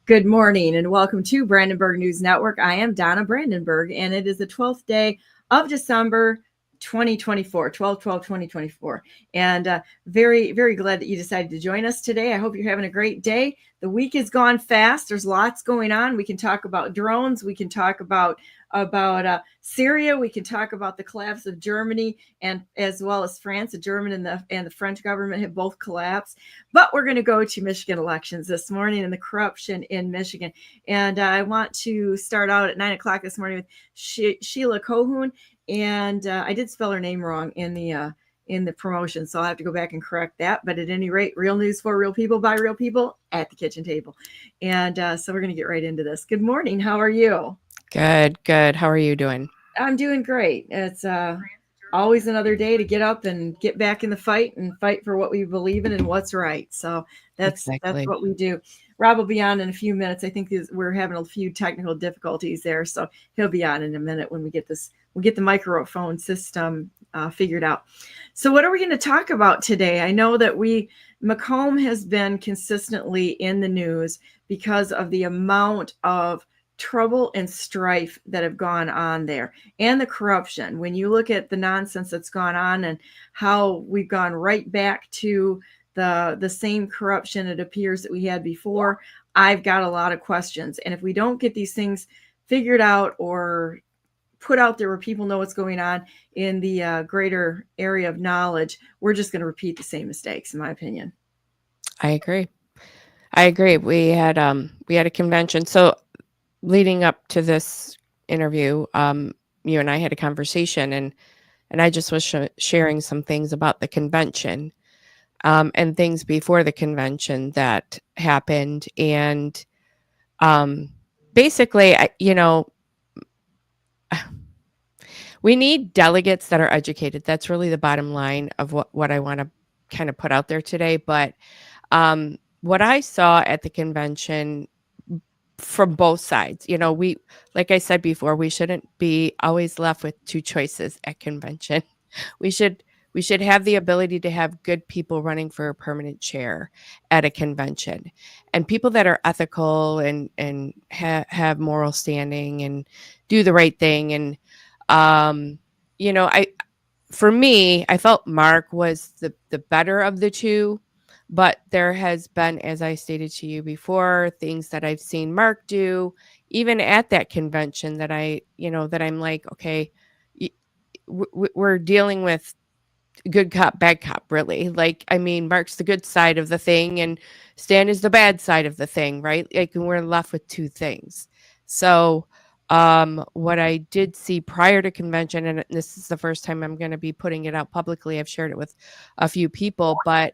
Good morning and welcome to Brandenburg News Network. I am Donna Brandenburg and it is the 12th day of December 2024, 12/12/2024. And very, very glad that you decided to join us today. I hope you're having a great day. The week has gone fast. There's lots going on. We can talk about drones. We can talk about Syria. We can talk about the collapse of Germany and as well as France. The German and the French government have both collapsed. But we're going to go to Michigan elections this morning and the corruption in Michigan. And I want to start out at 9 o'clock this morning with Sheila Calhoun. And I did spell her name wrong in the promotion, so I'll have to go back and correct that. But at any rate, real news for real people by real people at the kitchen table. And so we're going to get right into this. Good morning. How are you? Good. How are you doing? I'm doing great. It's always another day to get up and get back in the fight and fight for what we believe in and what's right. So that's what we do. Rob will be on in a few minutes. I think we're having a few technical difficulties there, so he'll be on in a minute when we get this. We'll get the microphone system figured out. So what are we going to talk about today? I know that Macomb has been consistently in the news because of the amount of trouble and strife that have gone on there and the corruption. When you look at the nonsense that's gone on and how we've gone right back to the same corruption it appears that we had before, I've got a lot of questions. And if we don't get these things figured out or put out there where people know what's going on in the greater area of knowledge, we're just going to repeat the same mistakes, in my opinion. I agree. We had a convention. So leading up to this interview, you and I had a conversation, and I just was sharing some things about the convention, and things before the convention that happened. And basically, we need delegates that are educated. That's really the bottom line of what I want to kind of put out there today. But what I saw at the convention from both sides, like I said before, we shouldn't be always left with two choices at convention. We should have the ability to have good people running for a permanent chair at a convention, and people that are ethical and have moral standing and do the right thing. And for me, I felt Mark was the better of the two. But there has been, as I stated to you before, things that I've seen Mark do, even at that convention, that I'm like, okay, we're dealing with good cop, bad cop, really. Like, I mean, Mark's the good side of the thing and Stan is the bad side of the thing, right? Like, we're left with two things. So what I did see prior to convention, and this is the first time I'm going to be putting it out publicly, I've shared it with a few people, but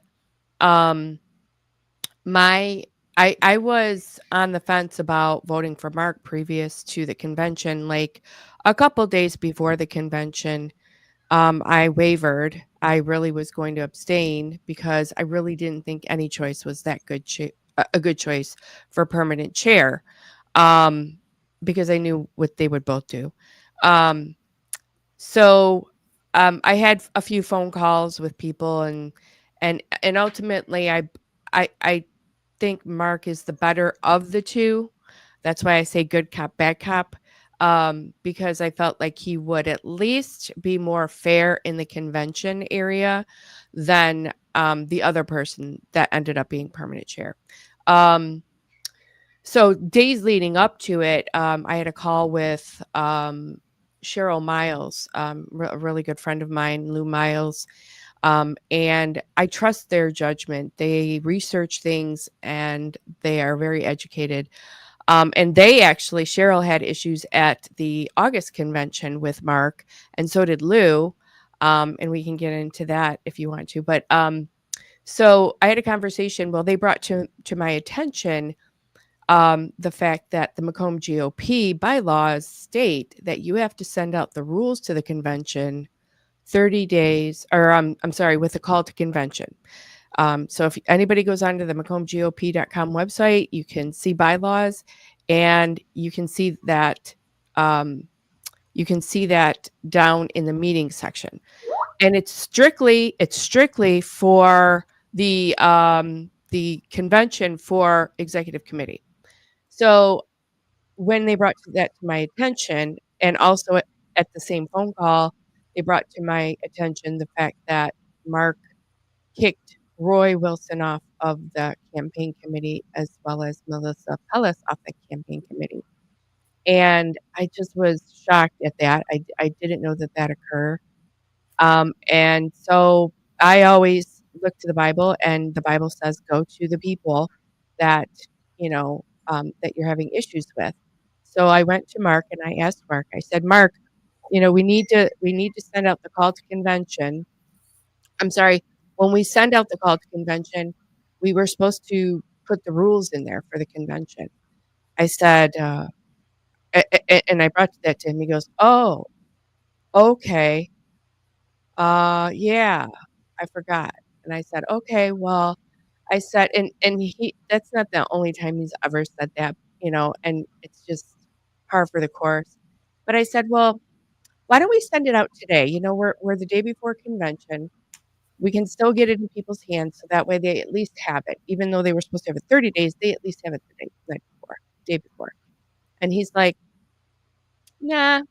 I was on the fence about voting for Mark previous to the convention. Like a couple days before the convention, I wavered. I really was going to abstain because I really didn't think any choice was that good, a good choice for permanent chair, because I knew what they would both do. So I had a few phone calls with people, and ultimately I think Mark is the better of the two. That's why I say good cop, bad cop, because I felt like he would at least be more fair in the convention area than the other person that ended up being permanent chair. So days leading up to it, I had a call with Cheryl Miles, a really good friend of mine, Lou Miles. And I trust their judgment. They research things and they are very educated. And they actually, Cheryl had issues at the August convention with Mark, and so did Lou. And we can get into that if you want to. But so I had a conversation. Well, they brought to my attention the fact that the Macomb GOP bylaws state that you have to send out the rules to the convention 30 days, or I'm sorry, with a call to convention. So if anybody goes onto the macombgop.com website, you can see bylaws, and you can see that down in the meeting section. And it's strictly for the convention for executive committee. So when they brought that to my attention, and also at the same phone call, they brought to my attention the fact that Mark kicked Roy Wilson off of the campaign committee, as well as Melissa Pellis off the campaign committee. And I just was shocked at that. I didn't know that that occurred. And so I always look to the Bible, and the Bible says, go to the people that, that you're having issues with. So I went to Mark and I asked Mark, I said, Mark, we need to send out the call to convention. I'm sorry, when we send out the call to convention, we were supposed to put the rules in there for the convention. I said, and I brought that to him. He goes, oh, okay. Yeah, I forgot. And I said, okay, well, I said, and that's not the only time he's ever said that, and it's just par for the course. But I said, well, why don't we send it out today? We're the day before convention. We can still get it in people's hands, so that way they at least have it. Even though they were supposed to have it 30 days, they at least have it the day before. And he's like, nah,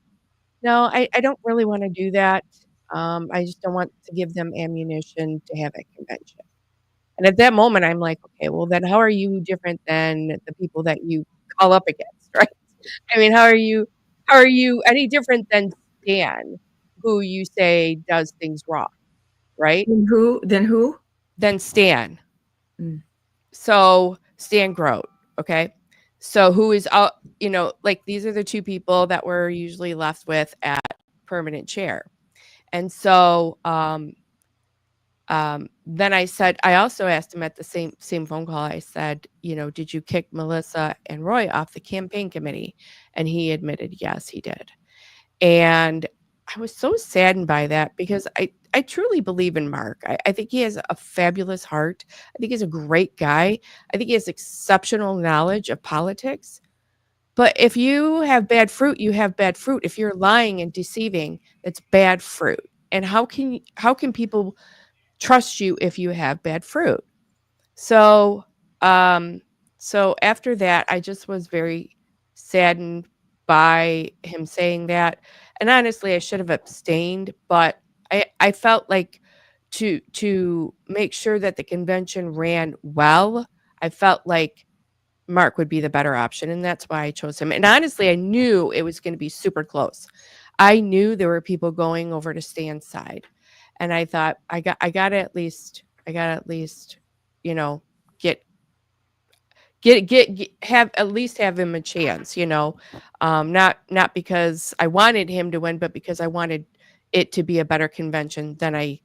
no, I don't really want to do that. I just don't want to give them ammunition to have a convention. And at that moment, I'm like, okay, well, then how are you different than the people that you call up against, right? I mean, how are you any different than Stan, who you say does things wrong, right? Then who? Than Stan. Mm. So Stan Grote, okay? So who is, these are the two people that we're usually left with at permanent chair. And so then I also asked him at the same phone call, I said, did you kick Melissa and Roy off the campaign committee? And he admitted, yes, he did. And I was so saddened by that, because I truly believe in Mark. I think he has a fabulous heart. I think he's a great guy. I think he has exceptional knowledge of politics. But if you have bad fruit, you have bad fruit. If you're lying and deceiving, that's bad fruit. And how can people trust you if you have bad fruit? So, so after that, I just was very saddened by him saying that. And honestly, I should have abstained, but I felt like to make sure that the convention ran well, I felt like Mark would be the better option, and that's why I chose him. And honestly, I knew it was going to be super close. I knew there were people going over to Stan's side, and I thought I got to at least have him a chance, not because I wanted him to win, but because I wanted it to be a better convention than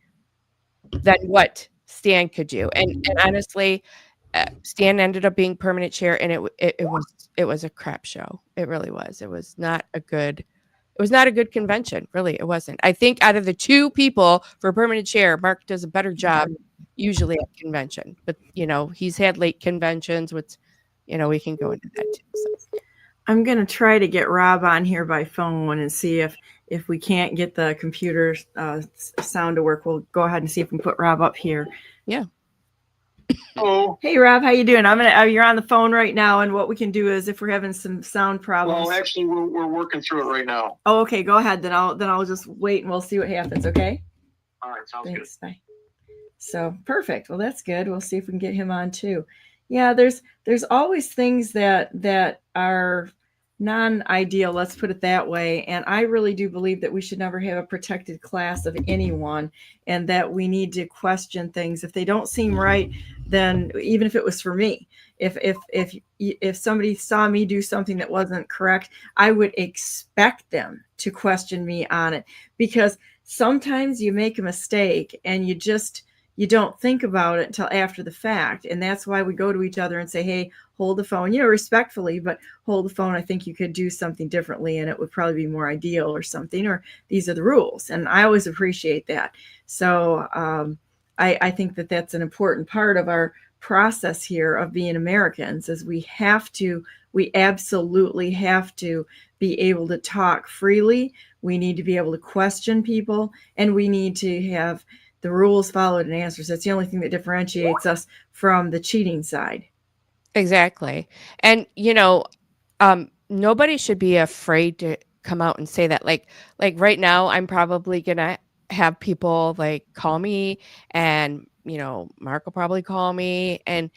what Stan could do. And honestly, Stan ended up being permanent chair, and it was a crap show. It really was. It was not a good convention. Really, it wasn't. I think out of the two people for permanent chair, Mark does a better job usually at convention. But he's had late conventions, which we can go into that too. So. I'm gonna try to get Rob on here by phone and see if we can't get the computer sound to work. We'll go ahead and see if we can put Rob up here. Yeah. Hello. Hey Rob, how you doing? You're on the phone right now, and what we can do is, if we're having some sound problems. Well, actually, we're working through it right now. Oh, okay. Go ahead. Then I'll just wait and we'll see what happens. Okay. All right. Sounds Thanks. good. Bye. So perfect. Well, that's good. We'll see if we can get him on too. Yeah, there's always things that are non-ideal, let's put it that way. And I really do believe that we should never have a protected class of anyone, and that we need to question things. If they don't seem right, then even if it was for me, if somebody saw me do something that wasn't correct, I would expect them to question me on it, because sometimes you make a mistake and you don't think about it until after the fact. And that's why we go to each other and say, hey, hold the phone, respectfully, but hold the phone. I think you could do something differently, and it would probably be more ideal or something, or these are the rules. And I always appreciate that. So I think that that's an important part of our process here of being Americans, is we absolutely have to be able to talk freely. We need to be able to question people, and we need to have the rules followed and answers. That's the only thing that differentiates us from the cheating side. Exactly. And, nobody should be afraid to come out and say that. Like right now, I'm probably going to have people like call me, and, Mark will probably call me, and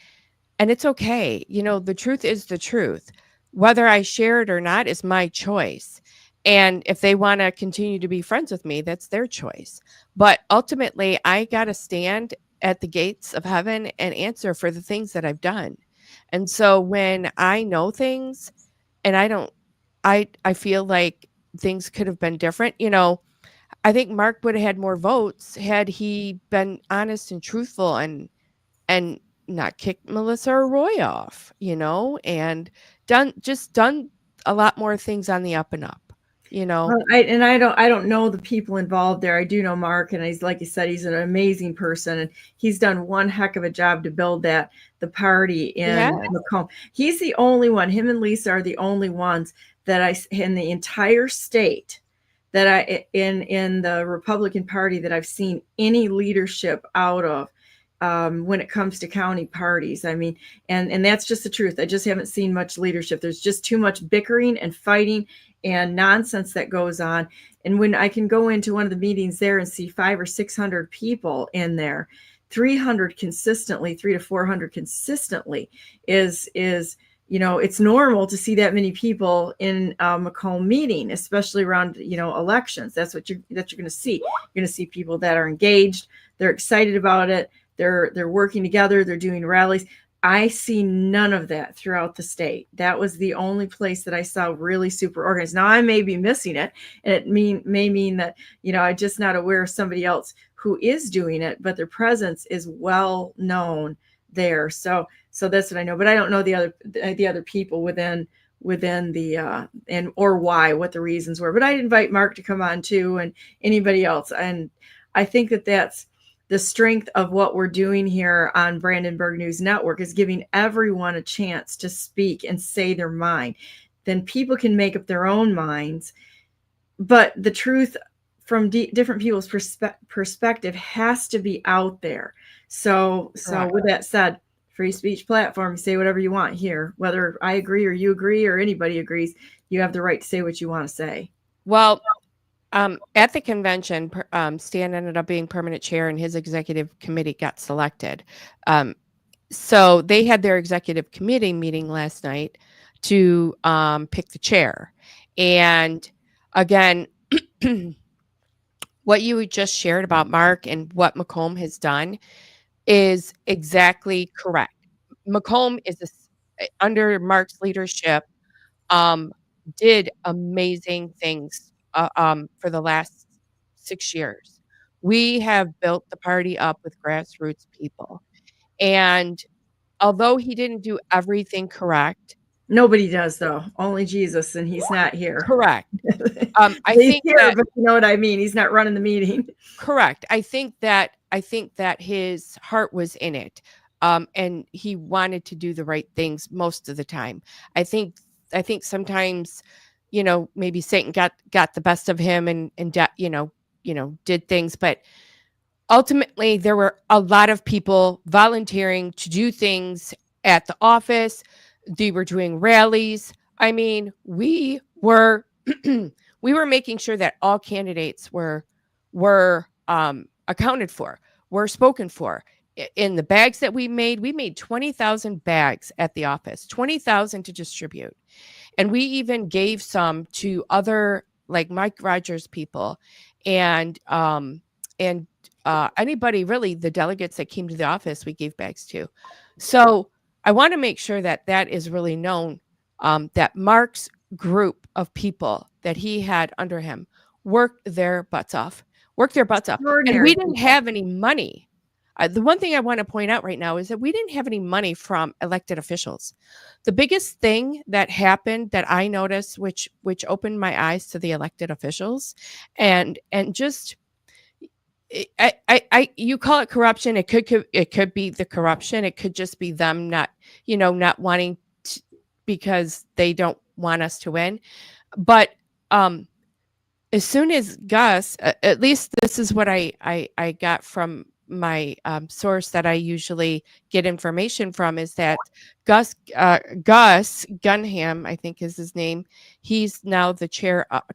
it's okay. The truth is the truth. Whether I share it or not is my choice. And if they want to continue to be friends with me, that's their choice. But ultimately, I got to stand at the gates of heaven and answer for the things that I've done. And so when I know things and I feel like things could have been different, I think Mark would have had more votes had he been honest and truthful and not kicked Melissa or Roy off, and done a lot more things on the up and up, Well, I don't know the people involved there. I do know Mark, and he's, like you said, he's an amazing person, and he's done one heck of a job to build the party in Macomb. He's the only one. Him and Lisa are the only ones that in the entire state that in the Republican Party that I've seen any leadership out of. When it comes to county parties. I mean, and that's just the truth. I just haven't seen much leadership. There's just too much bickering and fighting and nonsense that goes on. And when I can go into one of the meetings there and see 500 or 600 people in there, 300 consistently, 300 to 400 consistently is it's normal to see that many people in a Macomb meeting, especially around, elections. That's what you're going to see. You're going to see people that are engaged. They're excited about it. They're working together. They're doing rallies. I see none of that throughout the state. That was the only place that I saw really super organized. Now I may be missing it, and it may mean that, I'm just not aware of somebody else who is doing it, but their presence is well known there. So that's what I know, but I don't know the other people within the and or why, what the reasons were. But I'd invite Mark to come on too, and anybody else. And I think that's the strength of what we're doing here on Brandenburg News Network, is giving everyone a chance to speak and say their mind. Then people can make up their own minds, but the truth from different people's perspective has to be out there. So with that said, free speech platform, say whatever you want here, whether I agree or you agree or anybody agrees, you have the right to say what you want to say. Well, at the convention, Stan ended up being permanent chair, and his executive committee got selected. So they had their executive committee meeting last night to pick the chair. And again, what you just shared about Mark and what Macomb has done is exactly correct. Macomb is under Mark's leadership, did amazing things for the last 6 years. We have built the party up with grassroots people. And although he didn't do everything correct. Nobody does, though. Only Jesus, and he's not here. Correct. I he's think here, but you know what I mean? He's not running the meeting. Correct. I think that his heart was in it. And he wanted to do the right things most of the time. I think sometimes, maybe Satan got the best of him and did things, but ultimately there were a lot of people volunteering to do things at the office. They were doing rallies. I mean, we were making sure that all candidates were accounted for, were spoken for. In the bags that we made 20,000 bags at the office, 20,000 to distribute. And we even gave some to other, like Mike Rogers people and anybody really, the delegates that came to the office, we gave bags to. So I want to make sure that is really known, that Mark's group of people that he had under him worked their butts off. And we didn't have any money. The one thing I want to point out right now is that we didn't have any money from elected officials. The biggest thing that happened that I noticed, which opened my eyes to the elected officials, and just, you call it corruption. It could be the corruption. It could just be them not wanting to, because they don't want us to win. But as soon as Gus, at least this is what I got from source that I usually get information from is that Gus Gunham, I think is his name. He's now the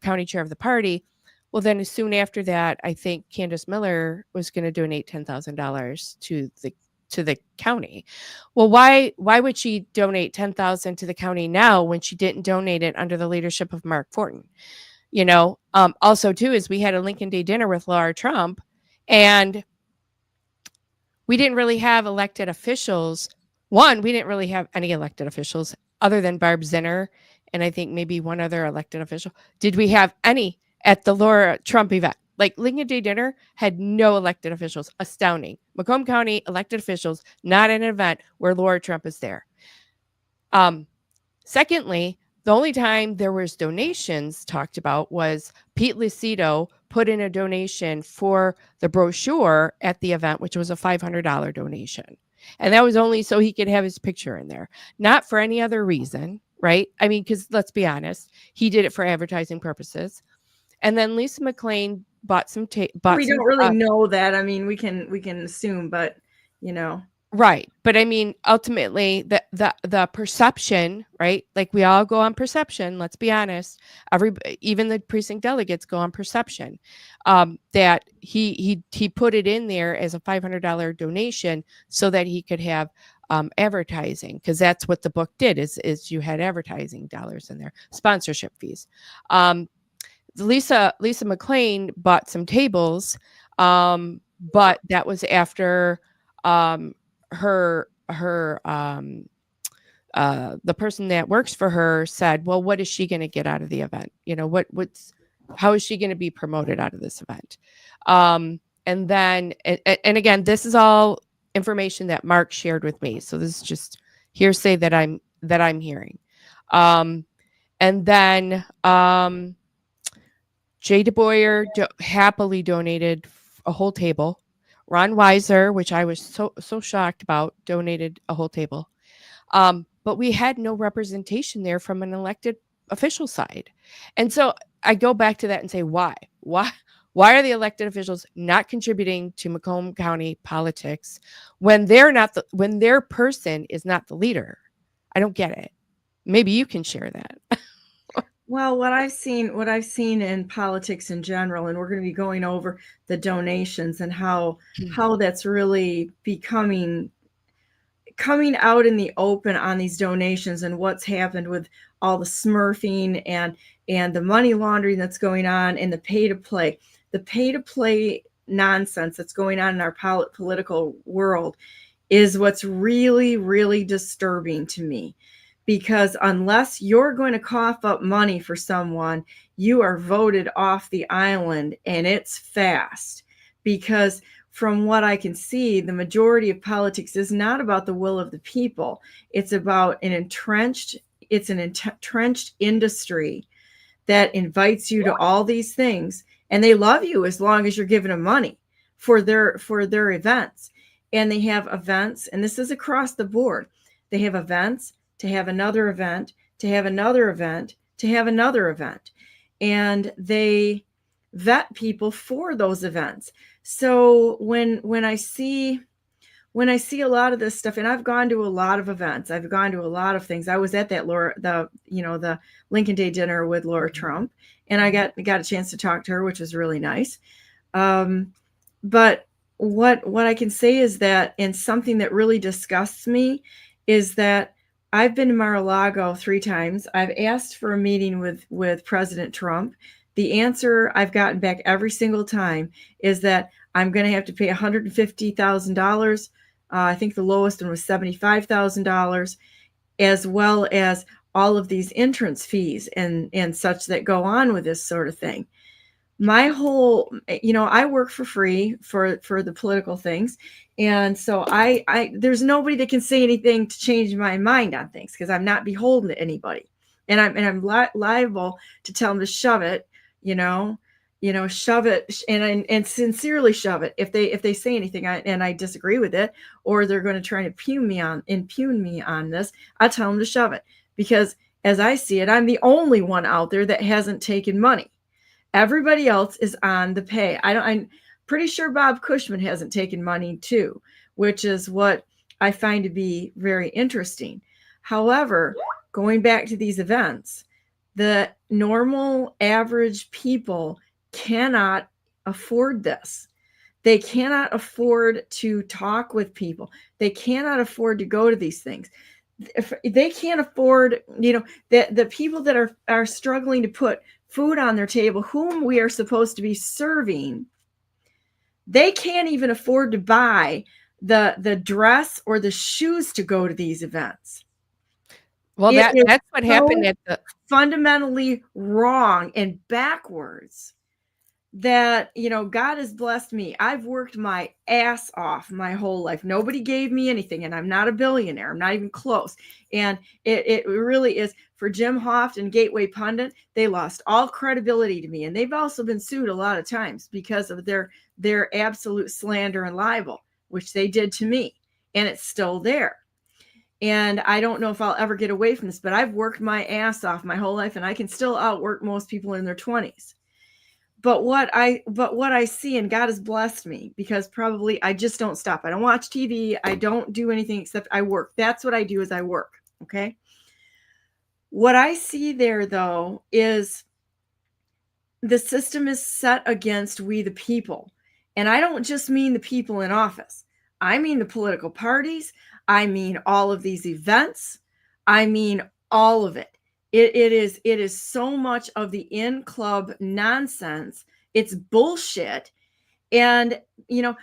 county chair of the party. Well, then soon after that, I think Candace Miller was going to donate $10,000 to the county. Well, why would she donate $10,000 to the county now when she didn't donate it under the leadership of Mark Fortin? Also too is we had a Lincoln Day dinner with Laura Trump, and we didn't really have elected officials. One, we didn't really have any elected officials other than Barb Zinner and I think maybe one other elected official. Did we have any at the Laura Trump event? Like Lincoln Day dinner had no elected officials. Astounding. Macomb County elected officials, not an event where Laura Trump is there. Secondly, the only time there was donations talked about was Pete Lucido put in a donation for the brochure at the event, which was a $500 donation. And that was only so he could have his picture in there, not for any other reason, right? I mean, because let's be honest, he did it for advertising purposes. And then Lisa McLean bought some tape. We don't really know that. I mean, we can assume, but Right. But I mean, ultimately the perception, right? Like we all go on perception. Let's be honest. Even the precinct delegates go on perception, that he put it in there as a $500 donation so that he could have advertising, because that's what the book did is you had advertising dollars in there, sponsorship fees. Lisa McLean bought some tables, but that was after the person that works for her said, well, what is she going to get out of the event? How is she going to be promoted out of this event? And then, and again, this is all information that Mark shared with me. So this is just hearsay that I'm hearing. And then, Jay DeBoyer happily donated a whole table. Ron Weiser, which I was so shocked about, donated a whole table. But we had no representation there from an elected official side. And so I go back to that and say, why? Why are the elected officials not contributing to Macomb County politics when when their person is not the leader? I don't get it. Maybe you can share that. Well, what I've seen in politics in general, and we're going to be going over the donations and how that's really coming out in the open on these donations, and what's happened with all the smurfing and the money laundering that's going on, and the pay to play nonsense that's going on in our political world is what's really, really disturbing to me. Because unless you're going to cough up money for someone, you are voted off the island, and it's fast. Because from what I can see, the majority of politics is not about the will of the people. It's about an entrenched industry that invites you to all these things, and they love you as long as you're giving them money for their events. And they have events, and this is across the board. They have events to have another event, to have another event, to have another event. And they vet people for those events. So when I see a lot of this stuff, and I've gone to a lot of events, I've gone to a lot of things. I was at that the Lincoln Day dinner with Laura Trump, and I got a chance to talk to her, which was really nice. But what I can say is that, and something that really disgusts me, is that I've been to Mar-a-Lago 3 times. I've asked for a meeting with President Trump. The answer I've gotten back every single time is that I'm going to have to pay $150,000. I think the lowest one was $75,000, as well as all of these entrance fees and such that go on with this sort of thing. My whole, I work for free for the political things. And so I there's nobody that can say anything to change my mind on things, because I'm not beholden to anybody. And I'm liable to tell them to shove it, shove it and sincerely shove it. If they say anything and I disagree with it, or they're going to try to impugn me on this, I tell them to shove it. Because as I see it, I'm the only one out there that hasn't taken money. Everybody else is on the pay. Pretty sure Bob Cushman hasn't taken money too, which is what I find to be very interesting. However, going back to these events, the normal average people cannot afford this. They cannot afford to talk with people. They cannot afford to go to these things. If they can't afford, the people that are struggling to put food on their table, whom we are supposed to be serving, they can't even afford to buy the dress or the shoes to go to these events. Well, that's what happened at the fundamentally wrong and backwards that, God has blessed me. I've worked my ass off my whole life. Nobody gave me anything, and I'm not a billionaire. I'm not even close. And it really is. For Jim Hoft and Gateway Pundit, they lost all credibility to me. And they've also been sued a lot of times because of their absolute slander and libel, which they did to me. And it's still there. And I don't know if I'll ever get away from this, but I've worked my ass off my whole life, and I can still outwork most people in their 20s. But what I see, and God has blessed me, because probably I just don't stop. I don't watch TV. I don't do anything except I work. That's what I do, is I work. Okay. What I see there, though, is the system is set against we the people. And I don't just mean the people in office. I mean the political parties. I mean all of these events. I mean all of it. It is so much of the in-club nonsense. It's bullshit. And,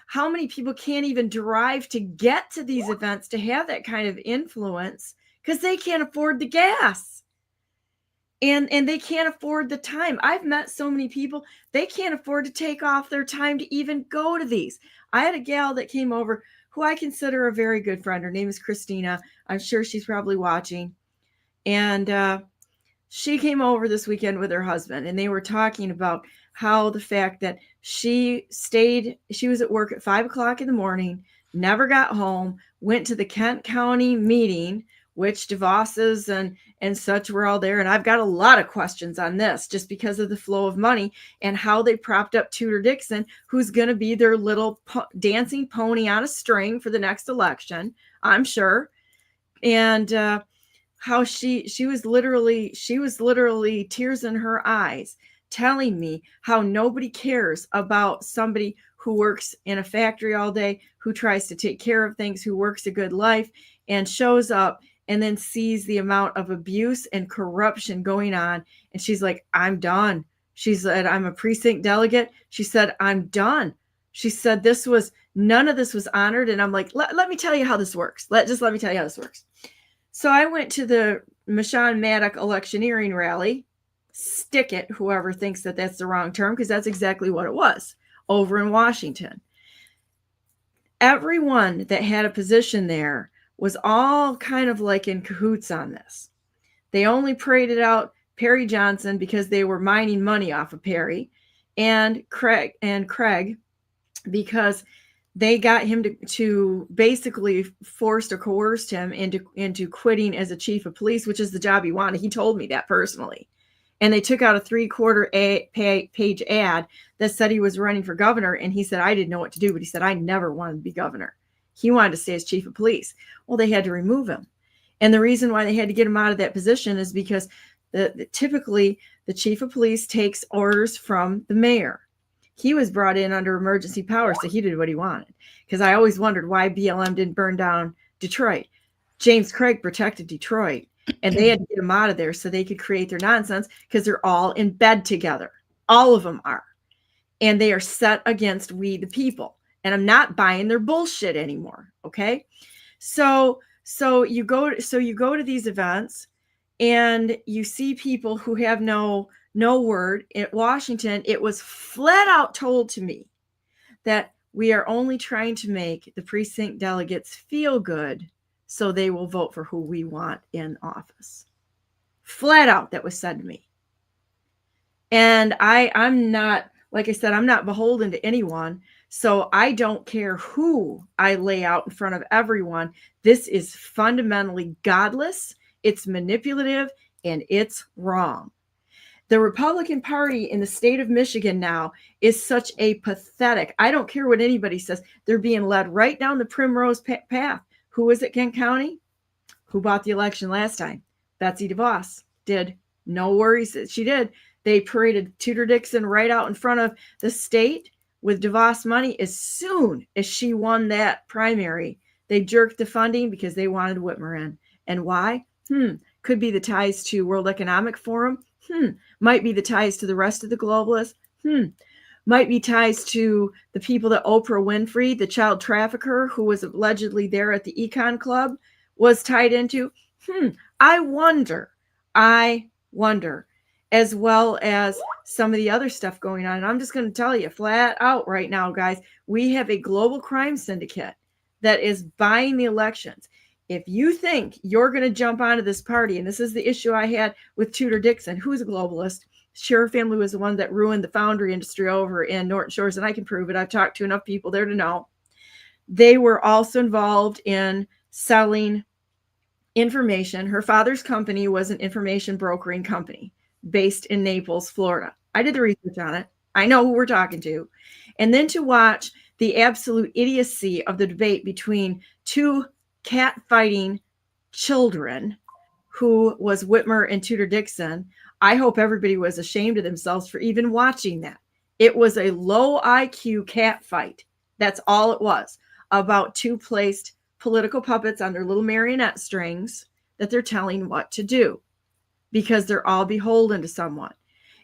how many people can't even drive to get to these events to have that kind of influence because they can't afford the gas. And they can't afford the time. I've met so many people, they can't afford to take off their time to even go to these. I had a gal that came over who I consider a very good friend. Her name is Christina. I'm sure she's probably watching. And she came over this weekend with her husband, and they were talking about how the fact that she was at work at 5:00 in the morning, never got home, went to the Kent County meeting, which DeVos's and such were all there. And I've got a lot of questions on this just because of the flow of money and how they propped up Tudor Dixon, who's going to be their little dancing pony on a string for the next election, I'm sure. And how she was literally tears in her eyes, telling me how nobody cares about somebody who works in a factory all day, who tries to take care of things, who works a good life and shows up and then sees the amount of abuse and corruption going on. And she's like, I'm done. She said, I'm a precinct delegate. She said, I'm done. She said, none of this was honored. And I'm like, let me tell you how this works. Let me tell you how this works. So I went to the Michon Maddock electioneering rally. Stick it, whoever thinks that that's the wrong term, because that's exactly what it was over in Washington. Everyone that had a position there was all kind of like in cahoots on this. They only paraded out Perry Johnson because they were mining money off of Perry, and Craig because they got him to basically forced or coerced him into quitting as a chief of police, which is the job he wanted. He told me that personally. And they took out a 3/4 page ad that said he was running for governor. And he said, I didn't know what to do, but he said, I never wanted to be governor. He wanted to stay as chief of police. Well, they had to remove him. And the reason why they had to get him out of that position is because typically the chief of police takes orders from the mayor. He was brought in under emergency powers, so he did what he wanted. Because I always wondered why BLM didn't burn down Detroit. James Craig protected Detroit, and they had to get him out of there so they could create their nonsense, because they're all in bed together. All of them are. And they are set against we the people. And I'm not buying their bullshit anymore. Okay. So you go to these events and you see people who have no word. In Washington, it was flat out told to me that we are only trying to make the precinct delegates feel good so they will vote for who we want in office. Flat out, that was said to me. And I'm not, like I said, I'm not beholden to anyone. So I don't care who I lay out in front of everyone. This is fundamentally godless. It's manipulative, and it's wrong. The Republican Party in the state of Michigan now is such a pathetic, I don't care what anybody says, they're being led right down the primrose path. Who was it, Kent County? Who bought the election last time? Betsy DeVos did. No worries that she did. They paraded Tudor Dixon right out in front of the state with DeVos money. As soon as she won that primary, they jerked the funding because they wanted Whitmer in. And why? Could be the ties to World Economic Forum. Might be the ties to the rest of the globalists. Might be ties to the people that Oprah Winfrey, the child trafficker who was allegedly there at the Econ Club, was tied into. I wonder, as well as some of the other stuff going on. And I'm just going to tell you flat out right now, guys, we have a global crime syndicate that is buying the elections. If you think you're going to jump onto this party, and this is the issue I had with Tudor Dixon, who's a globalist. Her family was the one that ruined the foundry industry over in Norton Shores, and I can prove it. I've talked to enough people there to know. They were also involved in selling information. Her father's company was an information brokering company based in Naples, Florida. I did the research on it. I know who we're talking to. And then to watch the absolute idiocy of the debate between two cat-fighting children, who was Whitmer and Tudor Dixon. I hope everybody was ashamed of themselves for even watching that. It was a low IQ cat fight. That's all it was, about two placed political puppets on their little marionette strings that they're telling what to do because they're all beholden to someone.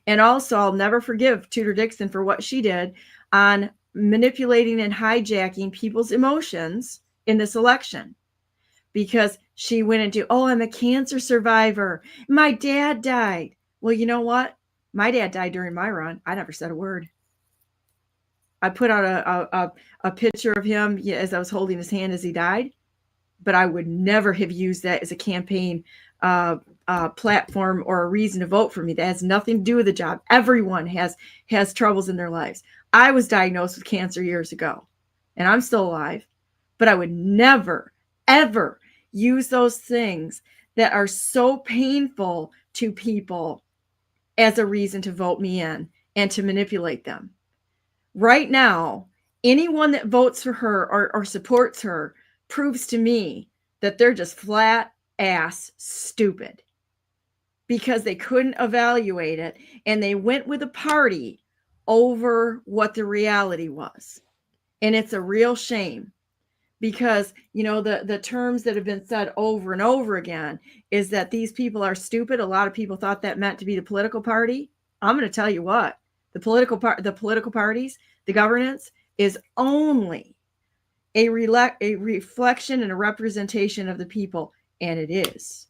And also, I'll never forgive Tudor Dixon for what she did on manipulating and hijacking people's emotions in this election. Because she went into, I'm a cancer survivor. My dad died. Well, you know what? My dad died during my run. I never said a word. I put out a picture of him as I was holding his hand as he died, but I would never have used that as a campaign platform or a reason to vote for me. That has nothing to do with the job. Everyone has troubles in their lives. I was diagnosed with cancer years ago, and I'm still alive, but I would never, ever use those things that are so painful to people as a reason to vote me in and to manipulate them. Right now, anyone that votes for her or supports her proves to me that they're just flat ass stupid because they couldn't evaluate it and they went with a party over what the reality was. And it's a real shame. Because, the terms that have been said over and over again is that these people are stupid. A lot of people thought that meant to be the political party. I'm going to tell you what, the political parties, the governance is only a reflection and a representation of the people. And it is,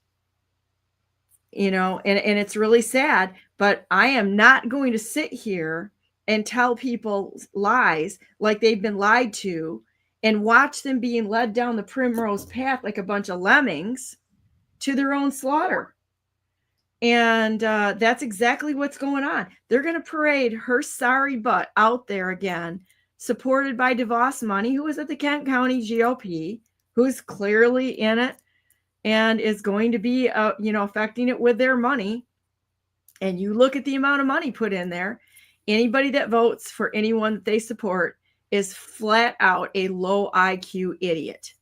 and it's really sad, but I am not going to sit here and tell people lies like they've been lied to and watch them being led down the primrose path like a bunch of lemmings to their own slaughter. And that's exactly what's going on. They're going to parade her sorry butt out there again, supported by DeVos money, who is at the Kent County GOP, who's clearly in it and is going to be, affecting it with their money. And you look at the amount of money put in there. Anybody that votes for anyone that they support is flat out a low IQ idiot.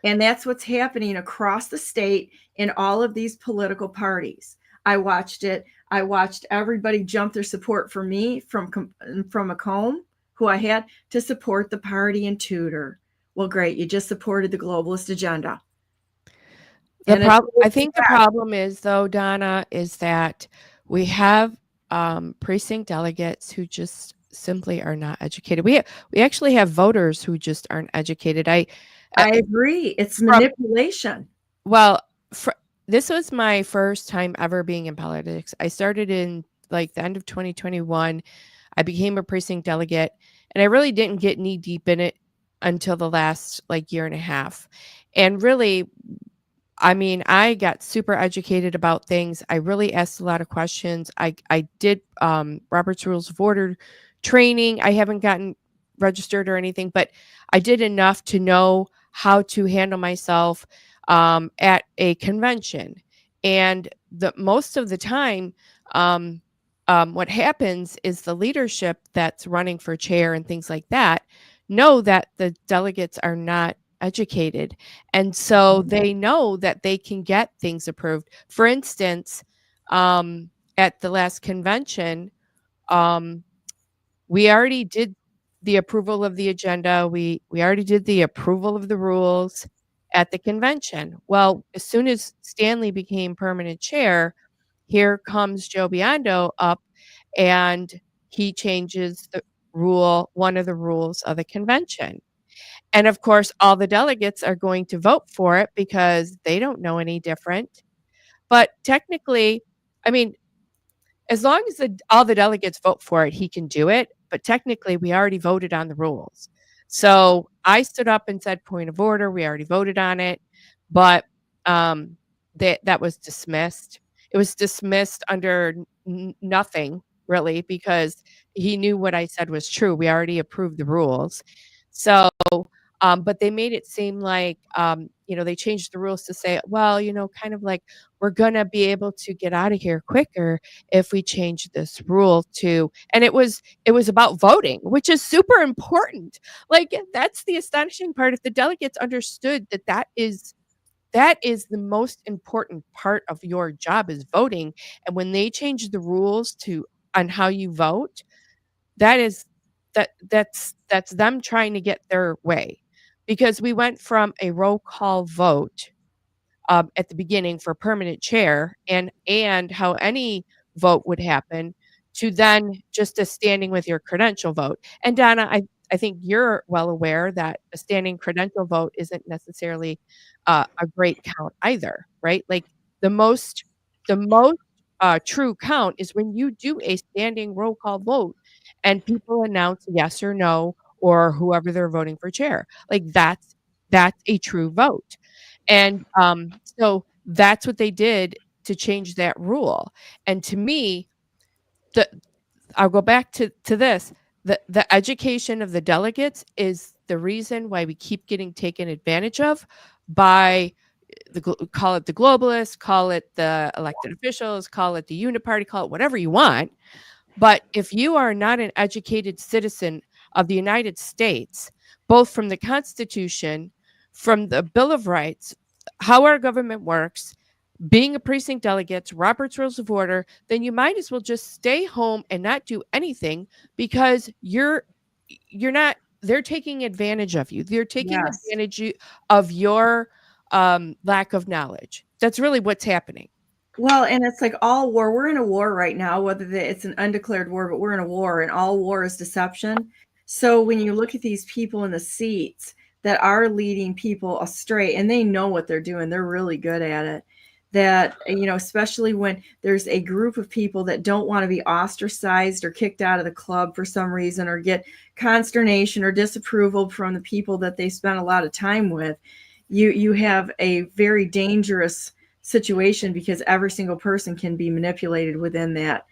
And that's what's happening across the state in all of these political parties. I watched it. I watched everybody jump their support for me from Macomb, who I had to support the party in Tudor. Well, great. You just supported the globalist agenda. I think the problem is, though, Donna, is that we have precinct delegates who just simply are not educated. We actually have voters who just aren't educated. I agree. It's manipulation. This was my first time ever being in politics. I started in the end of 2021. I became a precinct delegate, and I really didn't get knee deep in it until the last year and a half. And really, I got super educated about things. I really asked a lot of questions. I did Robert's Rules of Order training. I haven't gotten registered or anything, but I did enough to know how to handle myself at a convention. And most of the time, what happens is the leadership that's running for chair and things like that know that the delegates are not educated. And so they know that they can get things approved. For instance, at the last convention, we already did the approval of the agenda. We already did the approval of the rules at the convention. Well, as soon as Stanley became permanent chair, here comes Joe Biondo up and he changes one of the rules of the convention. And of course, all the delegates are going to vote for it because they don't know any different. But technically, I mean, as long as all the delegates vote for it, he can do it. But technically, we already voted on the rules. So I stood up and said, point of order, we already voted on it. But that was dismissed. It was dismissed under nothing, really, because he knew what I said was true. We already approved the rules. So, but they made it seem like, they changed the rules to say, well, kind of like we're going to be able to get out of here quicker if we change this rule to, and it was about voting, which is super important. Like, that's the astonishing part. If the delegates understood that is the most important part of your job is voting. And when they change the rules on how you vote, that's them trying to get their way. Because we went from a roll call vote at the beginning for permanent chair and how any vote would happen to then just a standing with your credential vote. And Donna, I think you're well aware that a standing credential vote isn't necessarily a great count either, right? Like the most true count is when you do a standing roll call vote and people announce yes or no or whoever they're voting for chair. Like that's a true vote. And so that's what they did to change that rule. And to me, I'll go back to this. The education of the delegates is the reason why we keep getting taken advantage of by call it the globalists, call it the elected officials, call it the uniparty, call it whatever you want. But if you are not an educated citizen of the United States, both from the Constitution, from the Bill of Rights, how our government works, being a precinct delegate, Robert's Rules of Order, then you might as well just stay home and not do anything because you're not, they're taking advantage of you. They're taking advantage of your lack of knowledge. That's really what's happening. Well, and it's like all war. We're in a war right now, whether it's an undeclared war, but we're in a war, and all war is deception. So when you look at these people in the seats that are leading people astray, and they know what they're doing, they're really good at it. That, especially when there's a group of people that don't want to be ostracized or kicked out of the club for some reason, or get consternation or disapproval from the people that they spend a lot of time with, you have a very dangerous situation because every single person can be manipulated within that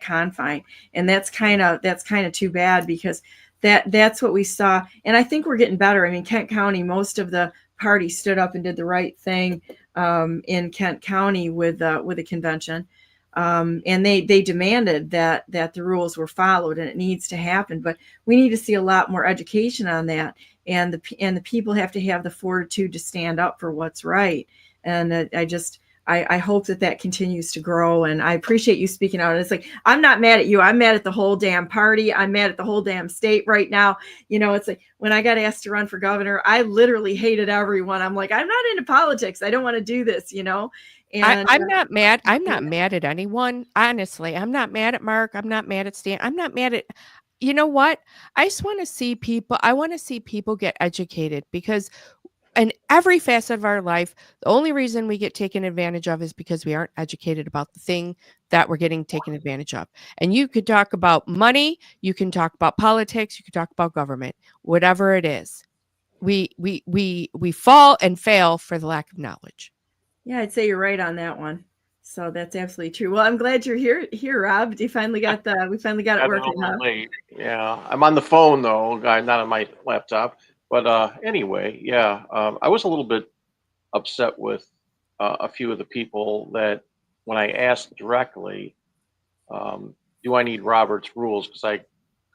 confine. And that's kind of too bad, because that's what we saw. And I think we're getting better. I mean, Kent County, most of the party stood up and did the right thing in Kent County with a convention. And they demanded that the rules were followed, and it needs to happen. But we need to see a lot more education on that. And the people have to have the fortitude to stand up for what's right. And I hope that continues to grow. And I appreciate you speaking out. And it's like, I'm not mad at you. I'm mad at the whole damn party. I'm mad at the whole damn state right now. It's like when I got asked to run for governor, I literally hated everyone. I'm like, I'm not into politics. I don't want to do this, And I'm not mad. I'm not mad at anyone. Honestly, I'm not mad at Mark. I'm not mad at Stan. I'm not mad at, you know what? I just want to see people get educated, because in every facet of our life, the only reason we get taken advantage of is because we aren't educated about the thing that we're getting taken advantage of. And you could talk about money, you can talk about politics, you could talk about government, whatever it is. We fall and fail for the lack of knowledge. Yeah, I'd say you're right on that one. So that's absolutely true. Well, I'm glad you're here, Rob. We finally got it working. Huh? Yeah, I'm on the phone though, not on my laptop. But anyway, yeah, I was a little bit upset with a few of the people that when I asked directly, do I need Robert's rules? Because I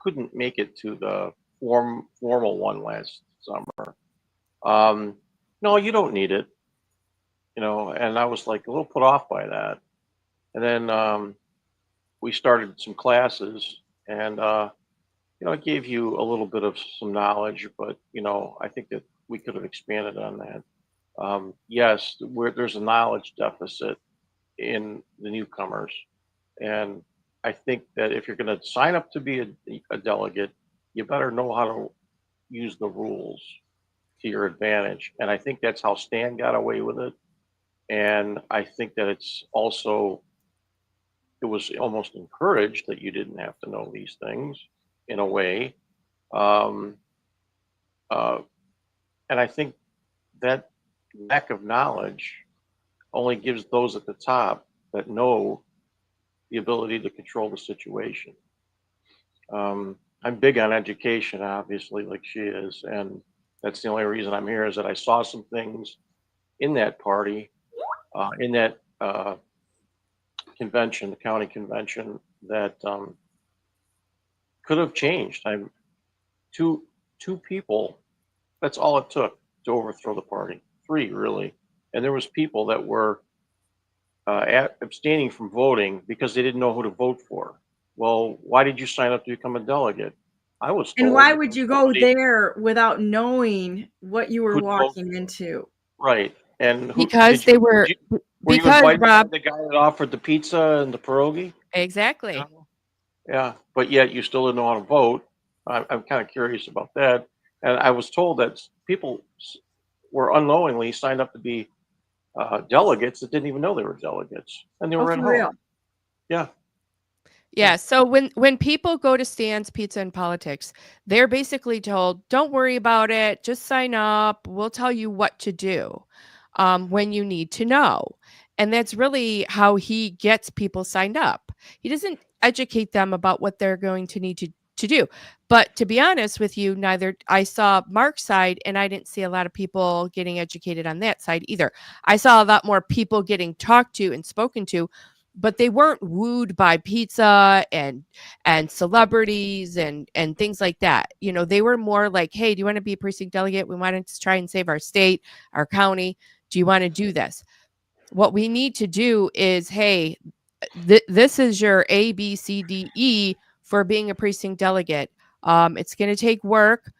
couldn't make it to the formal one last summer. No, you don't need it, and I was like a little put off by that. And then we started some classes, and it gave you a little bit of some knowledge, but I think that we could have expanded on that. Yes, there's a knowledge deficit in the newcomers, and I think that if you're going to sign up to be a delegate, you better know how to use the rules to your advantage. And I think that's how Stan got away with it. And I think that it was almost encouraged that you didn't have to know these things in a way. And I think that lack of knowledge only gives those at the top that know the ability to control the situation. I'm big on education, obviously, like she is, and that's the only reason I'm here, is that I saw some things in that party, in that convention, the county convention, that could have changed. Two people, that's all it took to overthrow the party. 3, really. And there was people that were abstaining from voting because they didn't know who to vote for. Well, why did you sign up to become a delegate? I was told. And why would you go there without knowing what you were walking into? Right. And because they were you invited Rob, the guy that offered the pizza and the pierogi? Exactly. Yeah, but yet you still didn't know how to vote. I'm kind of curious about that. And I was told that people were unknowingly signed up to be delegates that didn't even know they were delegates, and they were at home. Real? Yeah. Yeah. So when people go to Stan's Pizza and Politics, they're basically told, don't worry about it. Just sign up. We'll tell you what to do when you need to know. And that's really how he gets people signed up. He doesn't educate them about what they're going to need to do. But to be honest with you, I saw Mark's side, and I didn't see a lot of people getting educated on that side either. I saw a lot more people getting talked to and spoken to, but they weren't wooed by pizza and celebrities and things like that. They were more like, hey, do you want to be a precinct delegate? We want to try and save our state, our county. Do you want to do this? What we need to do is, hey, this is your A, B, C, D, E for being a precinct delegate. It's going to take work.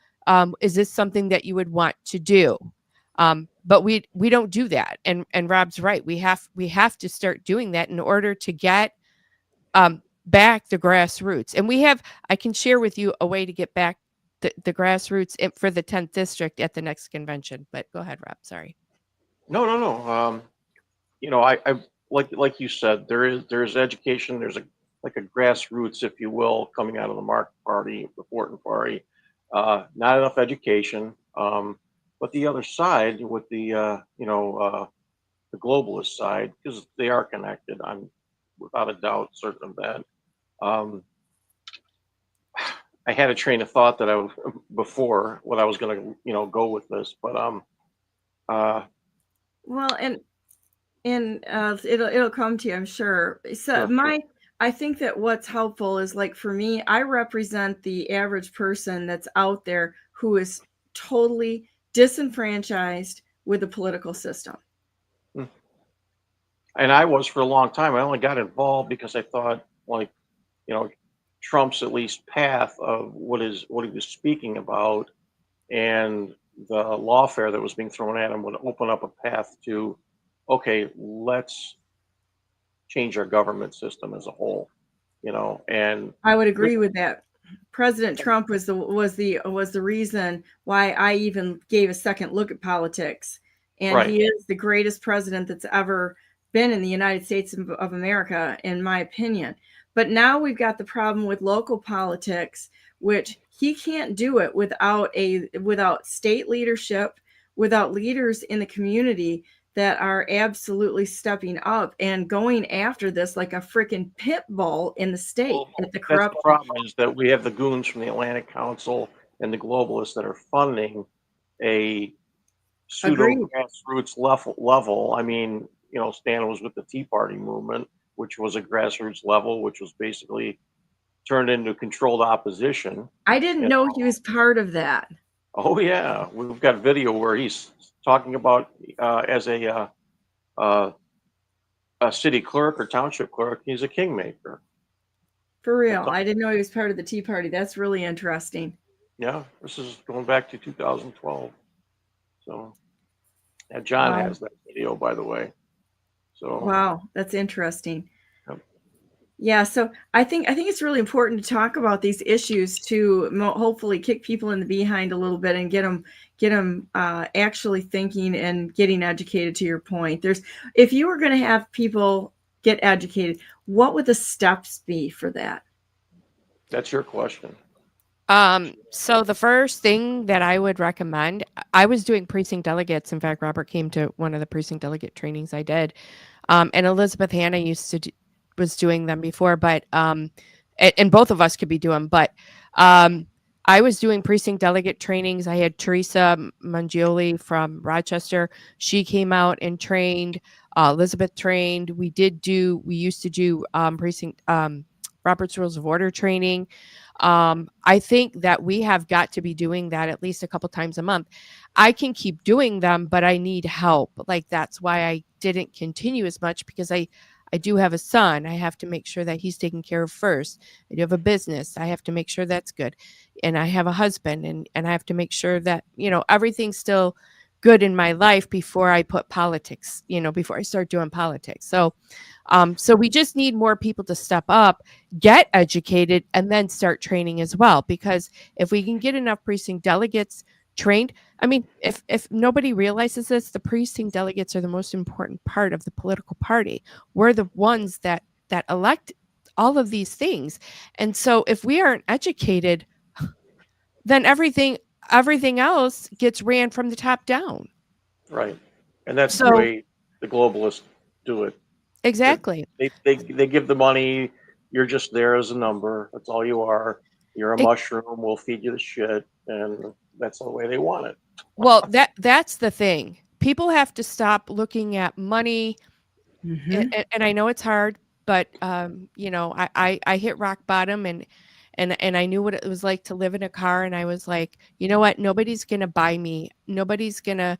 Is this something that you would want to do? But we don't do that. And Rob's right. We have to start doing that in order to get back the grassroots. And I can share with you a way to get back the grassroots for the 10th district at the next convention. But go ahead, Rob. Sorry. No. I like you said, there's education. There's a grassroots, if you will, coming out of the Mark Party, the Fortin Party. Not enough education. But the other side, with the the globalist side, because they are connected, I'm without a doubt certain of that. I had a train of thought that I was before what I was going to go with this, but well, and it'll come to you, I'm sure. So sure. I think that what's helpful is, like, for me, I represent the average person that's out there who is totally disenfranchised with the political system. And I was for a long time. I only got involved because I thought, Trump's at least path of what he was speaking about, and the lawfare that was being thrown at him would open up a path to, okay, let's change our government system as a whole, and I would agree with that. President Trump was the reason why I even gave a second look at politics. And right. He is the greatest president that's ever been in the United States of America, in my opinion. But now we've got the problem with local politics, which he can't do it without state leadership, without leaders in the community that are absolutely stepping up and going after this like a freaking pit bull in the state. That's the problem, is that we have the goons from the Atlantic Council and the globalists that are funding a pseudo grassroots level. I mean, Stan was with the Tea Party movement. which was a grassroots level, which was basically turned into controlled opposition. I didn't know he was part of that. Oh yeah, we've got video where he's talking about as a city clerk or township clerk, he's a kingmaker. For real, I didn't know he was part of the Tea Party. That's really interesting. Yeah, this is going back to 2012. So, yeah, John has that video, by the way. So wow, that's interesting. Yep. Yeah, so I think it's really important to talk about these issues to hopefully kick people in the behind a little bit and get them actually thinking and getting educated. To your point, if you were going to have people get educated, what would the steps be for that? That's your question. So the first thing that I would recommend, I was doing precinct delegates. In fact, Robert came to one of the precinct delegate trainings I did. And Elizabeth Hanna was doing them before, but, and both of us could be doing, but, I was doing precinct delegate trainings. I had Teresa Mangioli from Rochester. She came out and trained, Elizabeth trained. We used to do, precinct, Robert's Rules of Order training. I think that we have got to be doing that at least a couple times a month. I can keep doing them, but I need help. Like, that's why I didn't continue as much, because I do have a son. I have to make sure that he's taken care of first. I do have a business. I have to make sure that's good. And I have a husband, and I have to make sure that, everything's still good in my life before I put politics, before I start doing politics. So we just need more people to step up, get educated, and then start training as well. Because if we can get enough precinct delegates trained, I mean, if nobody realizes this, the precinct delegates are the most important part of the political party. We're the ones that elect all of these things. And so if we aren't educated, then everything else gets ran from the top down. Right. And that's the way the globalists do it. Exactly. They give the money. You're just there as a number. That's all you are. You're a mushroom. We'll feed you the shit. And that's the way they want it. Well, that's the thing. People have to stop looking at money. Mm-hmm. And I know it's hard, but, I hit rock bottom, and I knew what it was like to live in a car. And I was like, you know what? Nobody's going to buy me. Nobody's going to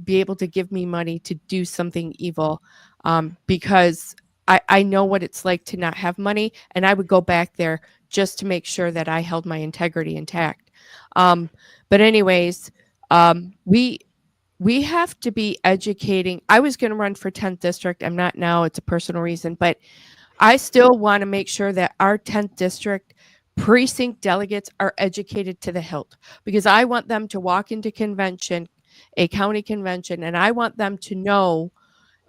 be able to give me money to do something evil, because I know what it's like to not have money. And I would go back there just to make sure that I held my integrity intact. But anyways, we have to be educating. I was going to run for 10th district. I'm not now. It's a personal reason, but I still want to make sure that our 10th district precinct delegates are educated to the hilt, because I want them to walk into a county convention, and I want them to know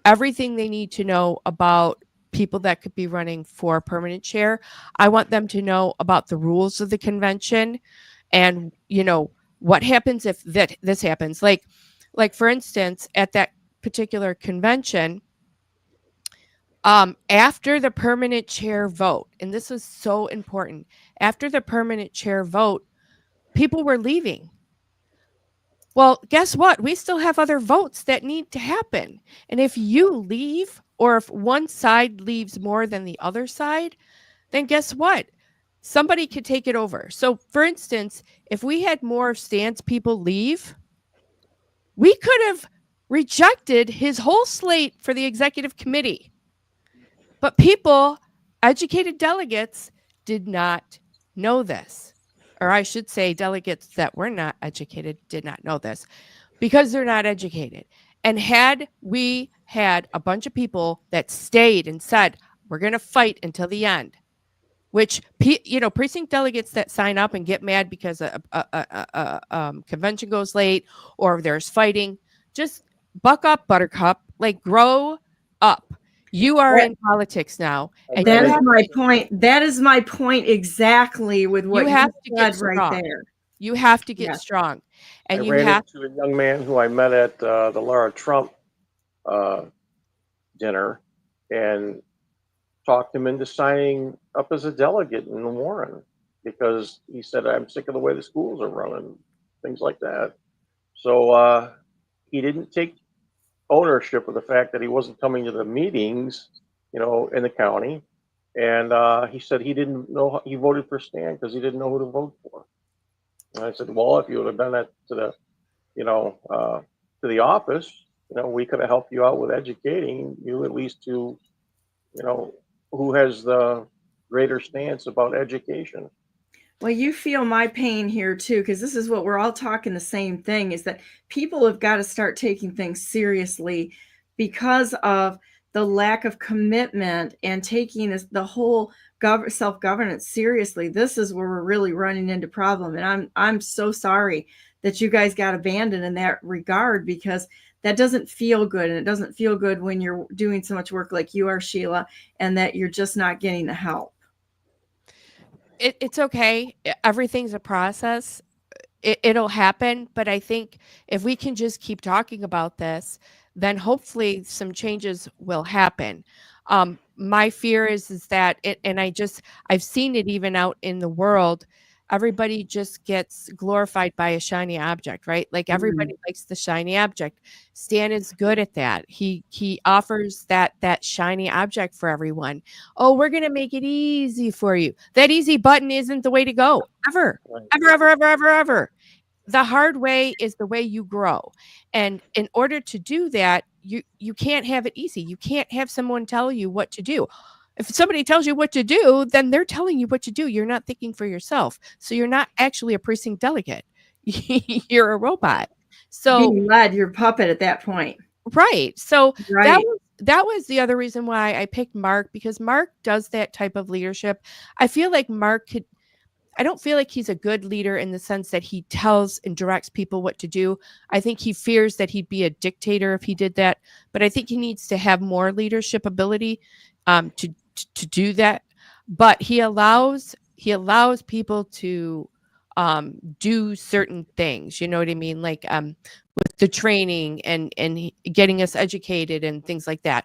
everything they need to know about people that could be running for permanent chair. I want them to know about the rules of the convention, and what happens if this happens. Like for instance, at that particular convention, after the permanent chair vote, and this was so important, after the permanent chair vote, people were leaving. Well, guess what? We still have other votes that need to happen. And if you leave, or if one side leaves more than the other side, then guess what? Somebody could take it over. So for instance, if we had more Stance people leave, we could have rejected his whole slate for the executive committee. But people, educated delegates, did not know this. Or I should say delegates that were not educated did not know this, because they're not educated. And had we had a bunch of people that stayed and said, we're going to fight until the end, which, precinct delegates that sign up and get mad because a convention goes late or there's fighting, just buck up, buttercup, like grow up. You are in politics now. And that is my point. That is my point exactly with what you have to get right there. You have to get strong. And I ran into a young man who I met at the Lara Trump dinner and talked him into signing up as a delegate in Warren, because he said, I'm sick of the way the schools are running, things like that. So he didn't take ownership of the fact that he wasn't coming to the meetings in the county. And he said he didn't know, he voted for Stan because he didn't know who to vote for. And I said, well, if you would have done that to the, to the office, we could have helped you out with educating you at least to, who has the greater stance about education. Well, you feel my pain here too, because this is what we're all talking the same thing, is that people have got to start taking things seriously because of the lack of commitment and taking the whole self-governance seriously. This is where we're really running into problem. And I'm so sorry that you guys got abandoned in that regard, because that doesn't feel good. And it doesn't feel good when you're doing so much work like you are, Sheila, and that you're just not getting the help. It's okay. Everything's a process. It'll happen. But I think if we can just keep talking about this, then hopefully some changes will happen. My fear is that I've seen it even out in the world. Everybody just gets glorified by a shiny object, right? Like everybody likes the shiny object. Stan is good at that. He offers that shiny object for everyone. Oh, we're going to make it easy for you. That easy button isn't the way to go ever. The hard way is the way you grow. And in order to do that, you can't have it easy. You can't have someone tell you what to do. If somebody tells you what to do, then they're telling you what to do. You're not thinking for yourself. So you're not actually a precinct delegate. You're a robot. So being led, your puppet at that point. Right. So right. That was the other reason why I picked Mark, because Mark does that type of leadership. I feel like I don't feel like he's a good leader in the sense that he tells and directs people what to do. I think he fears that he'd be a dictator if he did that. But I think he needs to have more leadership ability to do that. But he allows people to do certain things. You know what I mean? Like with the training and getting us educated and things like that.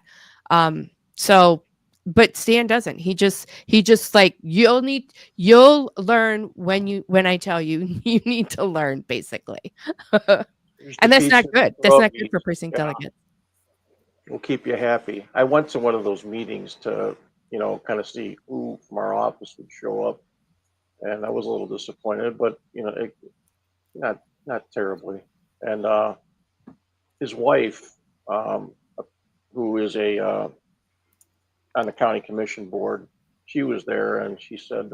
But Stan doesn't. He just like, you'll learn when I tell you you need to learn, basically. And that's not good. That's not good for precinct delegates. We'll keep you happy. I went to one of those meetings to, kind of see who from our office would show up, and I was a little disappointed, but not terribly. And his wife, who is on the county commission board, she was there, and she said,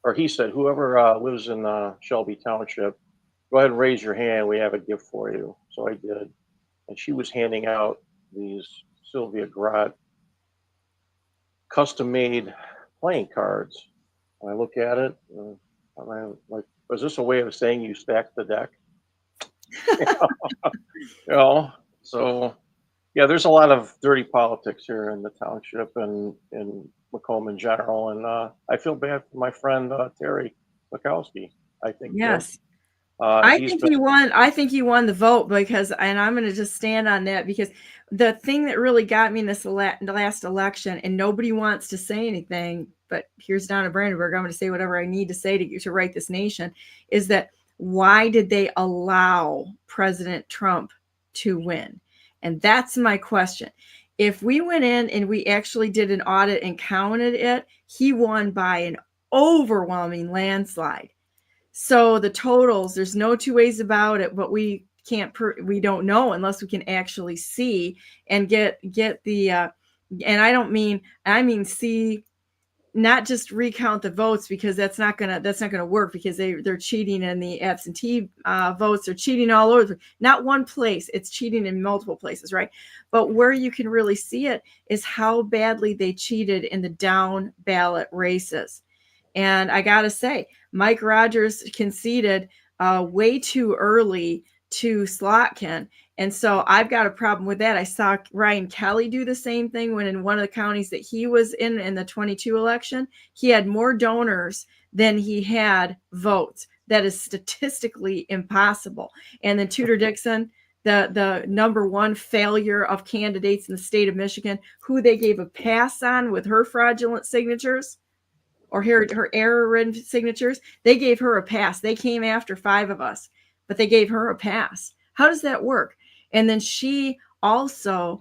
or he said, whoever lives in Shelby Township, go ahead and raise your hand. We have a gift for you. So I did, and she was handing out these Sylvia Grott custom-made playing cards. And I look at it, and I'm like, was this a way of saying you stacked the deck? So yeah, there's a lot of dirty politics here in the township and in Macomb in general, and I feel bad for my friend Terry Mikowski. I think yes, I think he won. I think he won the vote and I'm going to just stand on that, because the thing that really got me in this last election, and nobody wants to say anything, but here's Donna Brandenburg, I'm going to say whatever I need to say to right this nation, is that why did they allow President Trump to win? And that's my question. If we went in and we actually did an audit and counted it, he won by an overwhelming landslide. So the totals, there's no two ways about it, but we we don't know unless we can actually see and get the, and I mean, see, not just recount the votes, because that's not gonna work, because they're cheating in the absentee votes. They're cheating all over, not one place. It's cheating in multiple places, right? But where you can really see it is how badly they cheated in the down ballot races. And I gotta say, Mike Rogers conceded way too early to Slotkin. And so I've got a problem with that. I saw Ryan Kelly do the same thing when in one of the counties that he was in the 22 election, he had more donors than he had votes. That is statistically impossible. And then Tudor Dixon, the number one failure of candidates in the state of Michigan, who they gave a pass on with her fraudulent signatures or her error-ridden signatures, they gave her a pass. They came after 5 of us, but they gave her a pass. How does that work? And then she also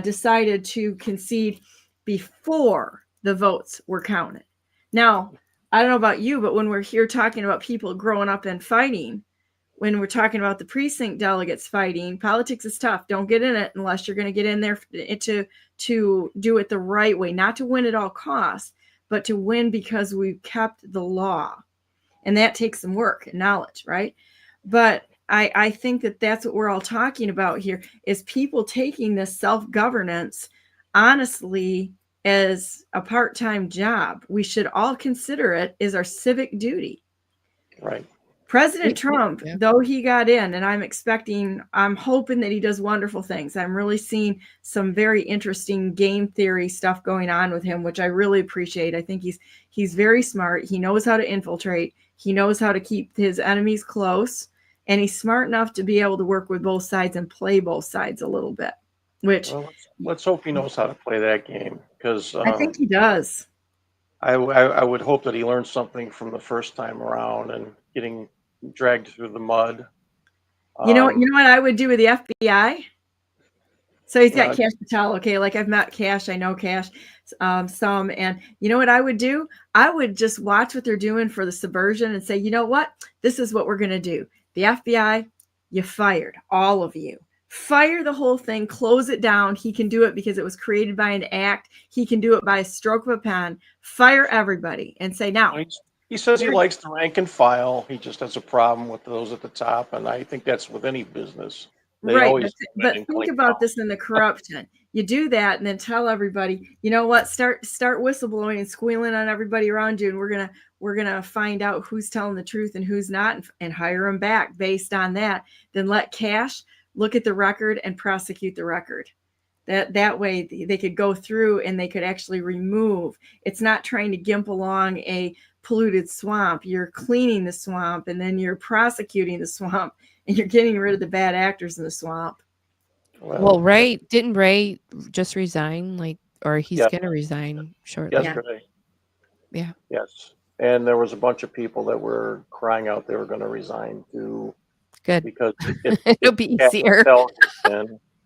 decided to concede before the votes were counted. Now, I don't know about you, but when we're here talking about people growing up and fighting, when we're talking about the precinct delegates fighting, politics is tough. Don't get in it unless you're going to get in there to do it the right way, not to win at all costs, but to win because we've kept the law. And that takes some work and knowledge, right? But I think that that's what we're all talking about here, is people taking this self-governance honestly as a part-time job. We should all consider it as our civic duty. Right. President Trump, though he got in, and I'm hoping that he does wonderful things. I'm really seeing some very interesting game theory stuff going on with him, which I really appreciate. I think he's very smart. He knows how to infiltrate. He knows how to keep his enemies close, and he's smart enough to be able to work with both sides and play both sides a little bit. Which, well, let's hope he knows how to play that game, because I think he does. I would hope that he learned something from the first time around and getting dragged through the mud. You know what I would do with the FBI? So he's got Cash Patel. Okay, like I've met Cash, I know Cash some, and you know what I would do? I would just watch what they're doing for the subversion and say, you know what? This is what we're going to do. The FBI, you fired, all of you. Fire the whole thing, close it down. He can do it because it was created by an act. He can do it by a stroke of a pen. Fire everybody and say, now. He says he likes the rank and file. He just has a problem with those at the top, and I think that's with any business. Right, but think about this in the corruption. You do that and then tell everybody, you know what, start whistleblowing and squealing on everybody around you, and we're gonna find out who's telling the truth and who's not, and hire them back based on that. Then let Cash look at the record and prosecute the record. That way they could go through and they could actually remove. It's not trying to gimp along a polluted swamp. You're cleaning the swamp, and then you're prosecuting the swamp, and you're getting rid of the bad actors in the swamp. Well, didn't Ray just resign? Or he's going to resign shortly? Yesterday. Yeah. Yes. And there was a bunch of people that were crying out they were going to resign too. Good. Because it'll be easier.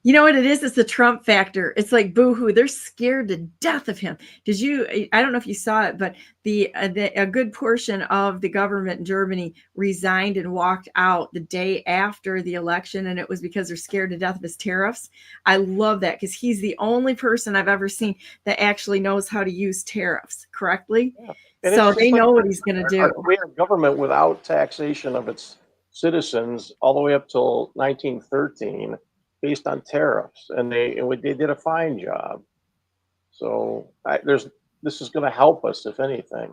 You know what it is? It's the Trump factor. It's like boohoo. They're scared to death of him. I don't know if you saw it, but a good portion of the government in Germany resigned and walked out the day after the election. And it was because they're scared to death of his tariffs. I love that, because he's the only person I've ever seen that actually knows how to use tariffs correctly. Yeah. So they know what he's going to do. We have government without taxation of its citizens all the way up till 1913. Based on tariffs, and they did a fine job. So this is going to help us, if anything.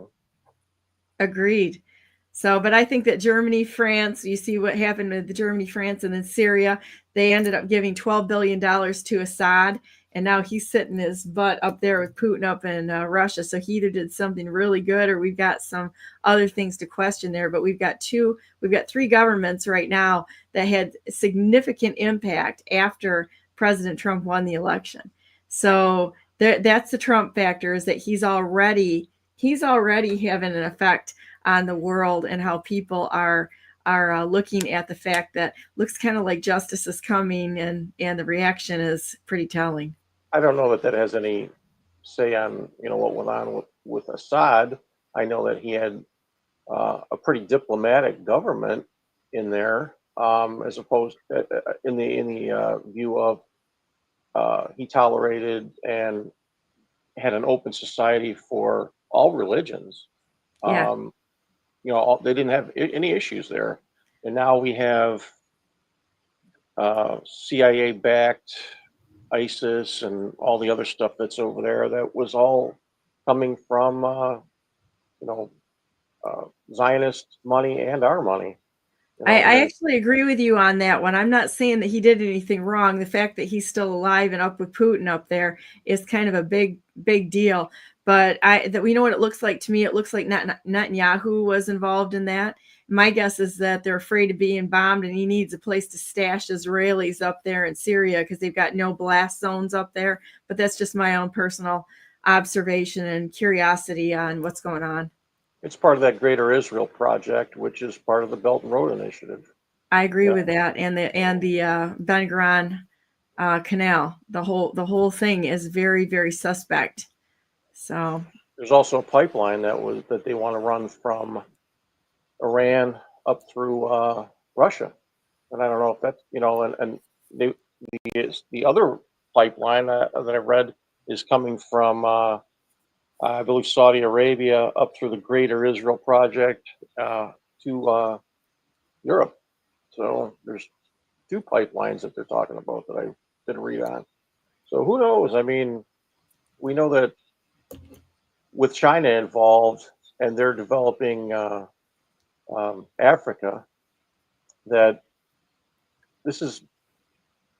Agreed. So, but I think that Germany, France, you see what happened with Germany, France, and then Syria. They ended up giving $12 billion to Assad, and now he's sitting his butt up there with Putin up in Russia. So he either did something really good, or we've got some other things to question there. But we've got three governments right now that had significant impact after President Trump won the election. So that's the Trump factor, is that he's already having an effect on the world and how people are looking at the fact that looks kind of like justice is coming, and the reaction is pretty telling. I don't know that has any say on what went on with Assad. I know that he had a pretty diplomatic government in there, as opposed to, in the view of he tolerated and had an open society for all religions. Yeah. They didn't have any issues there, and now we have CIA-backed ISIS and all the other stuff that's over there. That was all coming from Zionist money and our money. I actually agree with you on that one. I'm not saying that he did anything wrong. The fact that he's still alive and up with Putin up there is kind of a big deal. But we know what it looks like to me. It looks like Netanyahu was involved in that. My guess is that they're afraid of being bombed, and he needs a place to stash Israelis up there in Syria because they've got no blast zones up there. But that's just my own personal observation and curiosity on what's going on. It's part of that Greater Israel project, which is part of the Belt and Road Initiative. I agree with that, and the Ben Gurion Canal. The whole thing is very, very suspect. So there's also a pipeline that they want to run from Iran up through Russia, and I don't know if that's and the other pipeline that I read is coming from I believe Saudi Arabia up through the Greater Israel Project to Europe. So there's 2 pipelines that they're talking about that I did read on. So who knows? I mean, we know that with China involved and they're developing Africa, that this is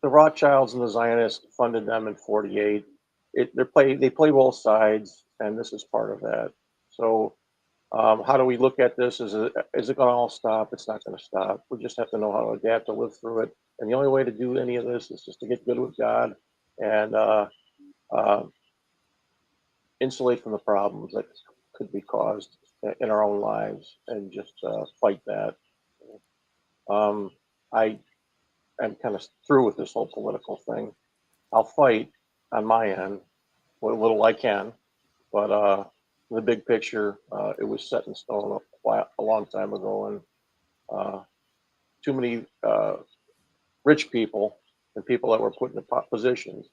the Rothschilds and the Zionists funded them in '48. They play both sides, and this is part of that. So how do we look at this? Is it going to all stop? It's not going to stop. We just have to know how to adapt to live through it. And the only way to do any of this is just to get good with God and insulate from the problems that could be caused in our own lives, and just fight that. I am kind of through with this whole political thing. I'll fight on my end what little I can, but the big picture, it was set in stone a long time ago, and too many rich people and people that were put in positions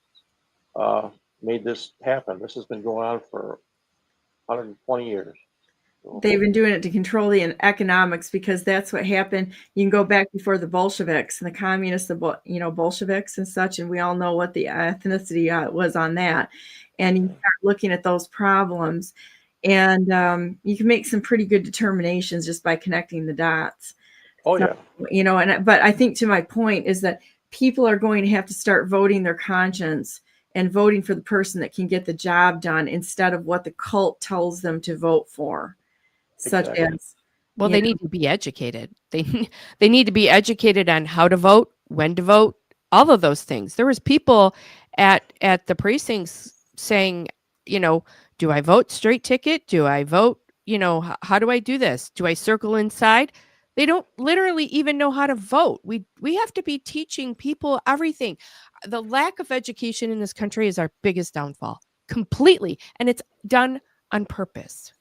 made this happen. This has been going on for 120 years. they've been doing it to control the economics, because that's what happened. You can go back before the Bolsheviks and the communists, Bolsheviks and such, and we all know what the ethnicity was on that. And you start looking at those problems, and you can make some pretty good determinations just by connecting the dots. Oh, yeah. But I think, to my point, is that people are going to have to start voting their conscience and voting for the person that can get the job done, instead of what the cult tells them to vote for. Exactly. Such as, they need to be educated. They need to be educated on how to vote, when to vote, all of those things. There was people at the precincts saying, do I vote straight ticket? Do I vote, how do I do this? Do I circle inside? They don't literally even know how to vote. We have to be teaching people everything. The lack of education in this country is our biggest downfall, completely. And it's done on purpose.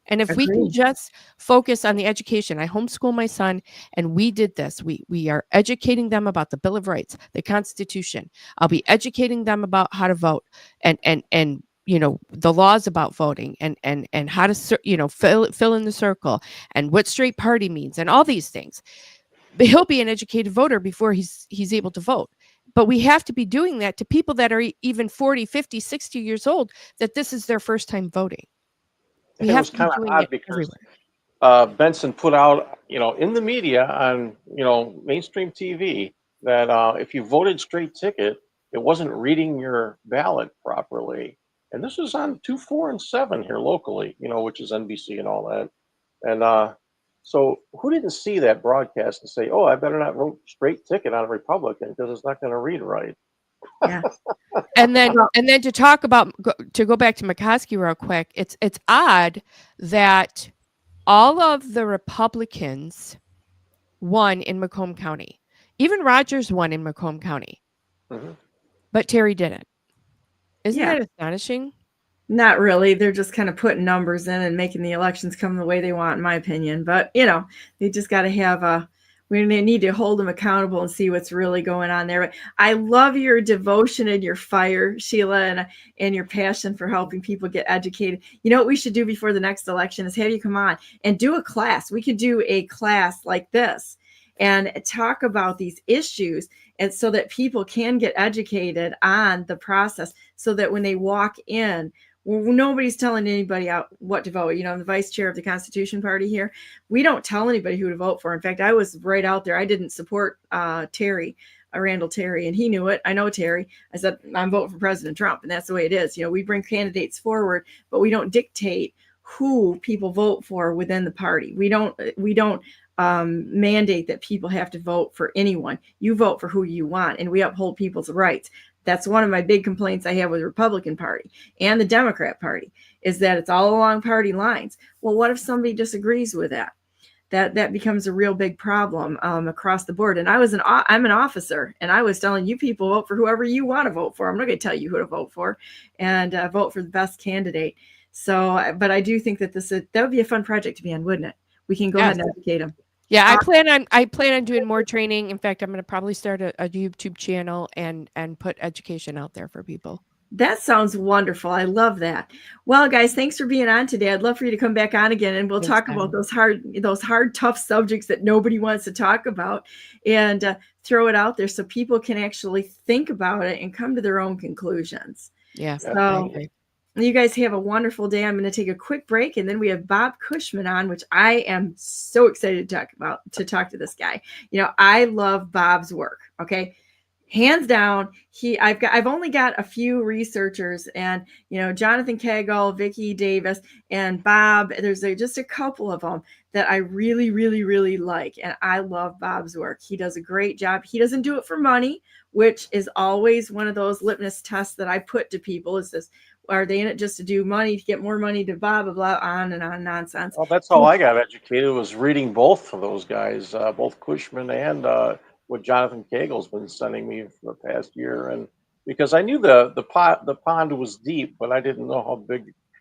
And if we can just focus on the education, I homeschool my son, and we did this. We are educating them about the Bill of Rights, the Constitution. I'll be educating them about how to vote, and the laws about voting, and how to fill in the circle, and what straight party means, and all these things. But he'll be an educated voter before he's able to vote. But we have to be doing that to people that are even 40, 50, 60 years old, that this is their first time voting. It was kind of odd because Benson put out, in the media on, mainstream TV, that if you voted straight ticket, it wasn't reading your ballot properly. And this was on 2, 4, and 7 here locally, which is NBC and all that. And so who didn't see that broadcast and say, oh, I better not vote straight ticket on a Republican because it's not going to read right. Yeah. And then to go back to McCoskey real quick, it's odd that all of the Republicans won in Macomb County. Even Rogers won in Macomb County, but Terry didn't. Isn't that astonishing? Not really. They're just kind of putting numbers in and making the elections come the way they want, in my opinion. But, they just got to have we need to hold them accountable and see what's really going on there. I love your devotion and your fire, Sheila, and your passion for helping people get educated. You know what we should do before the next election is have you come on and do a class. We could do a class like this and talk about these issues, and so that people can get educated on the process, so that when they walk in, nobody's telling anybody out what to vote. I'm the vice chair of the Constitution Party here. We don't tell anybody who to vote for. In fact, I was right out there. I didn't support Terry, Randall Terry, and he knew it. I know Terry. I said, I'm voting for President Trump, and that's the way it is. We bring candidates forward, but we don't dictate who people vote for within the party. We don't mandate that people have to vote for anyone. You vote for who you want, and we uphold people's rights. That's one of my big complaints I have with the Republican Party and the Democrat Party, is that it's all along party lines. Well, what if somebody disagrees with that? that becomes a real big problem across the board. And I'm an officer, and I was telling you people, vote for whoever you want to vote for. I'm not going to tell you who to vote for, and vote for the best candidate. So, but I do think that that would be a fun project to be on, wouldn't it? We can go ahead and educate them. Yeah, I plan on doing more training. In fact, I'm going to probably start a YouTube channel and put education out there for people. That sounds wonderful. I love that. Well, guys, thanks for being on today. I'd love for you to come back on again, and we'll talk about those hard, tough subjects that nobody wants to talk about, and throw it out there so people can actually think about it and come to their own conclusions. Yeah. So you guys have a wonderful day. I'm going to take a quick break, and then we have Bob Cushman on, which I am so excited to talk to this guy. I love Bob's work. Okay. Hands down, I've only got a few researchers, and Jonathan Cagle, Vicki Davis, and Bob. There's just a couple of them that I really, really, really like, and I love Bob's work. He does a great job. He doesn't do it for money, which is always one of those litmus tests that I put to people. Is this? Are they in it just to do money, to get more money, to blah, blah, blah, on and on nonsense? Well, that's how I got educated, was reading both of those guys, both Cushman and what Jonathan Cagle's been sending me for the past year. And because I knew the pond was deep, but I didn't know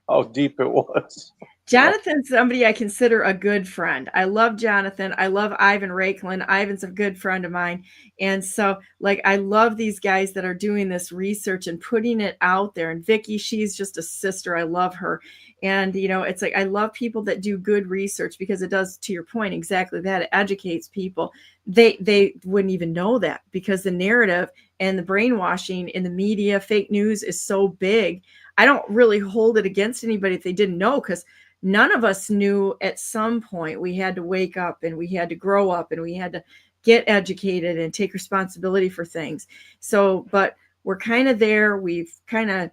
how deep it was. Jonathan's somebody I consider a good friend. I love Jonathan. I love Ivan Rakelin. Ivan's a good friend of mine. And so I love these guys that are doing this research and putting it out there. And Vicki, she's just a sister. I love her. And, it's I love people that do good research, because it does, to your point, exactly that. It educates people. They wouldn't even know that, because the narrative and the brainwashing in the media, fake news, is so big. I don't really hold it against anybody if they didn't know, because none of us knew. At some point we had to wake up, and we had to grow up, and we had to get educated and take responsibility for things. So, but we're kind of there. We've kind of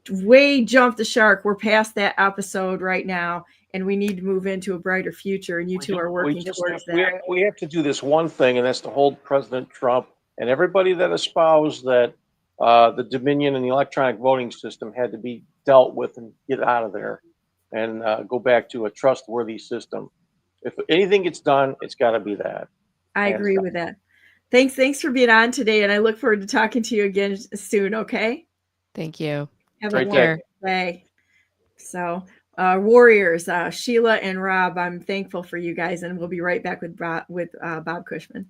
way jumped the shark. We're past that episode right now, and we need to move into a brighter future. And you two are working towards that. We have to do this one thing, and that's to hold President Trump and everybody that espoused that the Dominion and the electronic voting system had to be dealt with and get out of there, and go back to a trustworthy system. If anything gets done, it's got to be that. I agree with that. Thanks for being on today, and I look forward to talking to you again soon. Okay. Thank you. Have a wonderful day. So, Warriors, Sheila and Rob, I'm thankful for you guys, and we'll be right back with Bob Cushman.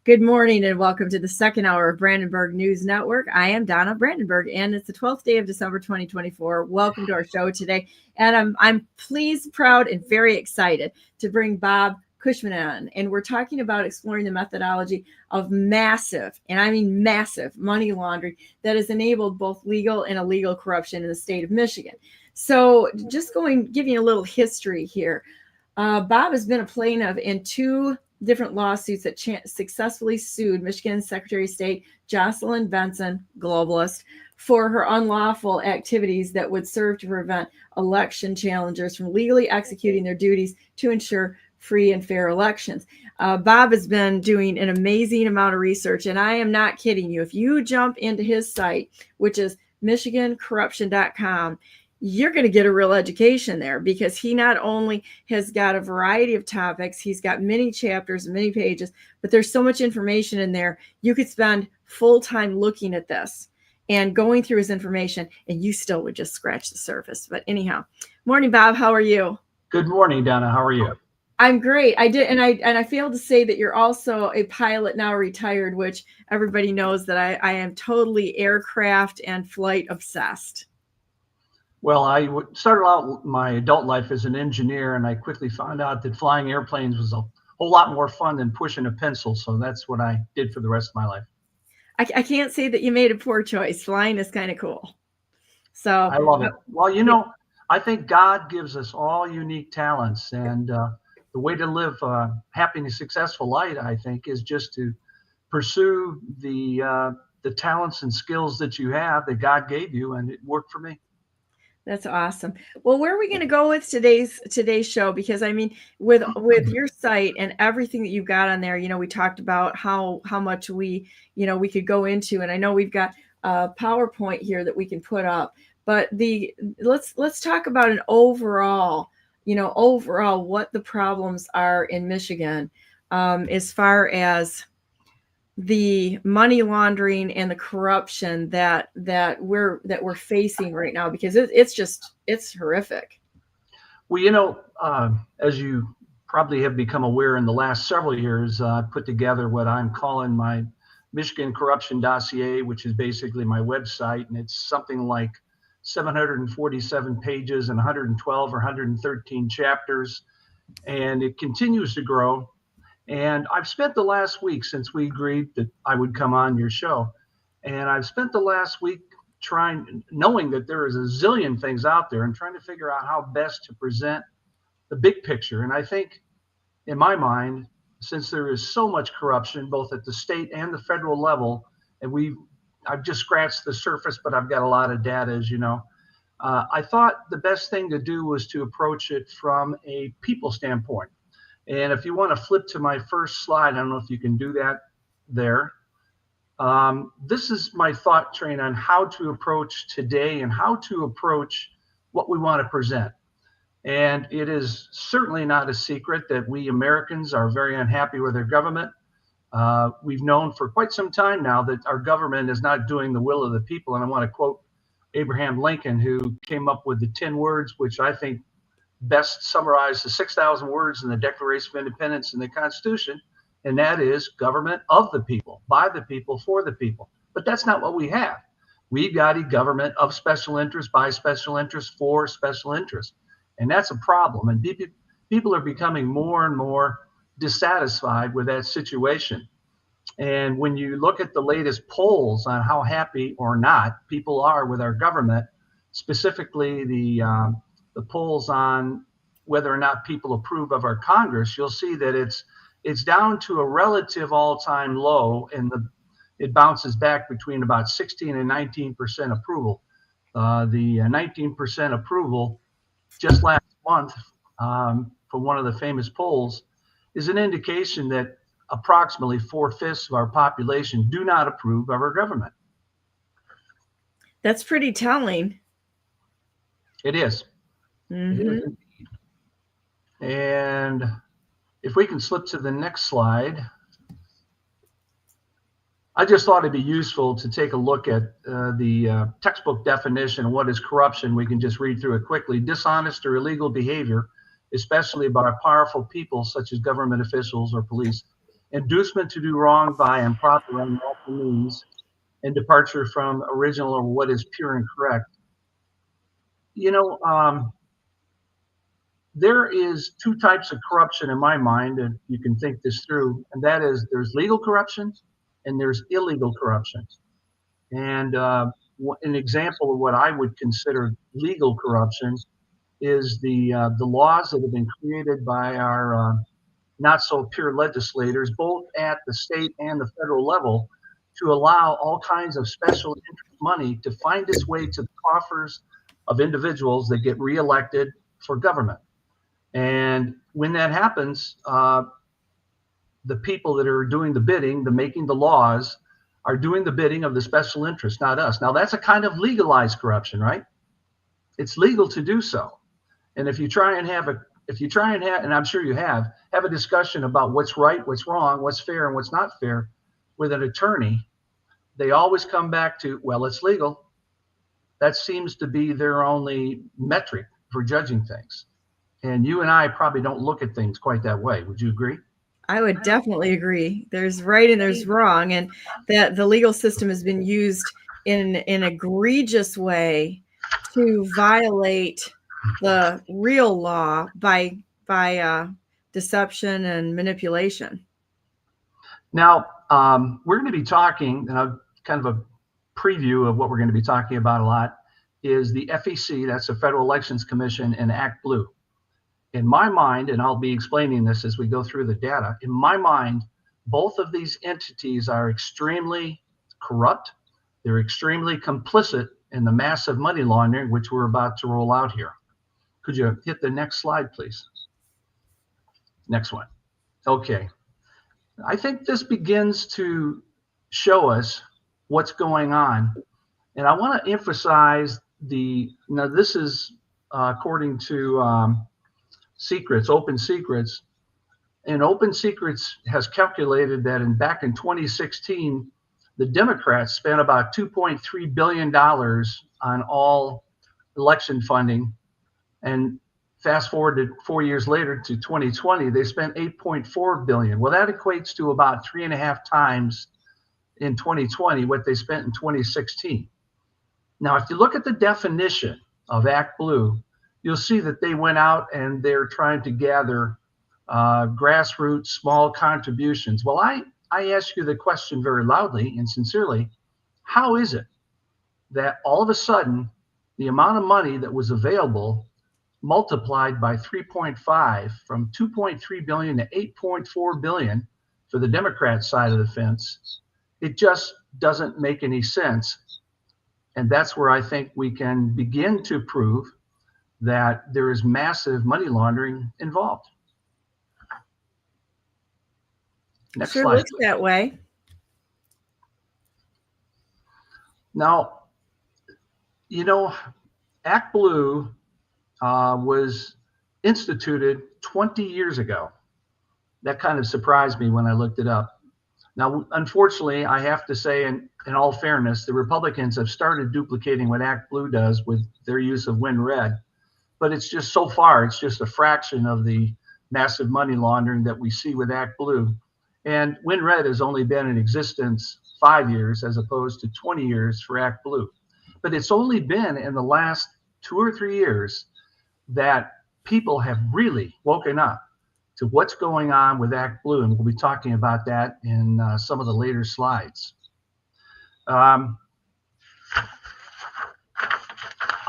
Good morning, and welcome to the second hour of Brandenburg News Network. I am Donna Brandenburg, and it's the 12th day of December 2024. Welcome to our show today, and I'm pleased, proud, and very excited to bring Bob Cushman on, and we're talking about exploring the methodology of massive, and I mean massive, money laundering that has enabled both legal and illegal corruption in the state of Michigan. So just giving you a little history here. Bob has been a plaintiff in two different lawsuits that successfully sued Michigan Secretary of State Jocelyn Benson, globalist, for her unlawful activities that would serve to prevent election challengers from legally executing their duties to ensure free and fair elections. Bob has been doing an amazing amount of research, and I am not kidding you. If you jump into his site, which is michigancorruption.com, you're going to get a real education there, because he not only has got a variety of topics, he's got many chapters and many pages, but there's so much information in there. You could spend full time looking at this and going through his information, and you still would just scratch the surface. But anyhow, morning, Bob. How are you? Good morning, Donna. How are you? I'm great. I did, and I failed to say that you're also a pilot now retired, which everybody knows that I am totally aircraft and flight obsessed. Well, I started out my adult life as an engineer, and I quickly found out that flying airplanes was a whole lot more fun than pushing a pencil. So that's what I did for the rest of my life. I can't say that you made a poor choice. Flying is kind of cool. So I love it. Well, you know, I think God gives us all unique talents, and the way to live a happy and successful life, I think, is just to pursue the talents and skills that you have that God gave you, and it worked for me. That's awesome. Well, where are we going to go with today's show? Because I mean, with your site and everything that you've got on there, you know, we talked about how much we could go into, and I know we've got a PowerPoint here that we can put up. But let's talk about an overall what the problems are in Michigan, as far as the money laundering and the corruption that we're facing right now, because it's horrific. Well, you know, as you probably have become aware in the last several years, I put together what I'm calling my Michigan Corruption Dossier, which is basically my website, and it's something like 747 pages and 112 or 113 chapters, and it continues to grow. And I've spent the last week, since we agreed that I would come on your show, and I've spent the last week knowing that there is a zillion things out there and trying to figure out how best to present the big picture. And I think, in my mind, since there is so much corruption, both at the state and the federal level, and I've just scratched the surface, but I've got a lot of data, as you know. I thought the best thing to do was to approach it from a people standpoint. And if you want to flip to my first slide, I don't know if you can do that there. This is my thought train on how to approach today and how to approach what we want to present. And it is certainly not a secret that we Americans are very unhappy with our government. We've known for quite some time now that our government is not doing the will of the people. And I want to quote Abraham Lincoln, who came up with the 10 words, which I think best summarize the 6,000 words in the Declaration of Independence and the Constitution. And that is government of the people, by the people, for the people. But that's not what we have. We've got a government of special interest, by special interest, for special interest. And that's a problem. And people are becoming more and more dissatisfied with that situation. And when you look at the latest polls on how happy or not people are with our government, specifically the polls on whether or not people approve of our Congress, you'll see that it's down to a relative all-time low, and it bounces back between about 16 and 19% approval. The 19% approval just last month from one of the famous polls is an indication that approximately 4/5 of our population do not approve of our government. That's pretty telling. It is. Mm-hmm. It is. And if we can slip to the next slide, I just thought it'd be useful to take a look at the textbook definition of what is corruption. We can just read through it quickly. Dishonest or illegal behavior, especially by powerful people such as government officials or police. Inducement to do wrong by improper and unlawful means, and departure from original or what is pure and correct. You know, there is two types of corruption in my mind, and you can think this through, and that is there's legal corruption and there's illegal corruption. And an example of what I would consider legal corruption is the laws that have been created by our not so pure legislators, both at the state and the federal level, to allow all kinds of special interest money to find its way to the coffers of individuals that get reelected for government. And when that happens, the people that are doing the bidding, making the laws, are doing the bidding of the special interest, not us. Now that's a kind of legalized corruption, right? It's legal to do so. And if you try and have, and I'm sure you have a discussion about what's right, what's wrong, what's fair and what's not fair with an attorney, they always come back to, well, it's legal. That seems to be their only metric for judging things. And you and I probably don't look at things quite that way. Would you agree? I would definitely agree. There's right and there's wrong, and that the legal system has been used in an egregious way to violate the real law by deception and manipulation. Now, we're going to be talking, kind of a preview of what we're going to be talking about a lot, is the FEC, that's the Federal Elections Commission, and Act Blue. In my mind, and I'll be explaining this as we go through the data, in my mind, both of these entities are extremely corrupt. They're extremely complicit in the massive money laundering, which we're about to roll out here. Could you hit the next slide, please? Next one. Okay. I think this begins to show us what's going on. And I want to emphasize now this is according to Secrets, Open Secrets. And Open Secrets has calculated that back in 2016, the Democrats spent about $2.3 billion on all election funding. And fast forward to 4 years later to 2020, they spent $8.4 billion. Well, that equates to about 3.5 times in 2020 what they spent in 2016. Now, if you look at the definition of Act Blue, you'll see that they went out and they're trying to gather grassroots small contributions. Well, I ask you the question very loudly and sincerely, how is it that all of a sudden the amount of money that was available multiplied by 3.5 from 2.3 billion to 8.4 billion for the Democrat side of the fence? It just doesn't make any sense. And that's where I think we can begin to prove that there is massive money laundering involved. Next sure slide. Looks that way. Now, Act Blue was instituted 20 years ago. That kind of surprised me when I looked it up. Now, unfortunately, I have to say, in all fairness, the Republicans have started duplicating what Act Blue does with their use of WinRed. But it's just so far, it's just a fraction of the massive money laundering that we see with Act Blue. And WinRed has only been in existence 5 years as opposed to 20 years for Act Blue. But it's only been in the last 2 or 3 years that people have really woken up to what's going on with Act Blue. And we'll be talking about that in some of the later slides. I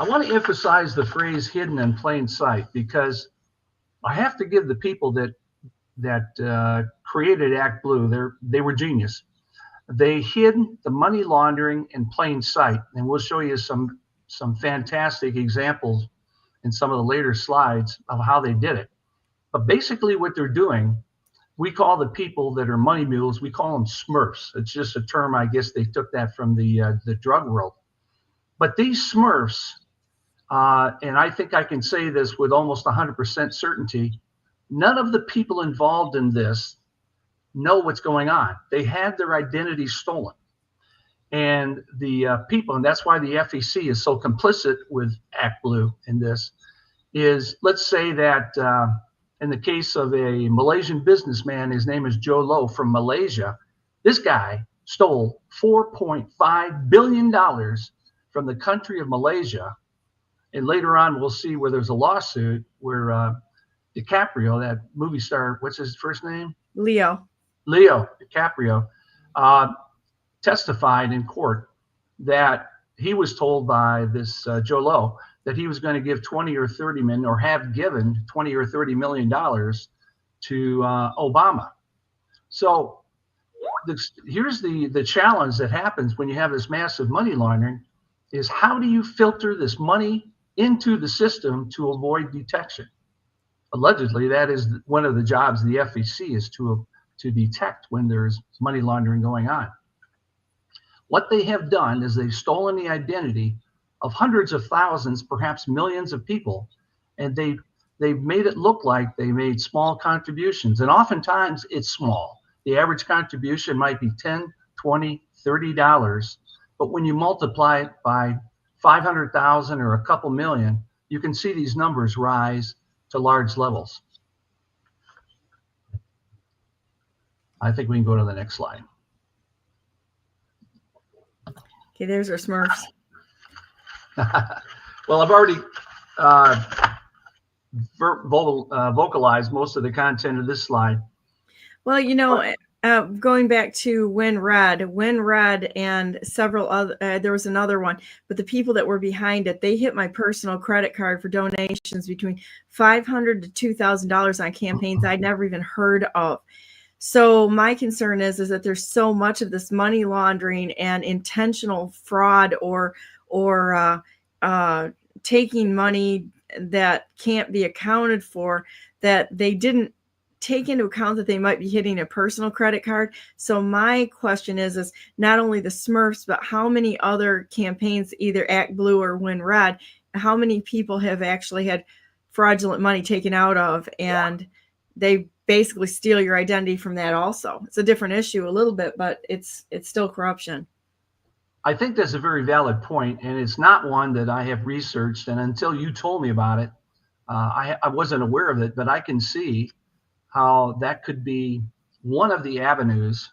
want to emphasize the phrase hidden in plain sight, because I have to give the people that created Act Blue, they were genius. They hid the money laundering in plain sight, and we'll show you some fantastic examples in some of the later slides of how they did it. But basically what they're doing, we call the people that are money mules, we call them Smurfs. It's just a term, I guess they took that from the drug world. But these Smurfs, and I think I can say this with almost 100% certainty, none of the people involved in this know what's going on. They had their identity stolen. And the people, and that's why the FEC is so complicit with Act Blue in this, is let's say that in the case of a Malaysian businessman, his name is Joe Low from Malaysia, this guy stole $4.5 billion from the country of Malaysia. And later on, we'll see where there's a lawsuit where DiCaprio, that movie star, what's his first name? Leo DiCaprio, testified in court that he was told by this Joe Low that he was going to give 20 or 30 million, or have given 20 or 30 million dollars to Obama. So here's the challenge that happens when you have this massive money laundering, is how do you filter this money into the system to avoid detection? Allegedly, that is one of the jobs of the FEC, is to detect when there's money laundering going on. What they have done is they've stolen the identity of hundreds of thousands, perhaps millions of people, and they've made it look like they made small contributions. And oftentimes it's small. The average contribution might be $10, $20, $30. But when you multiply it by 500,000 or a couple million, you can see these numbers rise to large levels. I think we can go to the next slide. Okay, there's our Smurfs. Well, I've already vocalized most of the content of this slide. Well, you know, going back to WinRed and several other, there was another one, but the people that were behind it, they hit my personal credit card for donations between $500 to $2,000 on campaigns I'd never even heard of. So my concern is that there's so much of this money laundering and intentional fraud or taking money that can't be accounted for, that they didn't take into account that they might be hitting a personal credit card. So my question is not only the Smurfs, but how many other campaigns, either Act Blue or WinRed, how many people have actually had fraudulent money taken out of, and they basically steal your identity from that also. It's a different issue a little bit, but it's still corruption. I think that's a very valid point, and it's not one that I have researched. And until you told me about it, I wasn't aware of it, but I can see how that could be one of the avenues,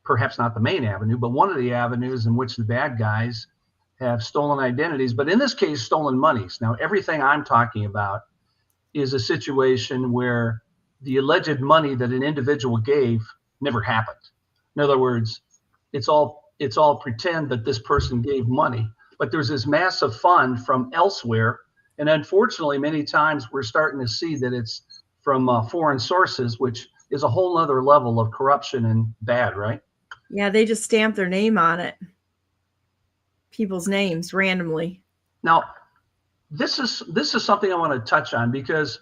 perhaps not the main avenue, but one of the avenues in which the bad guys have stolen identities, but in this case, stolen monies. Now, everything I'm talking about is a situation where the alleged money that an individual gave never happened. In other words, it's all pretend that this person gave money, but there's this massive fund from elsewhere. And unfortunately, many times we're starting to see that it's from foreign sources, which is a whole other level of corruption and bad, right? Yeah, they just stamp their name on it. People's names randomly. Now, this is something I want to touch on, because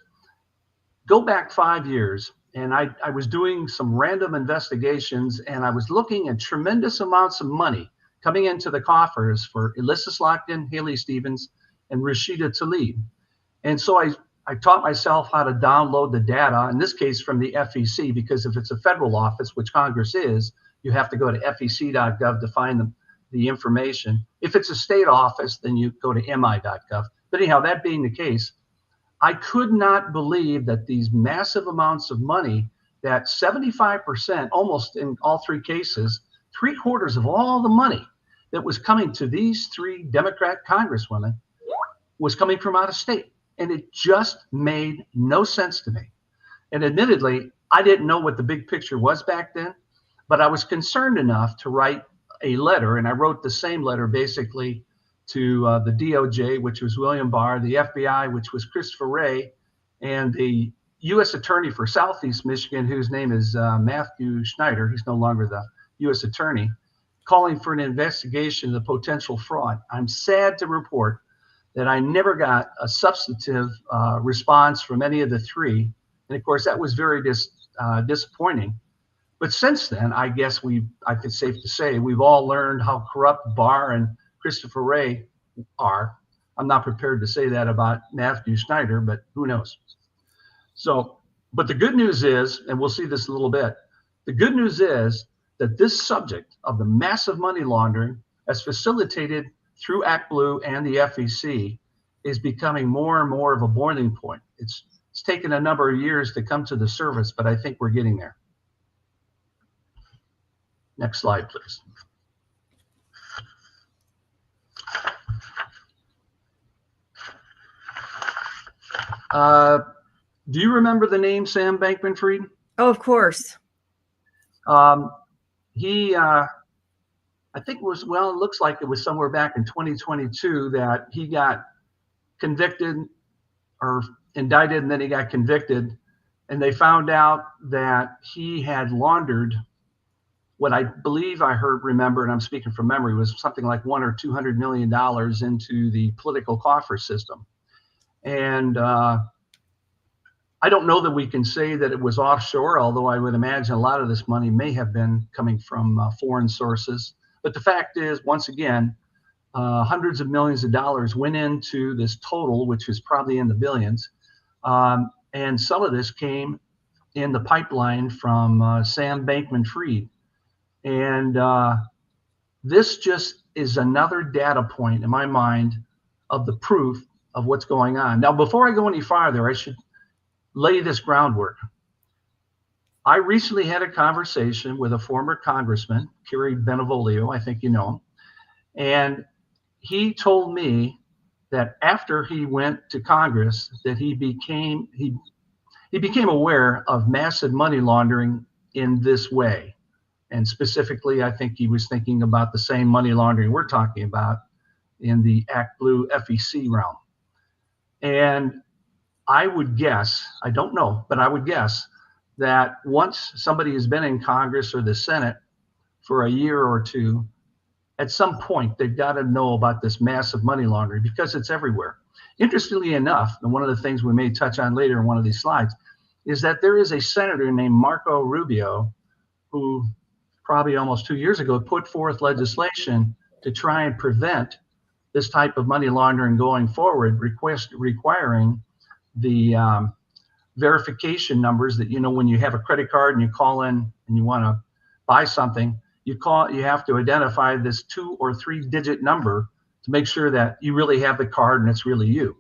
go back 5 years, and I was doing some random investigations, and I was looking at tremendous amounts of money coming into the coffers for Elissa Lockton, Haley Stevens, and Rashida Tlaib. And so I taught myself how to download the data, in this case from the FEC, because if it's a federal office, which Congress is, you have to go to fec.gov to find the information. If it's a state office, then you go to mi.gov. But anyhow, that being the case, I could not believe that these massive amounts of money, that 75%, almost in all three cases, 3/4 of all the money that was coming to these three Democrat congresswomen was coming from out of state. And it just made no sense to me. And admittedly, I didn't know what the big picture was back then, but I was concerned enough to write a letter, and I wrote the same letter basically to the DOJ, which was William Barr, the FBI, which was Christopher Wray, and the U.S. Attorney for Southeast Michigan, whose name is Matthew Schneider. He's no longer the U.S. Attorney, calling for an investigation of the potential fraud. I'm sad to report that I never got a substantive response from any of the three. And of course, that was very disappointing. But since then, I guess I could safe to say, we've all learned how corrupt Barr and Christopher Wray are. I'm not prepared to say that about Matthew Schneider, but who knows? So, but the good news is, and we'll see this a little bit, the good news is that this subject of the massive money laundering, as facilitated through Act Blue and the FEC, is becoming more and more of a boiling point. It's taken a number of years to come to the surface, but I think we're getting there. Next slide, please. Do you remember the name Sam Bankman-Fried? Oh, of course. He, I think it was, well, it looks like it was somewhere back in 2022 that he got convicted or indicted, and then he got convicted, and they found out that he had laundered what I believe I remember, and I'm speaking from memory, was something like $100 or $200 million into the political coffer system. And I don't know that we can say that it was offshore, although I would imagine a lot of this money may have been coming from foreign sources. But the fact is, once again, hundreds of millions of dollars went into this total, which is probably in the billions. And some of this came in the pipeline from Sam Bankman-Fried. And this just is another data point in my mind of the proof of what's going on. Now, before I go any farther, I should lay this groundwork. I recently had a conversation with a former congressman, Kerry Benevolio, I think you know him, and he told me that after he went to Congress, that he became aware of massive money laundering in this way. And specifically, I think he was thinking about the same money laundering we're talking about in the Act Blue FEC realm. And I would guess, I don't know, but I would guess that once somebody has been in Congress or the Senate for a year or two, at some point they've got to know about this massive money laundering because it's everywhere. Interestingly enough, and one of the things we may touch on later in one of these slides, is that there is a senator named Marco Rubio who probably almost 2 years ago put forth legislation to try and prevent this type of money laundering going forward, requiring the verification numbers that, you know, when you have a credit card and you call in and you want to buy something, you have to identify this 2 or 3 digit number to make sure that you really have the card and it's really you.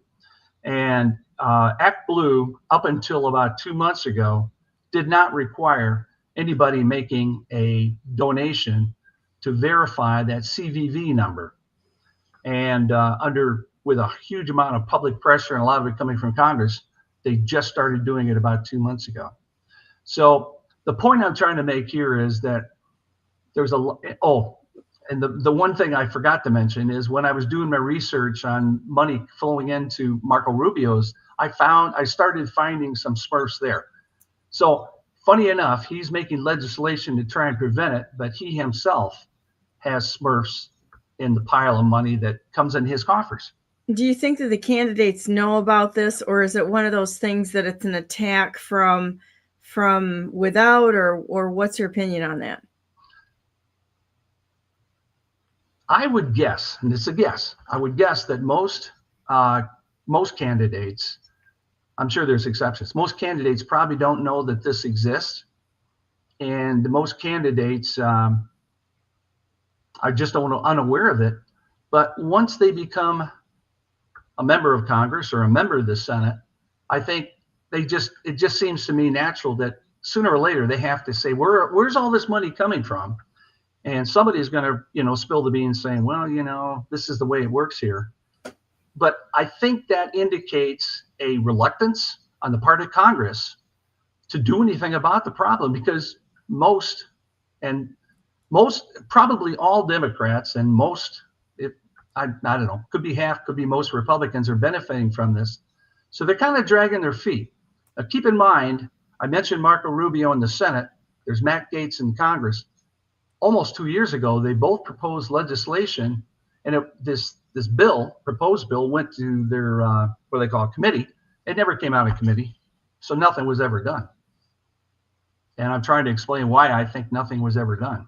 And Act Blue, up until about 2 months ago, did not require anybody making a donation to verify that CVV number. And with a huge amount of public pressure and a lot of it coming from Congress, they just started doing it about 2 months ago. So the point I'm trying to make here is that there's and the one thing I forgot to mention is when I was doing my research on money flowing into Marco Rubio's, I started finding some Smurfs there. So funny enough, he's making legislation to try and prevent it, but he himself has Smurfs in the pile of money that comes in his coffers. Do you think that the candidates know about this, or is it one of those things that it's an attack from without, or what's your opinion on that? I would guess, and it's a guess, I would guess that most candidates, I'm sure there's exceptions, most candidates probably don't know that this exists. And most candidates are just unaware of it. But once they become a member of Congress or a member of the Senate, I think it just seems to me natural that sooner or later they have to say, where's all this money coming from? And somebody's going to, you know, spill the beans saying, well, you know, this is the way it works here. But I think that indicates a reluctance on the part of Congress to do anything about the problem, because most, probably all Democrats and most, I don't know, could be half, could be most Republicans are benefiting from this. So they're kind of dragging their feet. Now, keep in mind, I mentioned Marco Rubio in the Senate. There's Matt Gaetz in Congress. Almost 2 years ago, they both proposed legislation, and this proposed bill went to their what they call a committee. It never came out of committee, so nothing was ever done. And I'm trying to explain why I think nothing was ever done.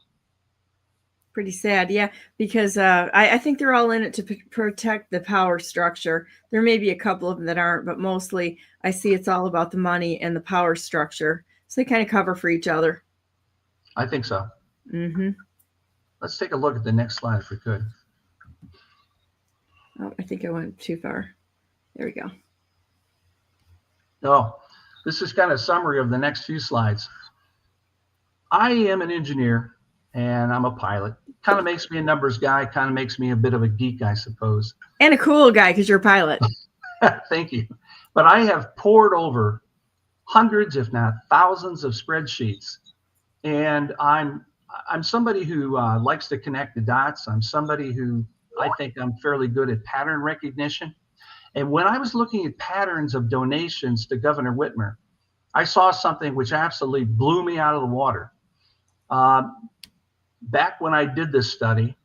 Pretty sad, yeah, because I think they're all in it to protect the power structure. There may be a couple of them that aren't, but mostly I see it's all about the money and the power structure. So they kind of cover for each other. I think so. Mm-hmm. Let's take a look at the next slide if we could. Oh, I think I went too far. There we go. Oh, this is kind of a summary of the next few slides. I am an engineer and I'm a pilot. Kind of makes me a numbers guy, kind of makes me a bit of a geek, I suppose. And a cool guy because you're a pilot. Thank you. But I have poured over hundreds, if not thousands, of spreadsheets. And I'm somebody who likes to connect the dots. I'm somebody who I think I'm fairly good at pattern recognition. And when I was looking at patterns of donations to Governor Whitmer, I saw something which absolutely blew me out of the water. Back when I did this study,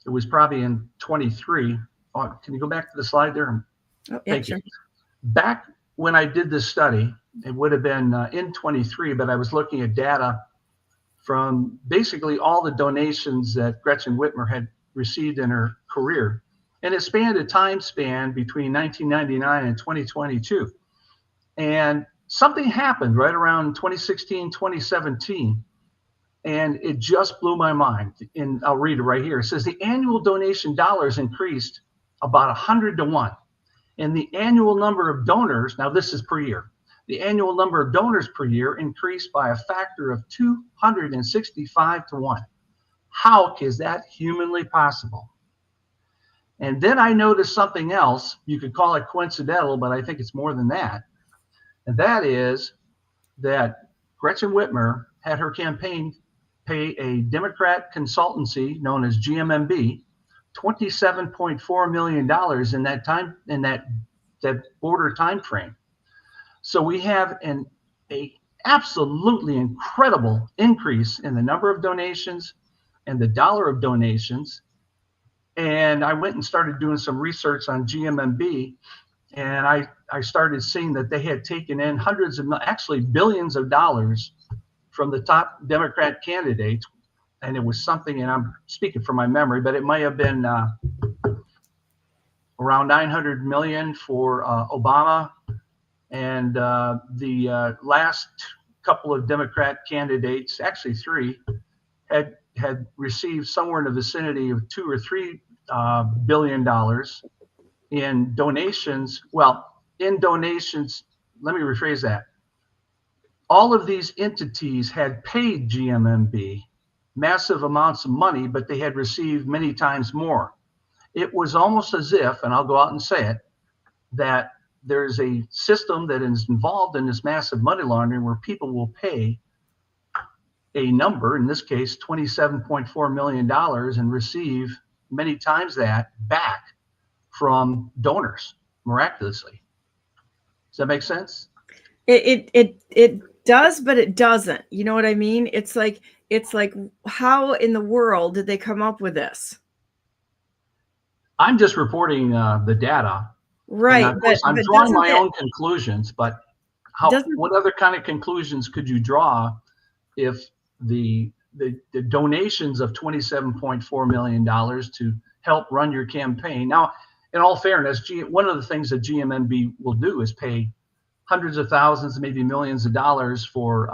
it was probably in 23. Oh, can you go back to the slide there? Oh, yeah, sure. Back when I did this study, it would have been in 23, but I was looking at data from basically all the donations that Gretchen Whitmer had received in her career. And it spanned a time span between 1999 and 2022. And something happened right around 2016, 2017. And it just blew my mind. And I'll read it right here. It says the annual donation dollars increased about 100 to 1. And the annual number of donors, now this is per year, the annual number of donors per year increased by a factor of 265 to 1. How is that humanly possible? And then I noticed something else. You could call it coincidental, but I think it's more than that. And that is that Gretchen Whitmer had her campaign pay a Democrat consultancy known as GMMB $27.4 million in that border time frame. So we have an absolutely incredible increase in the number of donations and the dollar of donations. And I went and started doing some research on GMMB, and I started seeing that they had taken in actually billions of dollars from the top Democrat candidates. And it was something, and I'm speaking from my memory, but it might have been around 900 million for Obama. And the last couple of Democrat candidates, actually 3, had received somewhere in the vicinity of $2 or $3 billion in donations. Well, in donations, let me rephrase that. All of these entities had paid GMMB massive amounts of money, but they had received many times more. It was almost as if, and I'll go out and say it, that there's a system that is involved in this massive money laundering where people will pay a number, in this case, $27.4 million, and receive many times that back from donors miraculously. Does that make sense? It does, but it doesn't. You know what I mean? It's like, how in the world did they come up with this? I'm just reporting the data. Right. And of course, I'm drawing my own conclusions, but what other kind of conclusions could you draw if the donations of $27.4 million to help run your campaign? Now, in all fairness, one of the things that GMMB will do is pay hundreds of thousands, maybe millions of dollars for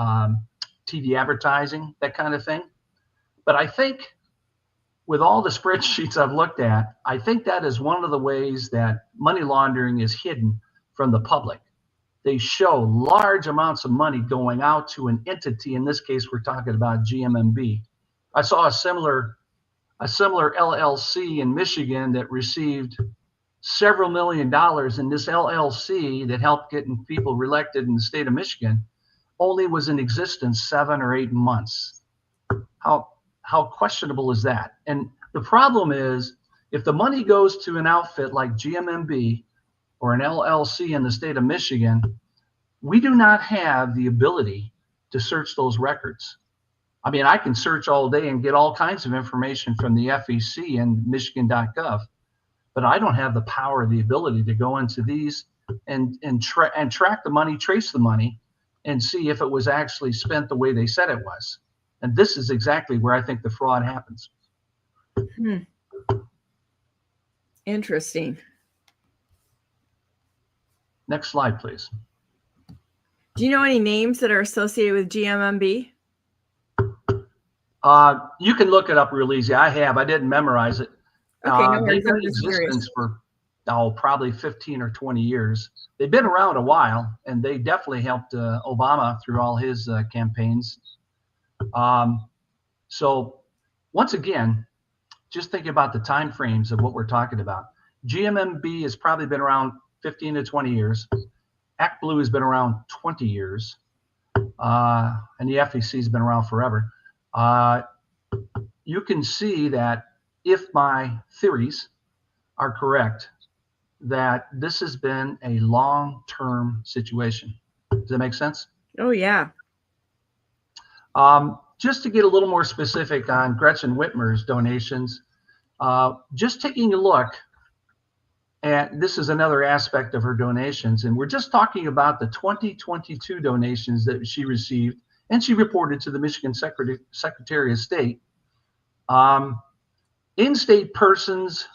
TV advertising, that kind of thing. But I think with all the spreadsheets I've looked at, I think that is one of the ways that money laundering is hidden from the public. They show large amounts of money going out to an entity. In this case, we're talking about GMMB. I saw a similar LLC in Michigan that received several $1 million, and this LLC that helped getting people reelected in the state of Michigan only was in existence 7 or 8 months. How questionable is that? And the problem is, if the money goes to an outfit like GMMB or an LLC in the state of Michigan, we do not have the ability to search those records. I mean, I can search all day and get all kinds of information from the FEC and Michigan.gov, but I don't have the power or the ability to go into these and track the money, trace the money, and see if it was actually spent the way they said it was. And this is exactly where I think the fraud happens. Interesting. Next slide, please. Do you know any names that are associated with GMMB? You can look it up real easy. I didn't memorize it. Okay, they've been in existence for probably 15 or 20 years. They've been around a while, and they definitely helped Obama through all his campaigns. So once again, just think about the time frames of what we're talking about. GMMB has probably been around 15 to 20 years. Act Blue has been around 20 years. And the FEC has been around forever. You can see that if my theories are correct, that this has been a long-term situation. Does that make sense? Oh, yeah. Just to get a little more specific on Gretchen Whitmer's donations, just taking a look at, this is another aspect of her donations, and we're just talking about the 2022 donations that she received, and she reported to the Michigan Secretary of State. In-state persons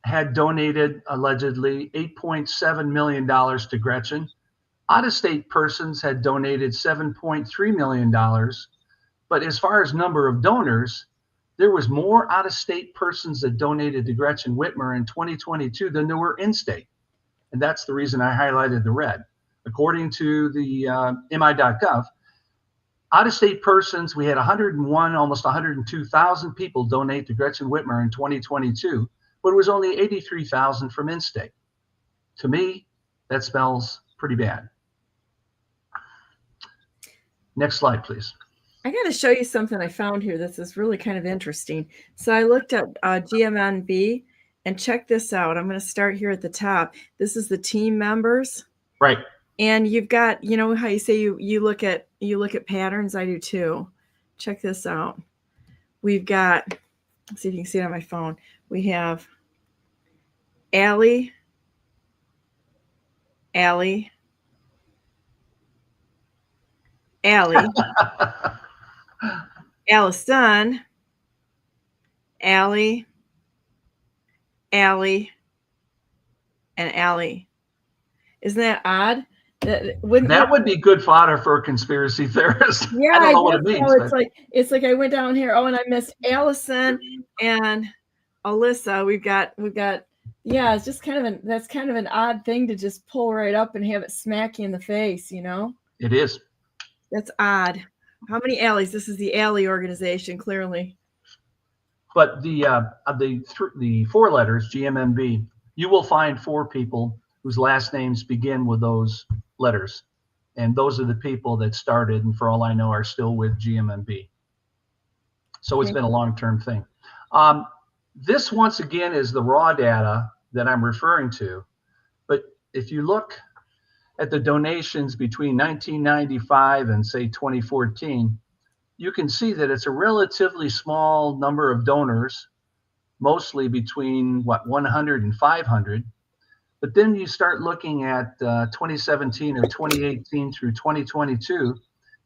had donated allegedly $8.7 million to Gretchen. Out-of-state persons had donated $7.3 million. But as far as number of donors, there was more out-of-state persons that donated to Gretchen Whitmer in 2022 than there were in-state. And that's the reason I highlighted the red. according to the MI.gov, out-of-state persons, we had 101, almost 102,000 people donate to Gretchen Whitmer in 2022, but it was only 83,000 from in-state. To me, that smells pretty bad. Next slide, please. I got to show you something I found here. This is really kind of interesting. So I looked up GMNB, and check this out. I'm going to start here at the top. This is the team members. Right. And you've got, you know how you say you look at patterns? I do too. Check this out. We've got, let's see if you can see it on my phone. We have Allie, Allison, Allie, and Allie. Isn't that odd? That would be good fodder for a conspiracy theorist. Yeah, I don't know what it means. So it's like I went down here. Oh, and I missed Allison and Alyssa. We've got. Yeah, it's just that's kind of an odd thing to just pull right up and have it smack you in the face. You know. It is. That's odd. How many Alleys? This is the Alley organization, clearly. But the four letters, GMMB, you will find four people whose last names begin with those letters. And those are the people that started, and for all I know, are still with GMMB. So it's been a long-term thing. This, once again, is the raw data that I'm referring to. But if you look at the donations between 1995 and, say, 2014, you can see that it's a relatively small number of donors, mostly between, 100 and 500. But then you start looking at 2017 or 2018 through 2022,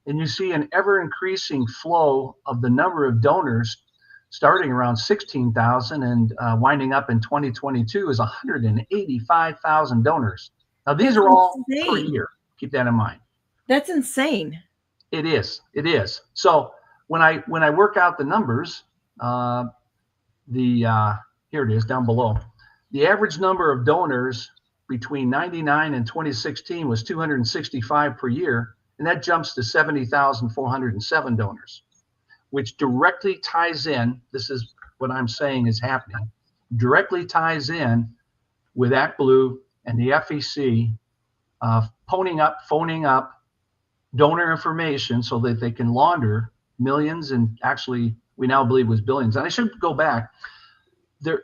and you see an ever-increasing flow of the number of donors starting around 16,000 and winding up in 2022 is 185,000 donors. Now, these are all per year. Keep that in mind. That's insane. It is. It is. So when I work out the numbers, here it is down below. The average number of donors between 99 and 2016 was 265 per year, and that jumps to 70,407 donors, which directly ties in. This is what I'm saying is happening. Directly ties in with ActBlue and the FEC phoning up donor information so that they can launder millions, and actually we now believe was billions. And I should go back.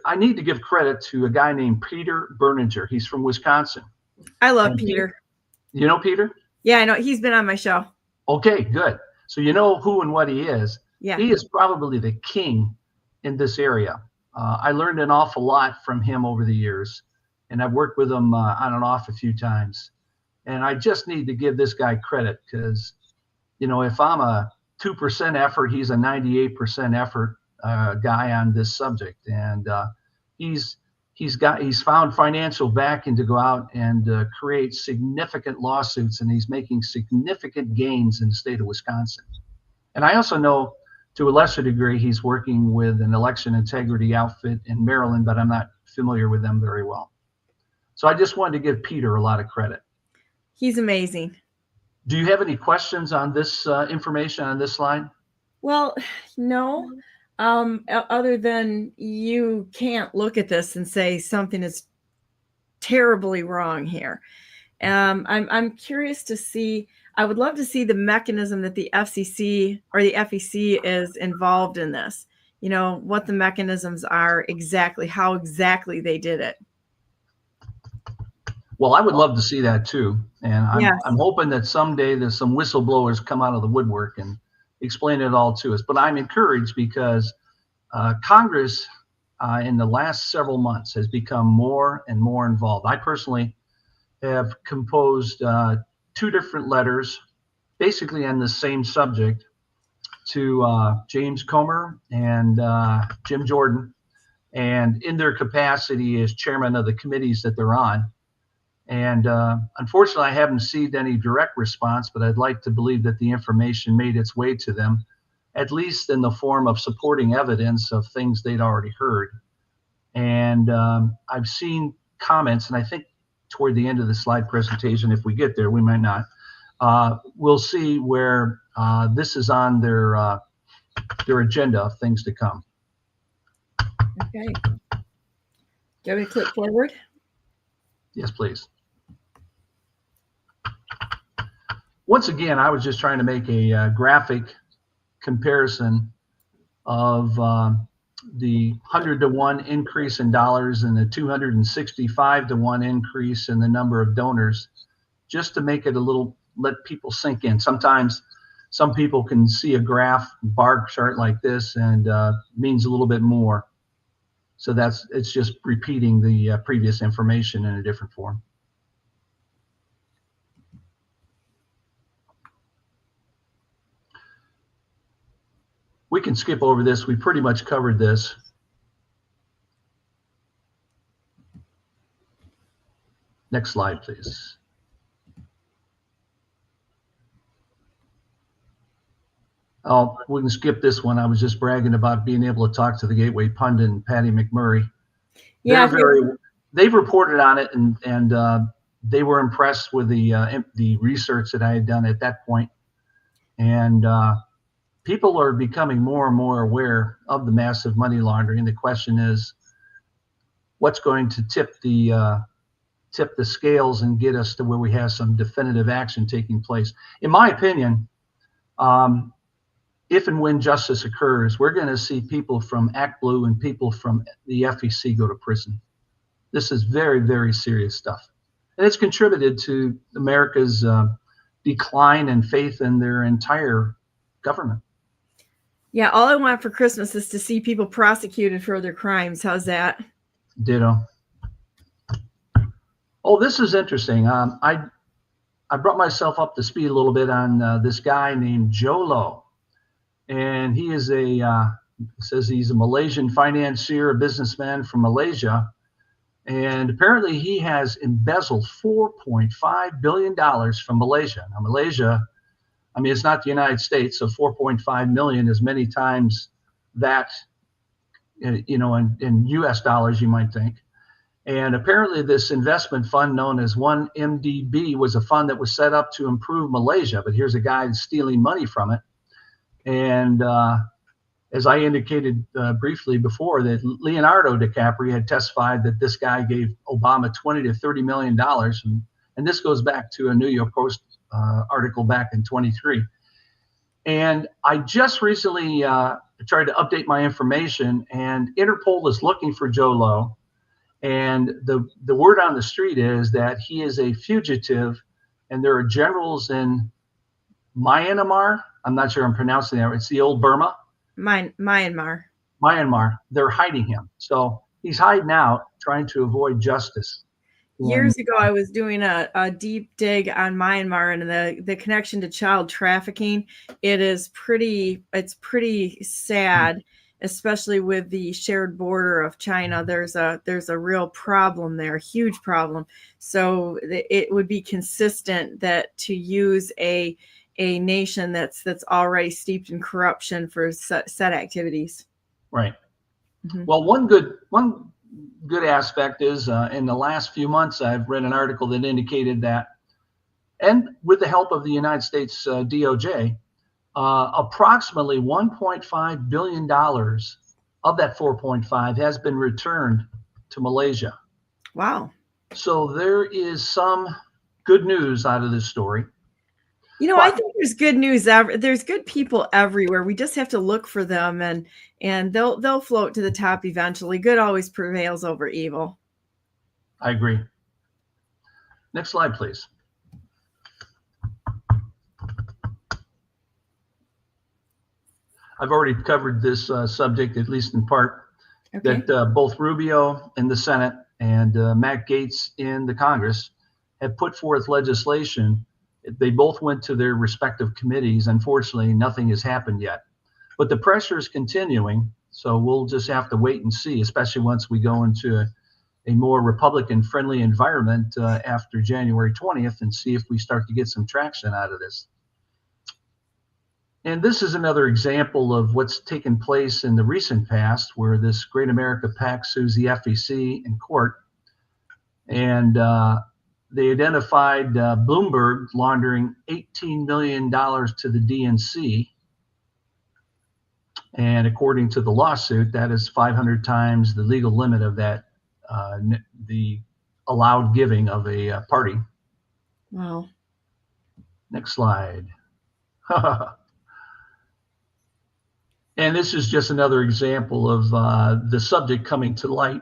I need to give credit to a guy named Peter Berninger. He's from Wisconsin. I love Peter. You know Peter? Yeah, I know. He's been on my show. Okay, good. So you know who and what he is. Yeah. He is probably the king in this area. I learned an awful lot from him over the years, and I've worked with him on and off a few times. And I just need to give this guy credit because, if I'm a 2% effort, he's a 98% effort guy on this subject. And he's found financial backing to go out and create significant lawsuits, and he's making significant gains in the state of Wisconsin. And I also know, to a lesser degree, he's working with an election integrity outfit in Maryland, but I'm not familiar with them very well. So I just wanted to give Peter a lot of credit. He's amazing. Do you have any questions on this information on this slide? Well, no. Other than you can't look at this and say something is terribly wrong here. I'm curious to see. I would love to see the mechanism that the FCC or the FEC is involved in this. What the mechanisms are exactly, how exactly they did it. Well, I would love to see that too. And I'm hoping that someday there's some whistleblowers come out of the woodwork and explain it all to us. But I'm encouraged because Congress in the last several months has become more and more involved. I personally have composed 2 different letters, basically on the same subject, to James Comer and Jim Jordan, and in their capacity as chairman of the committees that they're on. And unfortunately, I haven't received any direct response, but I'd like to believe that the information made its way to them, at least in the form of supporting evidence of things they'd already heard. And I've seen comments, and I think toward the end of the slide presentation, if we get there, we might not, we'll see where this is on their agenda of things to come. Okay. Do you want me to click forward? Yes, please. Once again, I was just trying to make a graphic comparison of the 100-to-1 increase in dollars and the 265-to-1 increase in the number of donors, just to make it a little, let people sink in. Sometimes some people can see a graph, bar chart like this, and means a little bit more. So it's just repeating the previous information in a different form. We can skip over this. We pretty much covered this. Next slide, please. Oh, we can skip this one. I was just bragging about being able to talk to the Gateway pundit and Patty McMurray. Yeah, they've reported on it, and they were impressed with the research that I had done at that point. And people are becoming more and more aware of the massive money laundering. The question is, what's going to tip the scales and get us to where we have some definitive action taking place? In my opinion, if and when justice occurs, we're going to see people from Act Blue and people from the FEC go to prison. This is very, very serious stuff. And it's contributed to America's decline in faith in their entire government. Yeah, all I want for Christmas is to see people prosecuted for their crimes. How's that? Ditto. Oh, this is interesting. I brought myself up to speed a little bit on this guy named Joe Low. And he is says he's a Malaysian financier, a businessman from Malaysia. And apparently he has embezzled $4.5 billion from Malaysia. Now, Malaysia, I mean, it's not the United States, so 4.5 million is many times that, you know, in US dollars, you might think. And apparently this investment fund known as 1MDB was a fund that was set up to improve Malaysia, but here's a guy stealing money from it. And as I indicated briefly before, that Leonardo DiCaprio had testified that this guy gave Obama $20 to $30 million. And this goes back to a New York Post article back in 23. And I just recently tried to update my information, and Interpol is looking for Joe Low. And the word on the street is that he is a fugitive, and there are generals in Myanmar. I'm not sure I'm pronouncing that. It's the old Burma. Myanmar. Myanmar. They're hiding him. So he's hiding out, trying to avoid justice. Years ago, I was doing a deep dig on Myanmar and the connection to child trafficking. It's pretty sad, especially with the shared border of China. There's a real problem there, a huge problem. So it would be consistent that to use a nation that's already steeped in corruption for set activities. Right. Mm-hmm. Well, one good aspect is in the last few months, I've read an article that indicated that, and with the help of the United States DOJ, approximately $1.5 billion of that 4.5 has been returned to Malaysia. Wow. So there is some good news out of this story. You know, I think there's good news. There's good people everywhere. We just have to look for them, and they'll float to the top eventually. Good always prevails over evil. I agree. Next slide, please. I've already covered this subject, at least in part, okay. That both Rubio in the Senate and Matt Gaetz in the Congress have put forth legislation. They both went to their respective committees. Unfortunately, nothing has happened yet. But the pressure is continuing, so we'll just have to wait and see, especially once we go into a more Republican-friendly environment after January 20th and see if we start to get some traction out of this. And this is another example of what's taken place in the recent past, where this Great America PAC sues the FEC in court. And they identified Bloomberg laundering $18 million to the DNC. And according to the lawsuit, that is 500 times the legal limit of that, the allowed giving of a party. Wow. Next slide. And this is just another example of the subject coming to light.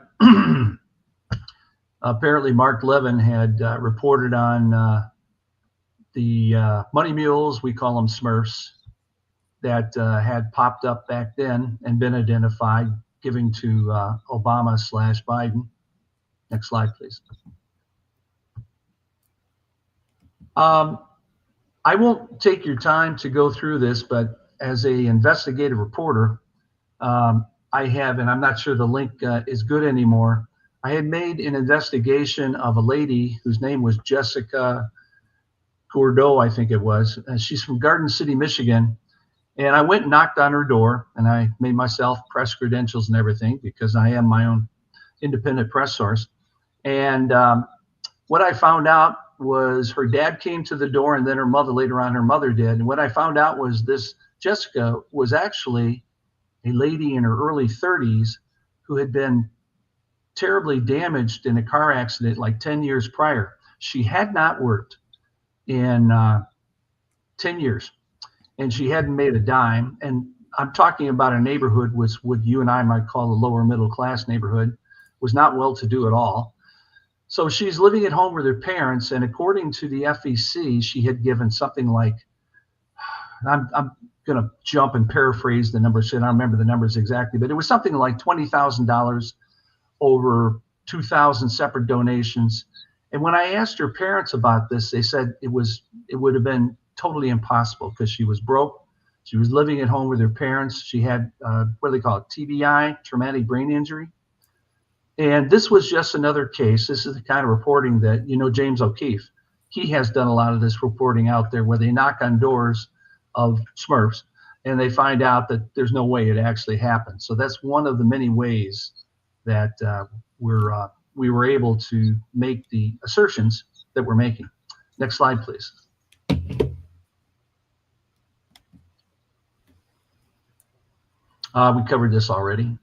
Apparently, Mark Levin had reported on the money mules, we call them Smurfs, that had popped up back then and been identified, giving to Obama/Biden. Next slide, please. I won't take your time to go through this, but as a investigative reporter, I have, and I'm not sure the link is good anymore, I had made an investigation of a lady whose name was Jessica Gordeau, I think it was. She's from Garden City, Michigan. And I went and knocked on her door, and I made myself press credentials and everything because I am my own independent press source. And what I found out was her dad came to the door, and then her mother, later on her mother did. And what I found out was this Jessica was actually a lady in her early 30s who had been terribly damaged in a car accident like 10 years prior. She had not worked in 10 years, and she hadn't made a dime. And I'm talking about a neighborhood which what you and I might call a lower middle class neighborhood, was not well to do at all. So she's living at home with her parents, and according to the FEC, she had given something like, I'm going to jump and paraphrase the numbers, and I don't remember the numbers exactly, but it was something like $20,000 over 2,000 separate donations. And when I asked her parents about this, they said it would have been totally impossible because she was broke. She was living at home with her parents. She had, what do they call it, TBI, traumatic brain injury. And this was just another case. This is the kind of reporting that, James O'Keefe, he has done a lot of this reporting out there where they knock on doors of Smurfs and they find out that there's no way it actually happened. So that's one of the many ways that we were able to make the assertions that we're making. Next slide, please. We covered this already.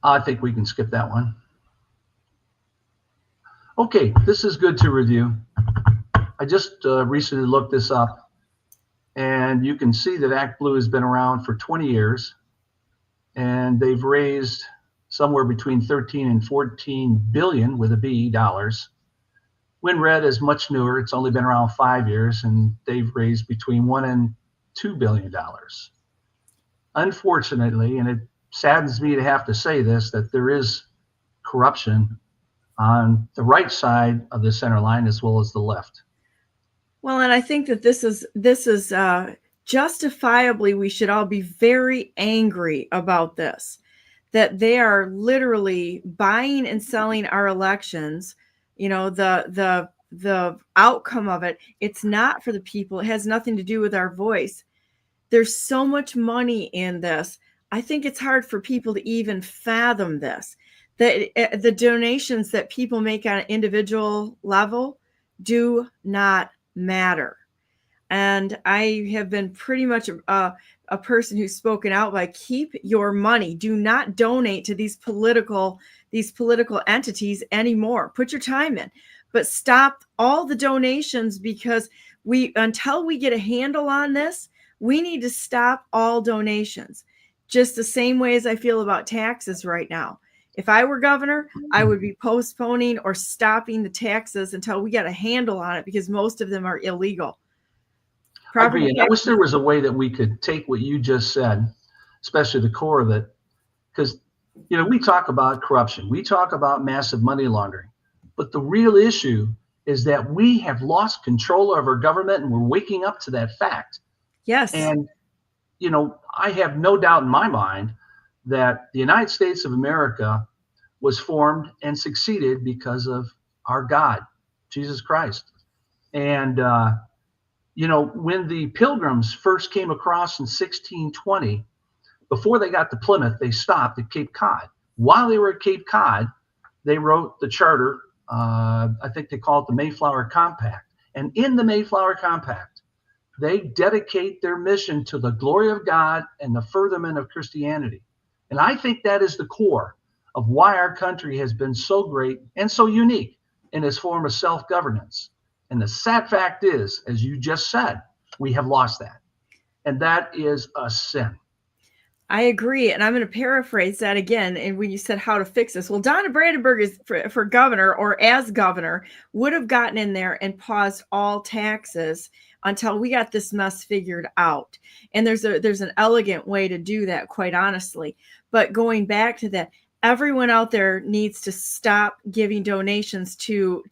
I think we can skip that one. Okay, this is good to review. I just recently looked this up, and you can see that Act Blue has been around for 20 years, and they've raised somewhere between 13 and 14 billion with a B dollars. WinRed is much newer. It's only been around 5 years, and they've raised between $1 and $2 billion. Unfortunately, and it saddens me to have to say this, that there is corruption on the right side of the center line as well as the left. Well, and I think that this is justifiably, we should all be very angry about this, that they are literally buying and selling our elections. The outcome of it, it's not for the people. It has nothing to do with our voice. There's so much money in this. I think it's hard for people to even fathom this. The donations that people make on an individual level do not matter. And I have been pretty much a person who's spoken out by keep your money. Do not donate to these political entities anymore. Put your time in, but stop all the donations, because until we get a handle on this, we need to stop all donations. Just the same way as I feel about taxes right now. If I were governor, I would be postponing or stopping the taxes until we get a handle on it, because most of them are illegal. I agree. And I wish there was a way that we could take what you just said, especially the core of it, because we talk about corruption, we talk about massive money laundering, but the real issue is that we have lost control of our government, and we're waking up to that fact. Yes. And I have no doubt in my mind that the United States of America was formed and succeeded because of our God, Jesus Christ. And, when the Pilgrims first came across in 1620, before they got to Plymouth, they stopped at Cape Cod. while they were at Cape Cod, they wrote the charter. I think they call it the Mayflower Compact. And in the Mayflower Compact, they dedicate their mission to the glory of God and the furtherment of Christianity. And I think that is the core of why our country has been so great and so unique in its form of self-governance. And the sad fact is, as you just said, we have lost that. And that is a sin. I agree. And I'm going to paraphrase that again. And when you said how to fix this, well, Donna Brandenburg is for governor, or as governor, would have gotten in there and paused all taxes until we got this mess figured out. And there's an elegant way to do that, quite honestly. But going back to that, everyone out there needs to stop giving donations to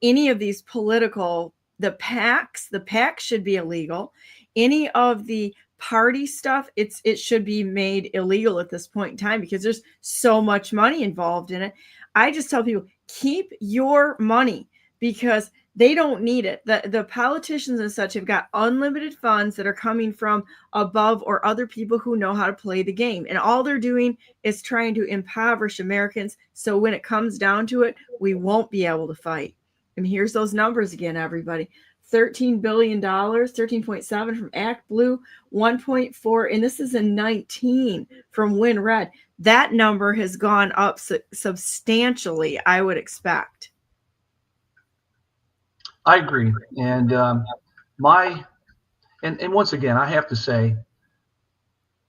any of these political, the PACs. The PACs should be illegal. Any of the party stuff, it should be made illegal at this point in time, because there's so much money involved in it. I just tell people, keep your money, because they don't need it. The politicians and such have got unlimited funds that are coming from above, or other people who know how to play the game. And all they're doing is trying to impoverish Americans. So when it comes down to it, we won't be able to fight. And here's those numbers again, everybody. $13 billion, 13.7 from Act Blue, 1.4, and this is in 19 from Win Red. That number has gone up substantially, I would expect. I agree. And and once again, I have to say,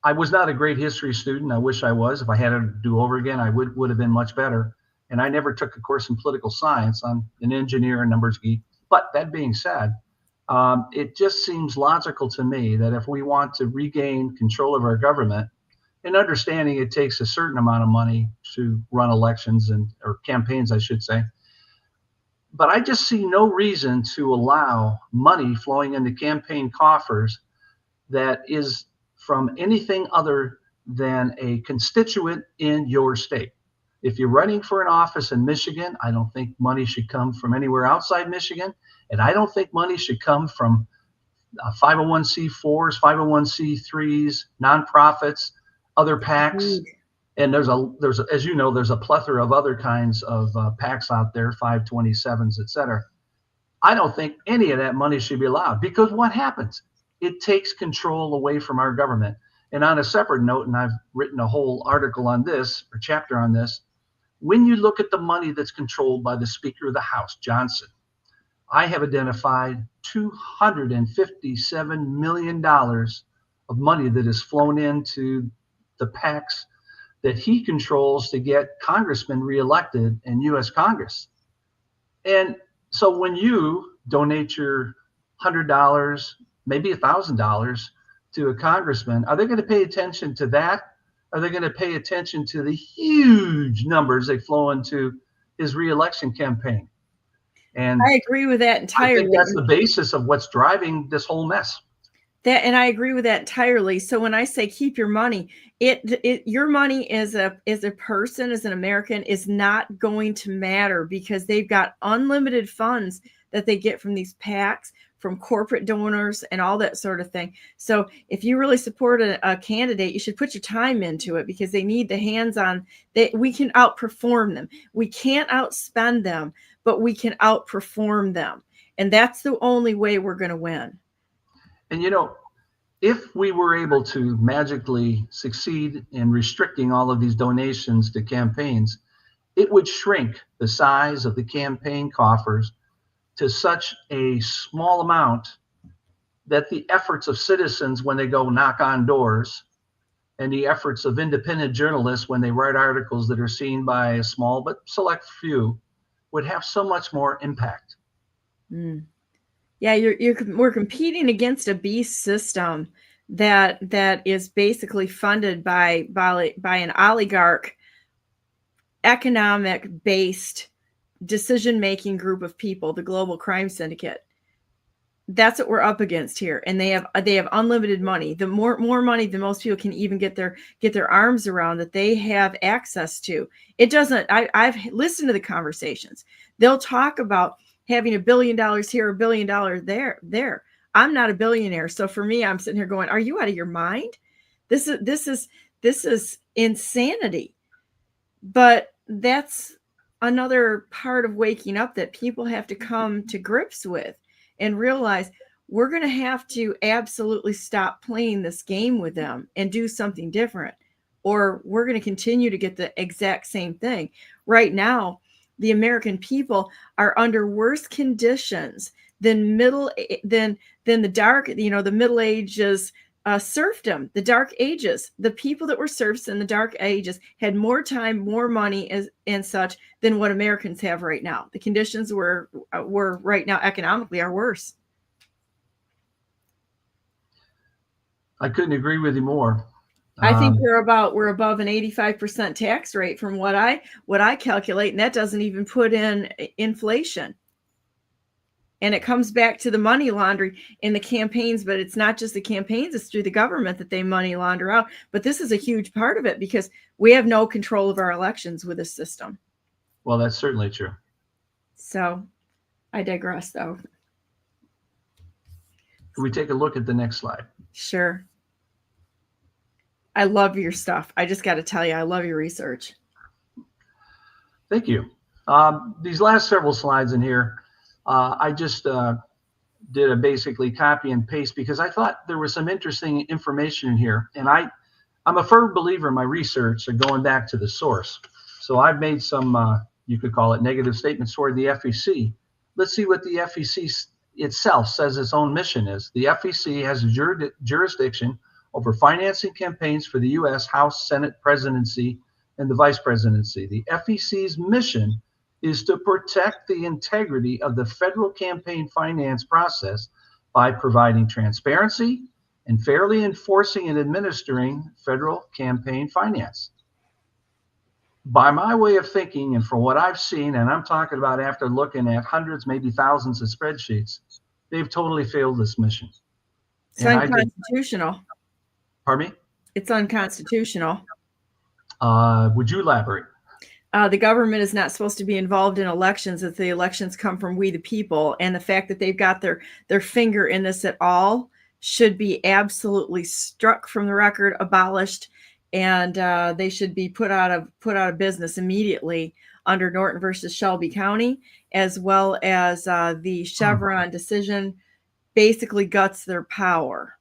I was not a great history student. I wish I was. If I had to do over again, I would have been much better. And I never took a course in political science. I'm an engineer and numbers geek. But that being said, it just seems logical to me that if we want to regain control of our government, and understanding it takes a certain amount of money to run elections or campaigns, I should say. But I just see no reason to allow money flowing into campaign coffers that is from anything other than a constituent in your state. If you're running for an office in Michigan, I don't think money should come from anywhere outside Michigan. And I don't think money should come from 501c4s, 501c3s, nonprofits, other PACs. And there's as you know, there's a plethora of other kinds of PACs out there, 527s, et cetera. I don't think any of that money should be allowed, because what happens? It takes control away from our government. And on a separate note, and I've written a whole article on this, or chapter on this, when you look at the money that's controlled by the Speaker of the House, Johnson, I have identified $257 million of money that has flown into the PACs that he controls to get congressmen reelected in U.S. Congress. And so when you donate your $100, maybe $1,000 to a congressman, are they going to pay attention to that? Are they going to pay attention to the huge numbers that flow into his reelection campaign? And I agree with that entirely. I think that's the basis of what's driving this whole mess. And I agree with that entirely. So when I say keep your money, your money as a person, as an American, is not going to matter, because they've got unlimited funds that they get from these PACs, from corporate donors, and all that sort of thing. So if you really support a candidate, you should put your time into it, because they need the hands-on. We can outperform them. We can't outspend them, but we can outperform them. And that's the only way we're going to win. And you know, if we were able to magically succeed in restricting all of these donations to campaigns, it would shrink the size of the campaign coffers to such a small amount that the efforts of citizens when they go knock on doors, and the efforts of independent journalists when they write articles that are seen by a small but select few, would have so much more impact. Yeah, we're competing against a beast system that is basically funded by an oligarch, economic based decision-making group of people, the global crime syndicate. That's what we're up against here. And they have unlimited money. The more money than most people can even get their arms around, that they have access to. It doesn't, I've listened to the conversations. They'll talk about having $1 billion here, $1 billion there. I'm not a billionaire. So for me, I'm sitting here going, are you out of your mind? This is insanity. But that's another part of waking up that people have to come to grips with and realize we're going to have to absolutely stop playing this game with them and do something different, or we're going to continue to get the exact same thing. Right now, the American people are under worse conditions than the dark, the Middle Ages, serfdom, the Dark Ages. The people that were serfs in the Dark Ages had more time, more money and such than what Americans have right now. The conditions were right now economically are worse. I couldn't agree with you more. I think we're above an 85% tax rate from what I calculate, and that doesn't even put in inflation. And it comes back to the money laundering in the campaigns, but it's not just the campaigns, it's through the government that they money launder out. But this is a huge part of it because we have no control of our elections with this system. Well, that's certainly true. So I digress, though. Can we take a look at the next slide? Sure. I love your stuff. I just got to tell you, I love your research. Thank you. These last several slides in here, I just did a basically copy and paste because I thought there was some interesting information in here. And I'm a firm believer in my research of going back to the source. So I've made some, you could call it negative statements toward the FEC. Let's see what the FEC itself says its own mission is. The FEC has a jurisdiction over financing campaigns for the U.S. House, Senate presidency, and the vice presidency. The FEC's mission is to protect the integrity of the federal campaign finance process by providing transparency and fairly enforcing and administering federal campaign finance. By my way of thinking, and from what I've seen, and I'm talking about after looking at hundreds, maybe thousands of spreadsheets, they've totally failed this mission. It's unconstitutional. Pardon me? It's unconstitutional. Would you elaborate? The government is not supposed to be involved in elections if the elections come from we the people. And the fact that they've got their finger in this at all should be absolutely struck from the record, abolished, and they should be put out of business immediately under Norton versus Shelby County, as well as the Chevron decision basically guts their power.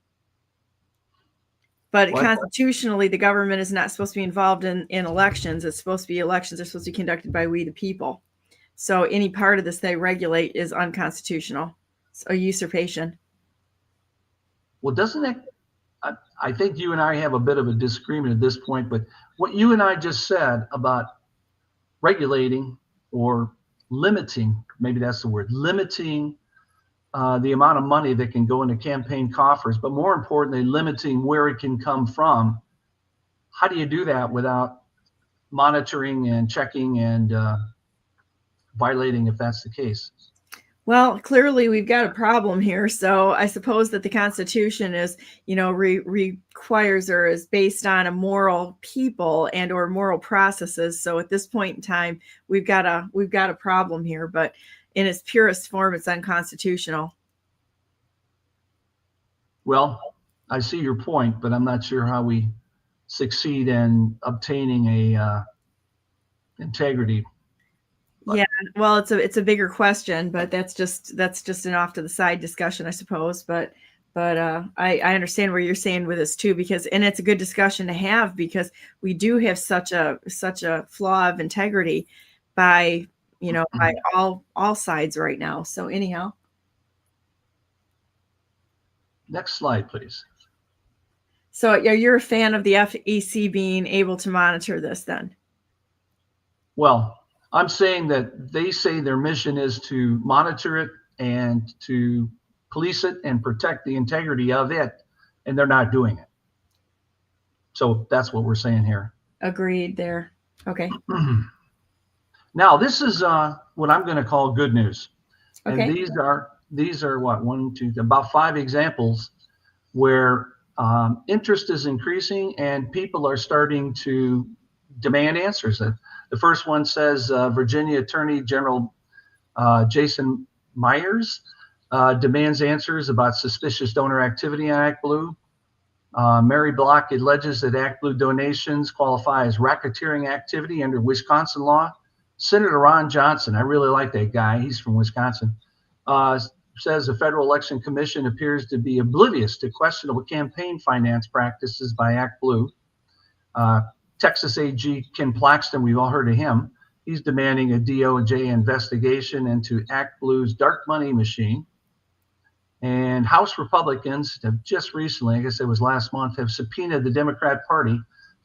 But constitutionally, the government is not supposed to be involved in elections. It's supposed to be elections are supposed to be conducted by we the people. So any part of this they regulate is unconstitutional. It's a usurpation. Well, doesn't it? I think you and I have a bit of a disagreement at this point, but what you and I just said about regulating or limiting, maybe that's the word, limiting the amount of money that can go into campaign coffers, but more importantly, limiting where it can come from. How do you do that without monitoring and checking and violating if that's the case? Well, clearly we've got a problem here. So I suppose that the Constitution is, requires or is based on a moral people and or moral processes. So at this point in time, we've got a problem here, but in its purest form, it's unconstitutional. Well, I see your point, but I'm not sure how we succeed in obtaining a integrity. Yeah, well, it's a bigger question, but that's just an off to the side discussion, I suppose. But I understand where you're saying with this too, and it's a good discussion to have because we do have such a flaw of integrity by all sides right now. So anyhow. Next slide, please. So you're a fan of the FEC being able to monitor this then? Well, I'm saying that they say their mission is to monitor it and to police it and protect the integrity of it, and they're not doing it. So that's what we're saying here. Agreed there. Okay. Now, this is what I'm going to call good news. Okay. And these are what, about 5 examples where interest is increasing and people are starting to demand answers. The first one says Virginia Attorney General Jason Myers demands answers about suspicious donor activity on ActBlue. Mary Block alleges that ActBlue donations qualify as racketeering activity under Wisconsin law. Senator Ron Johnson, I really like that guy. He's from Wisconsin. Says the Federal Election Commission appears to be oblivious to questionable campaign finance practices by ActBlue. Texas AG Ken Plaxton, we've all heard of him. He's demanding a DOJ investigation into ActBlue's dark money machine. And House Republicans have just recently, I guess it was last month, have subpoenaed the Democrat Party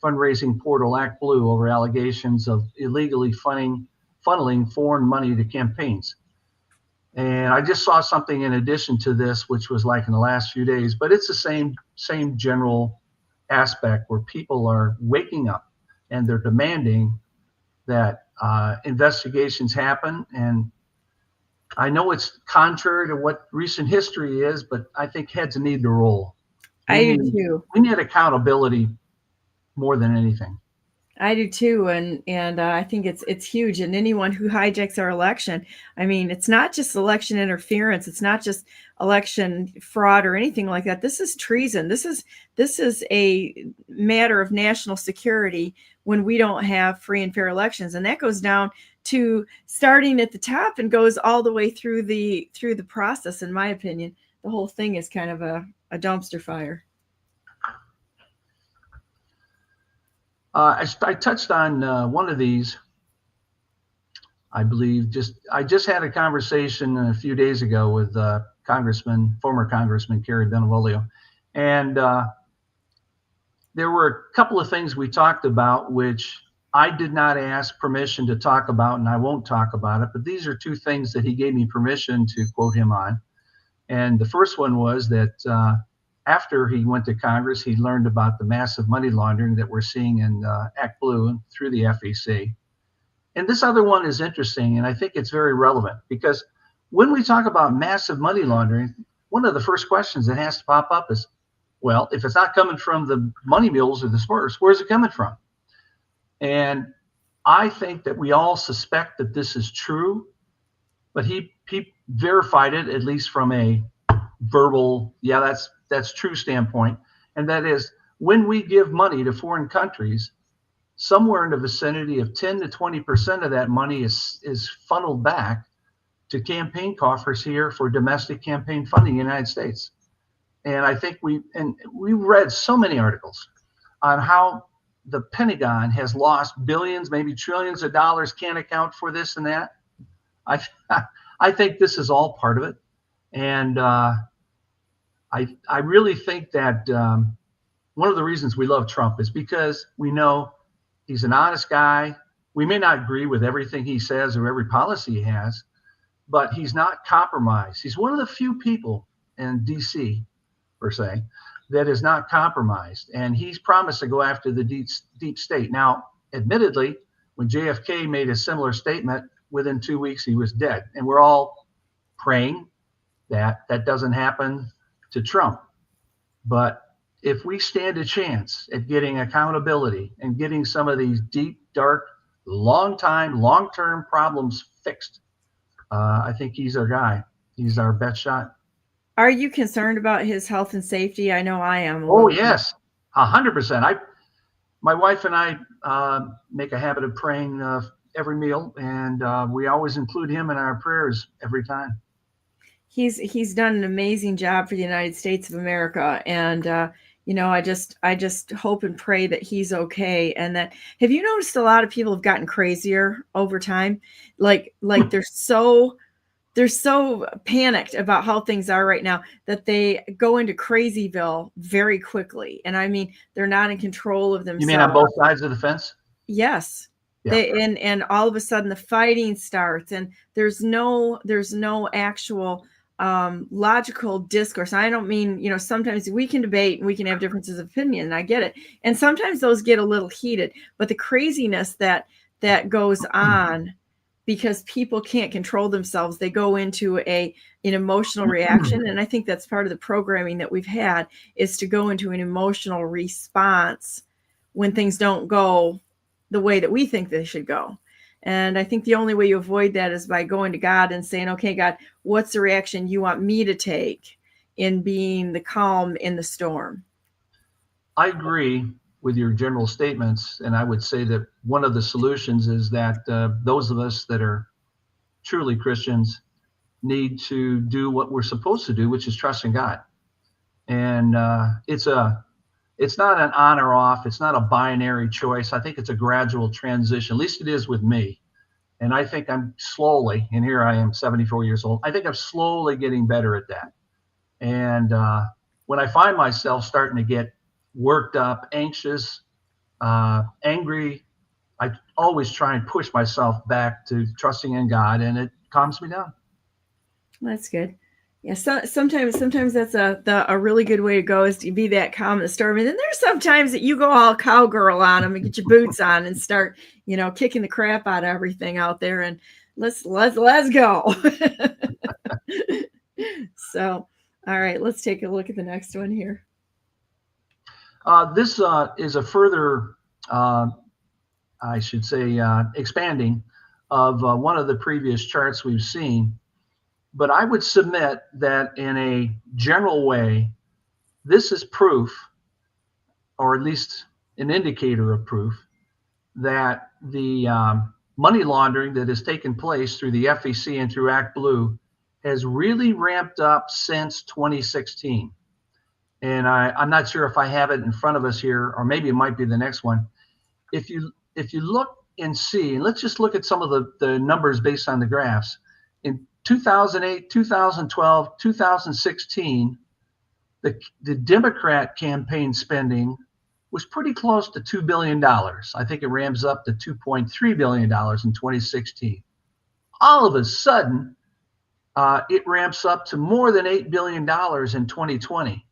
fundraising portal ActBlue over allegations of illegally funneling foreign money to campaigns. And I just saw something in addition to this, which was like in the last few days, but it's the same general aspect where people are waking up and they're demanding that investigations happen. And I know it's contrary to what recent history is, but I think heads need to roll. I do too. We need accountability more than anything. I do too, and I think it's huge. And anyone who hijacks our election, I mean, it's not just election interference. It's not just election fraud or anything like that. This is treason. This is a matter of national security when we don't have free and fair elections, and that goes down to starting at the top and goes all the way through the process. In my opinion, the whole thing is kind of a dumpster fire. I touched on one of these, I believe. I just had a conversation a few days ago with former Congressman Kerry Benevolio, and there were a couple of things we talked about which I did not ask permission to talk about, and I won't talk about it. But these are two things that he gave me permission to quote him on. And the first one was that after he went to Congress, he learned about the massive money laundering that we're seeing in ActBlue through the FEC. And this other one is interesting, and I think it's very relevant, because when we talk about massive money laundering, one of the first questions that has to pop up is, well, if it's not coming from the money mules or the smurfs, where's it coming from? And I think that we all suspect that this is true, but he verified it, at least from a verbal, yeah, that's true standpoint. And that is, when we give money to foreign countries, somewhere in the vicinity of 10 to 20% of that money is funneled back to campaign coffers here for domestic campaign funding in the United States. And I think we've read so many articles on how the Pentagon has lost billions, maybe trillions of dollars, can't account for this and that. I think this is all part of it. And I really think that one of the reasons we love Trump is because we know he's an honest guy. We may not agree with everything he says or every policy he has, but he's not compromised. He's one of the few people in DC, per se, that is not compromised. And he's promised to go after the deep state. Now, admittedly, when JFK made a similar statement, within 2 weeks, he was dead. And we're all praying that that doesn't happen to Trump. But if we stand a chance at getting accountability and getting some of these deep, dark, long-term problems fixed, I think he's our guy. He's our best shot. Are you concerned about his health and safety? I know I am. Oh, yes, 100%. My wife and I make a habit of praying every meal, and we always include him in our prayers every time. He's done an amazing job for the United States of America, and I just hope and pray that he's okay. And that, have you noticed a lot of people have gotten crazier over time? Like they're so panicked about how things are right now that they go into crazyville very quickly. And I mean, they're not in control of themselves. You mean on both sides of the fence? Yes. Yeah. And all of a sudden the fighting starts, and there's no actual logical discourse. I don't mean, sometimes we can debate and we can have differences of opinion, and I get it. And sometimes those get a little heated, but the craziness that goes on because people can't control themselves, they go into an emotional reaction. And I think that's part of the programming that we've had, is to go into an emotional response when things don't go the way that we think they should go. And I think the only way you avoid that is by going to God and saying, okay, God, what's the reaction you want me to take in being the calm in the storm? I agree with your general statements, and I would say that one of the solutions is that those of us that are truly Christians need to do what we're supposed to do, which is trust in God. And it's not an on or off. It's not a binary choice. I think it's a gradual transition. At least it is with me. And I think I'm slowly, and here I am, 74 years old. I think I'm slowly getting better at that. And when I find myself starting to get worked up, anxious, angry, I always try and push myself back to trusting in God, and it calms me down. That's good. Yeah. So sometimes that's a really good way to go, is to be that calm in the storm. And then there's sometimes that you go all cowgirl on them and get your boots on and start, kicking the crap out of everything out there, and let's go. So, all right, let's take a look at the next one here. This is a further, I should say, expanding of one of the previous charts we've seen. But I would submit that in a general way, this is proof, or at least an indicator of proof, that the money laundering that has taken place through the FEC and through Act Blue has really ramped up since 2016. And I'm not sure if I have it in front of us here, or maybe it might be the next one. If you look and see, and let's just look at some of the numbers based on the graphs. In 2008, 2012, 2016, the Democrat campaign spending was pretty close to $2 billion. I think it ramps up to $2.3 billion in 2016. All of a sudden, it ramps up to more than $8 billion in 2020.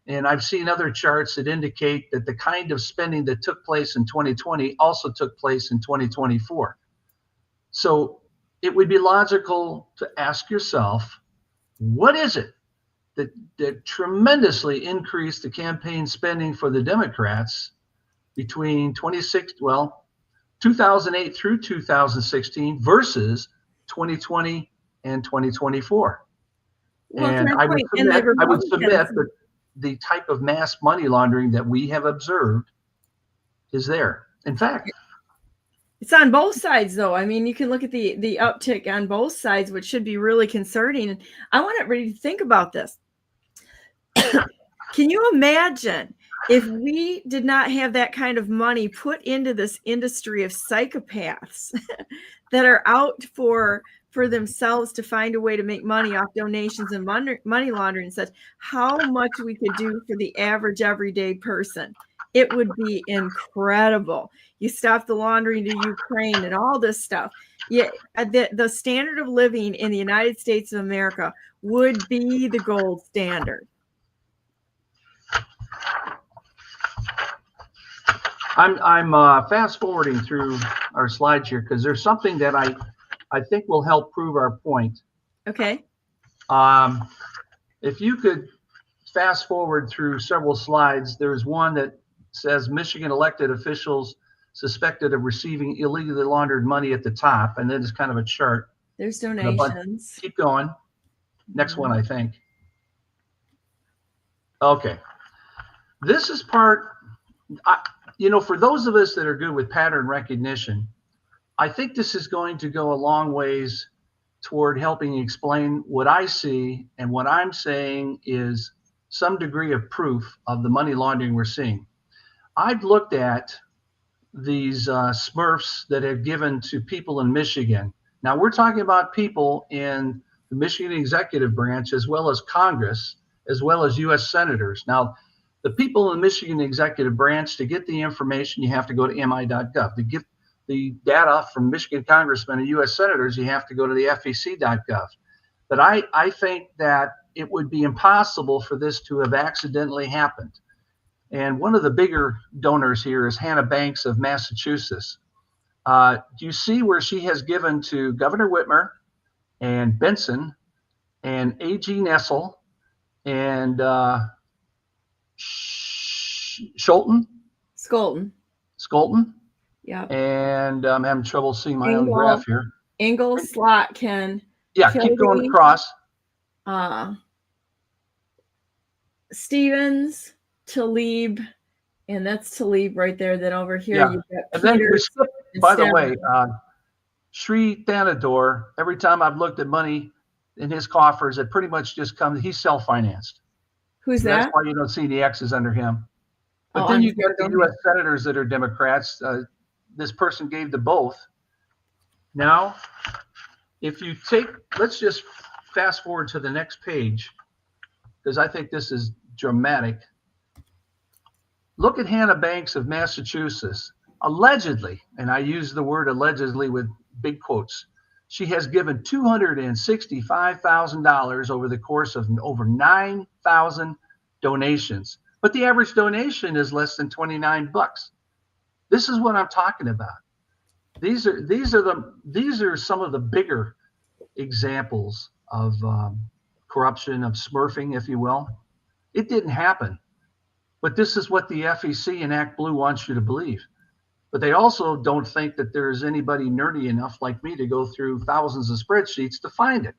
And I've seen other charts that indicate that the kind of spending that took place in 2020 also took place in 2024. So it would be logical to ask yourself, what is it that tremendously increased the campaign spending for the Democrats between 2008 through 2016 versus 2020 and 2024? Well, and I would submit that the type of mass money laundering that we have observed is there. In fact, it's on both sides, though. I mean, you can look at the uptick on both sides, which should be really concerning. And I want everybody to think about this. Can you imagine if we did not have that kind of money put into this industry of psychopaths that are out for themselves to find a way to make money off donations and money laundering and such, how much we could do for the average everyday person? It would be incredible. You stop the laundering to Ukraine and all this stuff. Yeah, the standard of living in the United States of America would be the gold standard. I'm fast forwarding through our slides here because there's something that I think will help prove our point. Okay. If you could fast forward through several slides, there's one that says Michigan elected officials suspected of receiving illegally laundered money at the top, and then it's kind of a chart. There's donations. Keep going. Next one, I think. Okay. This is part, for those of us that are good with pattern recognition, I think this is going to go a long ways toward helping explain what I see, and what I'm saying is some degree of proof of the money laundering we're seeing. I've looked at these Smurfs that have given to people in Michigan. Now we're talking about people in the Michigan executive branch, as well as Congress, as well as U.S. senators. Now, the people in the Michigan executive branch, to get the information, you have to go to mi.gov. To get the data from Michigan congressmen and U.S. senators, you have to go to the fec.gov. But I think that it would be impossible for this to have accidentally happened. And one of the bigger donors here is Hannah Banks of Massachusetts. Do you see where she has given to Governor Whitmer and Benson and A.G. Nessel and Skolton? Yeah. And I'm having trouble seeing my own graph here. Engel, Slotkin. Yeah, keep going across. Stevens, Talib, And that's Talib right there. Then over here, Yeah. you've got And then we Peter. skip, by the way, Sri Thanador, every time I've looked at money in his coffers, it pretty much just comes, he's self-financed. Who's So that? that's why you don't see the X's under him. But Oh, then I'm you get the sorry. U.S. senators that are Democrats. This person gave to both. Now, if you take, let's just fast forward to the next page, because I think this is dramatic. Look at Hannah Banks of Massachusetts. Allegedly, and I use the word allegedly with big quotes, she has given $265,000 over the course of over 9,000 donations. But the average donation is less than $29. This is what I'm talking about. These are some of the bigger examples of corruption, of smurfing, if you will. It didn't happen, but this is what the FEC and Act Blue wants you to believe. But they also don't think that there's anybody nerdy enough like me to go through thousands of spreadsheets to find it.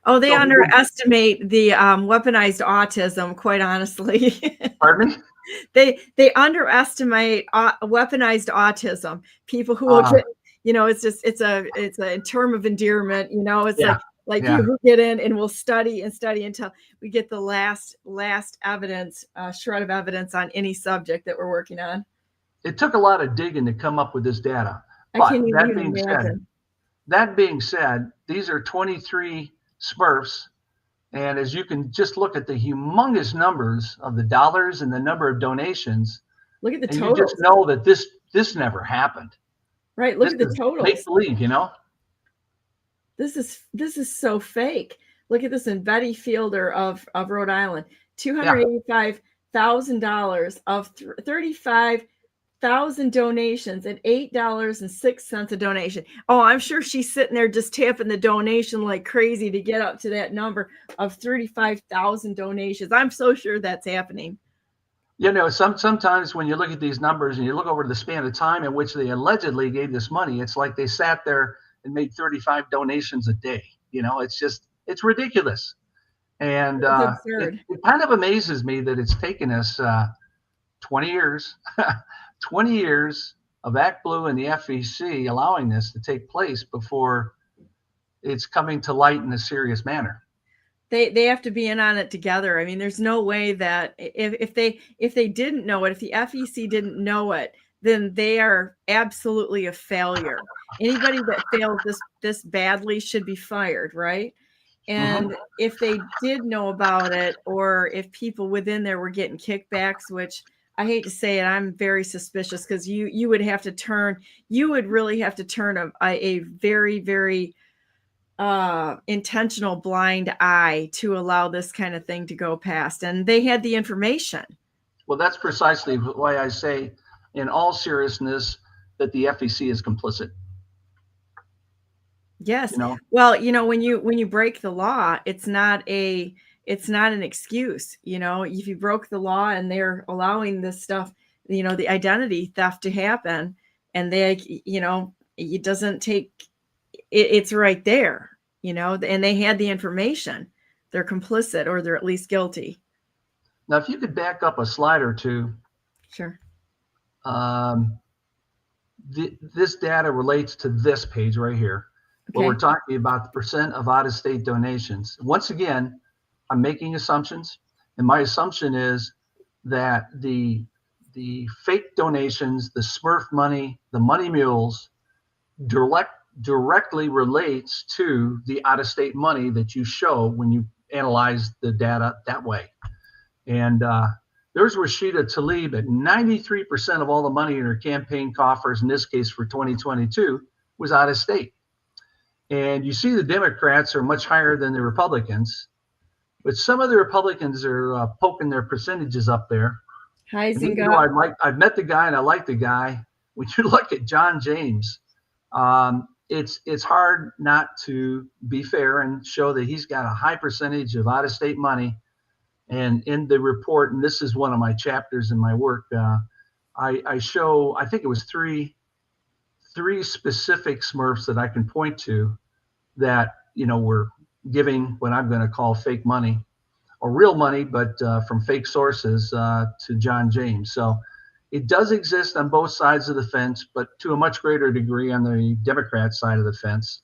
Oh, they underestimate the weaponized autism, quite honestly. Pardon me? They underestimate weaponized autism. People who will get, it's a term of endearment. It's like you who get in and we'll study until we get the last evidence, shred of evidence on any subject that we're working on. It took a lot of digging to come up with this data. I can't even imagine. That being said, these are 23 Smurfs. And as you can just look at the humongous numbers of the dollars and the number of donations, look at the totals. You just know that this never happened. Right. Look at the totals. Make believe, This is so fake. Look at this in Betty Fielder of Rhode Island, $285,000 of 35,000 donations at $8.06 a donation. Oh, I'm sure she's sitting there just tapping the donation like crazy to get up to that number of 35,000 donations. I'm so sure that's happening. Sometimes when you look at these numbers and you look over the span of time in which they allegedly gave this money, it's like they sat there and made 35 donations a day. It's ridiculous. And it kind of amazes me that it's taken us 20 years, 20 years of Act Blue and the FEC allowing this to take place before it's coming to light in a serious manner. They have to be in on it together. I mean, there's no way that if they didn't know it, if the FEC didn't know it, then they are absolutely a failure. Anybody that fails this badly should be fired, right? And if they did know about it, or if people within there were getting kickbacks, which I hate to say it, I'm very suspicious, because you would really have to turn a very, very intentional blind eye to allow this kind of thing to go past. And they had the information. Well, that's precisely why I say, in all seriousness, that the FEC is complicit. Yes. Well, when you break the law, it's not an excuse. If you broke the law and they're allowing this stuff, the identity theft to happen, and it doesn't take, it's right there, and they had the information. They're complicit, or they're at least guilty. Now, if you could back up a slide or two. Sure. This data relates to this page right here. Okay. Where we're talking about the percent of out-of-state donations. Once again, I'm making assumptions, and my assumption is that the fake donations, the Smurf money, the money mules, directly relates to the out-of-state money that you show when you analyze the data that way. And there's Rashida Tlaib at 93% of all the money in her campaign coffers, in this case for 2022, was out of state. And you see the Democrats are much higher than the Republicans, but some of the Republicans are poking their percentages up there. I've met the guy and I like the guy. When you look at John James, it's hard not to be fair and show that he's got a high percentage of out-of-state money. And in the report, and this is one of my chapters in my work, I show, I think it was three specific Smurfs that I can point to that, were giving what I'm going to call fake money. or real money, but from fake sources to John James. So it does exist on both sides of the fence, but to a much greater degree on the Democrat side of the fence.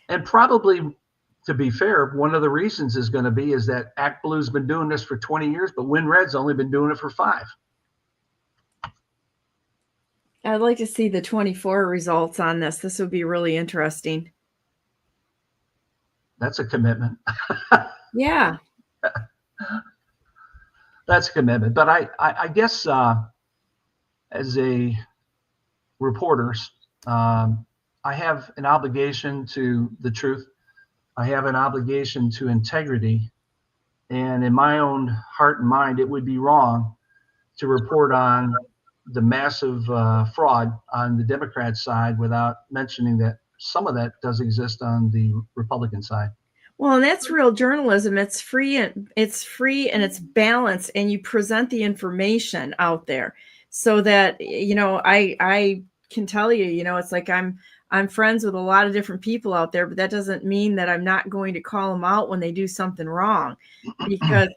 And probably, to be fair, one of the reasons is going to be is that Act Blue's been doing this for 20 years, but Win Red's only been doing it for 5. I'd like to see the 24 results on this. This would be really interesting. That's a commitment. Yeah. That's a commitment. But I guess as a reporter, I have an obligation to the truth. I have an obligation to integrity. And in my own heart and mind, it would be wrong to report on the massive fraud on the Democrat side without mentioning that some of that does exist on the Republican side. Well, and that's real journalism. It's free and it's balanced, and you present the information out there so that, I can tell you, it's like I'm friends with a lot of different people out there, but that doesn't mean that I'm not going to call them out when they do something wrong, because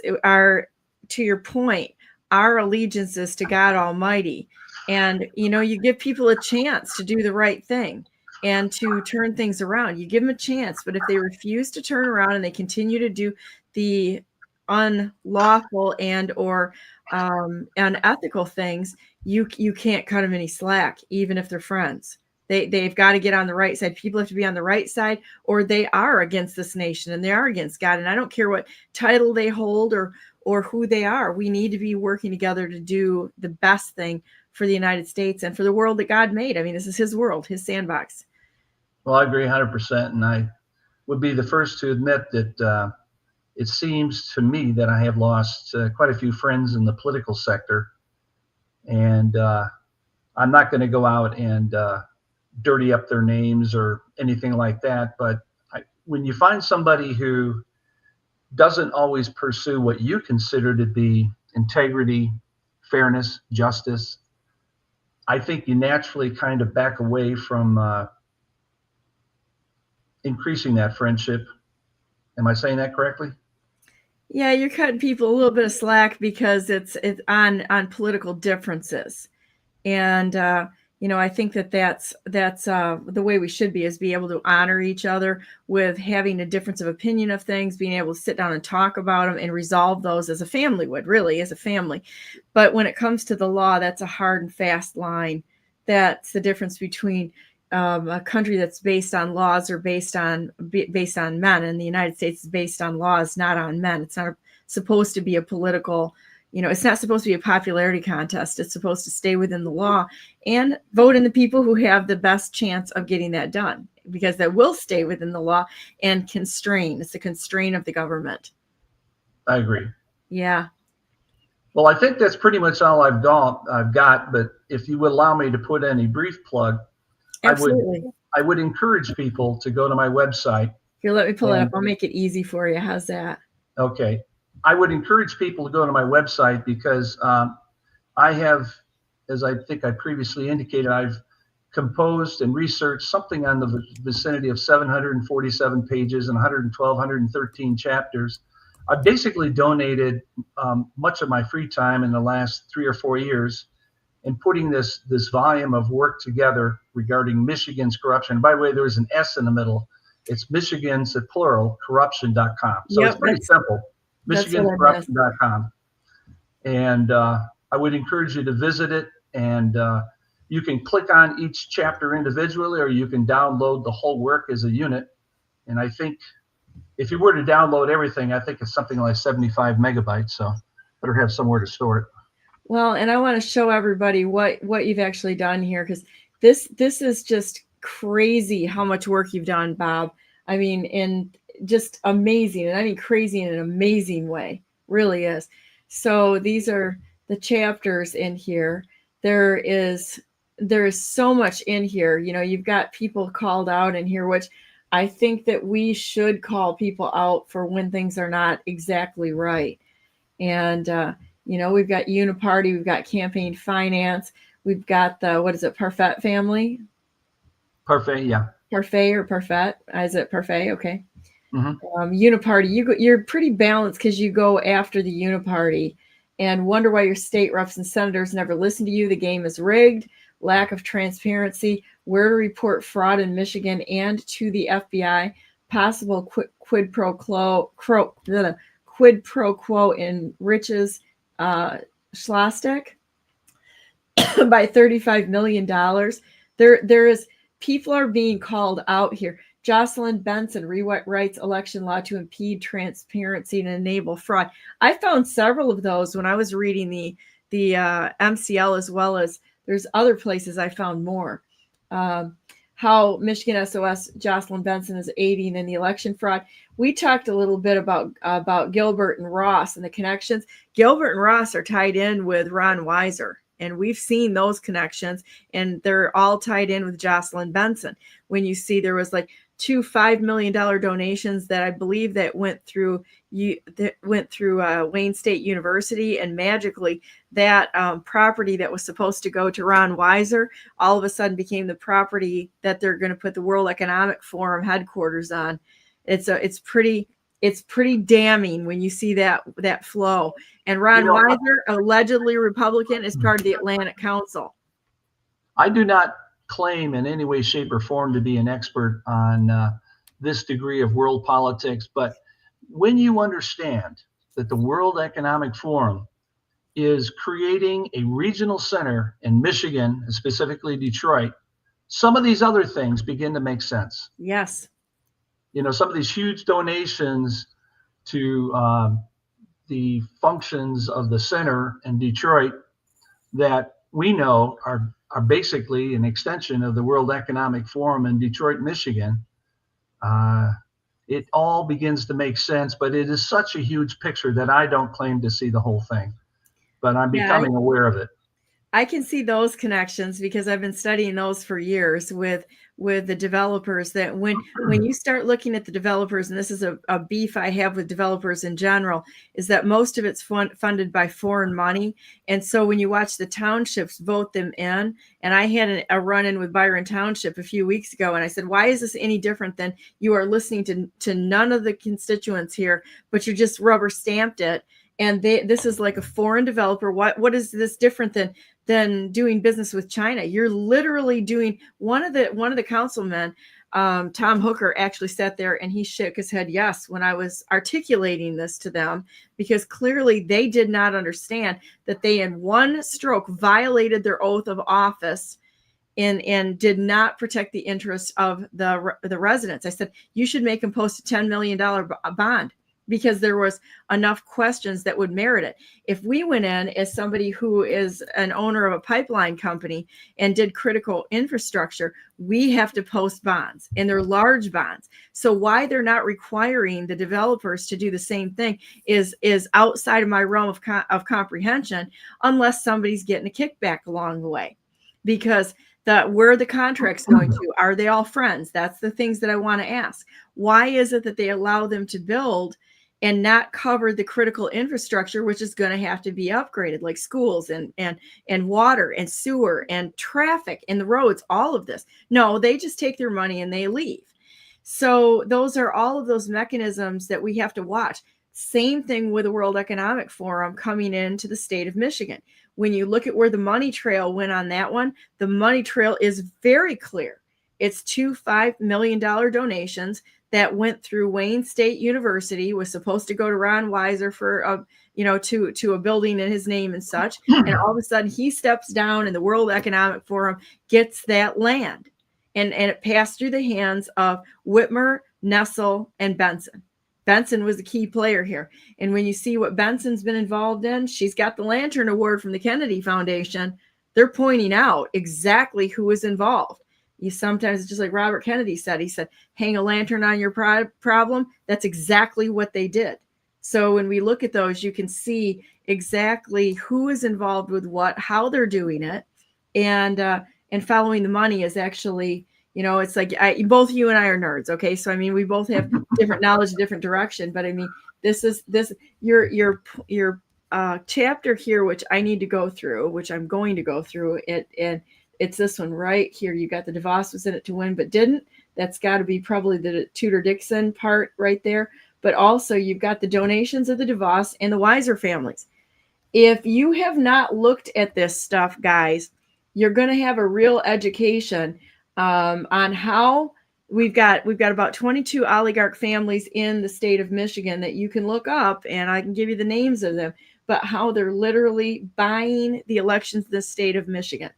to your point, our allegiance is to God Almighty. And, you give people a chance to do the right thing and to turn things around. You give them a chance, but if they refuse to turn around and they continue to do the unlawful and or unethical things, you can't cut them any slack, even if they're friends. They've got to get on the right side. People have to be on the right side, or they are against this nation and they are against God. And I don't care what title they hold or who they are. We need to be working together to do the best thing for the United States and for the world that God made. I mean, this is his world, his sandbox. Well, I agree 100%. And I would be the first to admit that it seems to me that I have lost quite a few friends in the political sector. And I'm not going to go out and dirty up their names or anything like that. But when you find somebody who doesn't always pursue what you consider to be integrity, fairness, justice, I think you naturally kind of back away from increasing that friendship. Am I saying that correctly? Yeah, you're cutting people a little bit of slack because it's on political differences. And I think that's the way we should be, is be able to honor each other with having a difference of opinion of things, being able to sit down and talk about them and resolve those as a family would, really, as a family. But when it comes to the law, that's a hard and fast line. That's the difference between a country that's based on laws or based on men, and the United States is based on laws, not on men. It's not supposed to be a political, it's not supposed to be a popularity contest. It's supposed to stay within the law and vote in the people who have the best chance of getting that done, because that will stay within the law and constrain. It's a constraint of the government. I agree. Yeah. Well, I think that's pretty much all I've got, but if you would allow me to put in a brief plug, absolutely. I would encourage people to go to my website. Here, let me pull it up. I'll make it easy for you. How's that? Okay. I would encourage people to go to my website because I have, as I think I previously indicated, I've composed and researched something on the vicinity of 747 pages and 113 chapters. I've basically donated much of my free time in the last 3 or 4 years in putting this volume of work together regarding Michigan's corruption. By the way, there's an S in the middle. It's Michigan's, plural, corruption.com. So it's pretty simple. MichiganCorruption.com. And I would encourage you to visit it. And you can click on each chapter individually, or you can download the whole work as a unit. And I think if you were to download everything, I think it's something like 75 megabytes. So better have somewhere to store it. Well, and I want to show everybody what you've actually done here, because this is just crazy how much work you've done, Bob. I mean, and just amazing. And I mean, crazy in an amazing way, really is. So these are the chapters in here. There is so much in here. You've got people called out in here, which I think that we should call people out for when things are not exactly right. And, we've got Uniparty, we've got campaign finance, we've got the, Parfait family? Parfait, yeah. Parfait or Parfait? Is it Parfait? Okay. Uniparty, you're pretty balanced because you go after the uniparty and wonder why your state reps and senators never listen to you. The game is rigged, lack of transparency, where to report fraud in Michigan and to the FBI, possible quid pro quo in Rich's Schlastek by $35 million. There is, people are being called out here. Jocelyn Benson rewrites election law to impede transparency and enable fraud. I found several of those when I was reading the MCL, as well as there's other places I found more. How Michigan SOS Jocelyn Benson is aiding in the election fraud. We talked a little bit about Gilbert and Ross and the connections. Gilbert and Ross are tied in with Ron Weiser, and we've seen those connections, and they're all tied in with Jocelyn Benson. When you see there was like 2 $5 million donations that I believe that went through Wayne State University, and magically that property that was supposed to go to Ron Weiser all of a sudden became the property that they're going to put the World Economic Forum headquarters on. It's pretty damning when you see that flow. And Ron Weiser, allegedly Republican, is part of the Atlantic Council. I do not claim in any way, shape, or form to be an expert on this degree of world politics, but when you understand that the World Economic Forum is creating a regional center in Michigan, and specifically Detroit, some of these other things begin to make sense. Yes. Some of these huge donations to the functions of the center in Detroit that we know are basically an extension of the World Economic Forum in Detroit, Michigan. It all begins to make sense, but it is such a huge picture that I don't claim to see the whole thing, but I'm becoming aware of it. I can see those connections because I've been studying those for years with the developers, that when you start looking at the developers, and this is a beef I have with developers in general, is that most of it's funded by foreign money. And so when you watch the townships vote them in, and I had a run-in with Byron Township a few weeks ago, and I said, why is this any different than you are listening to none of the constituents here, but you just rubber stamped it? And this is like a foreign developer. What is this different than doing business with China? You're literally doing, one of the councilmen, Tom Hooker, actually sat there and he shook his head yes when I was articulating this to them, because clearly they did not understand that they in one stroke violated their oath of office and did not protect the interests of the residents. I said, you should make them post a $10 million bond, because there was enough questions that would merit it. If we went in as somebody who is an owner of a pipeline company and did critical infrastructure, we have to post bonds, and they're large bonds. So why they're not requiring the developers to do the same thing is outside of my realm of comprehension, unless somebody's getting a kickback along the way. Because where are the contracts going to? Are they all friends? That's the things that I want to ask. Why is it that they allow them to build and not cover the critical infrastructure, which is going to have to be upgraded, like schools and water and sewer and traffic and the roads, all of this? No, they just take their money and they leave. So those are all of those mechanisms that we have to watch. Same thing with the World Economic Forum coming into the state of Michigan. When you look at where the money trail went on that one, the money trail is very clear. It's 2 $5 million donations that went through Wayne State University, was supposed to go to Ron Weiser for to a building in his name and such. And all of a sudden he steps down and the World Economic Forum gets that land. And it passed through the hands of Whitmer, Nessel, and Benson. Benson was a key player here. And when you see what Benson's been involved in, she's got the Lantern Award from the Kennedy Foundation. They're pointing out exactly who was involved. You sometimes, just like Robert Kennedy said, he said, hang a lantern on your problem. That's exactly what they did. So when we look at those, you can see exactly who is involved with what, how they're doing it. And following the money is actually, it's like both you and I are nerds. Okay. So, I mean, we both have different knowledge, different direction, but I mean, your chapter here, which I need to go through, which I'm going to go through it. And it's this one right here. You got the DeVos was in it to win, but didn't. That's got to be probably the Tudor Dixon part right there. But also you've got the donations of the DeVos and the Weiser families. If you have not looked at this stuff, guys, you're going to have a real education on how we've got about 22 oligarch families in the state of Michigan that you can look up, and I can give you the names of them, but how they're literally buying the elections in the state of Michigan.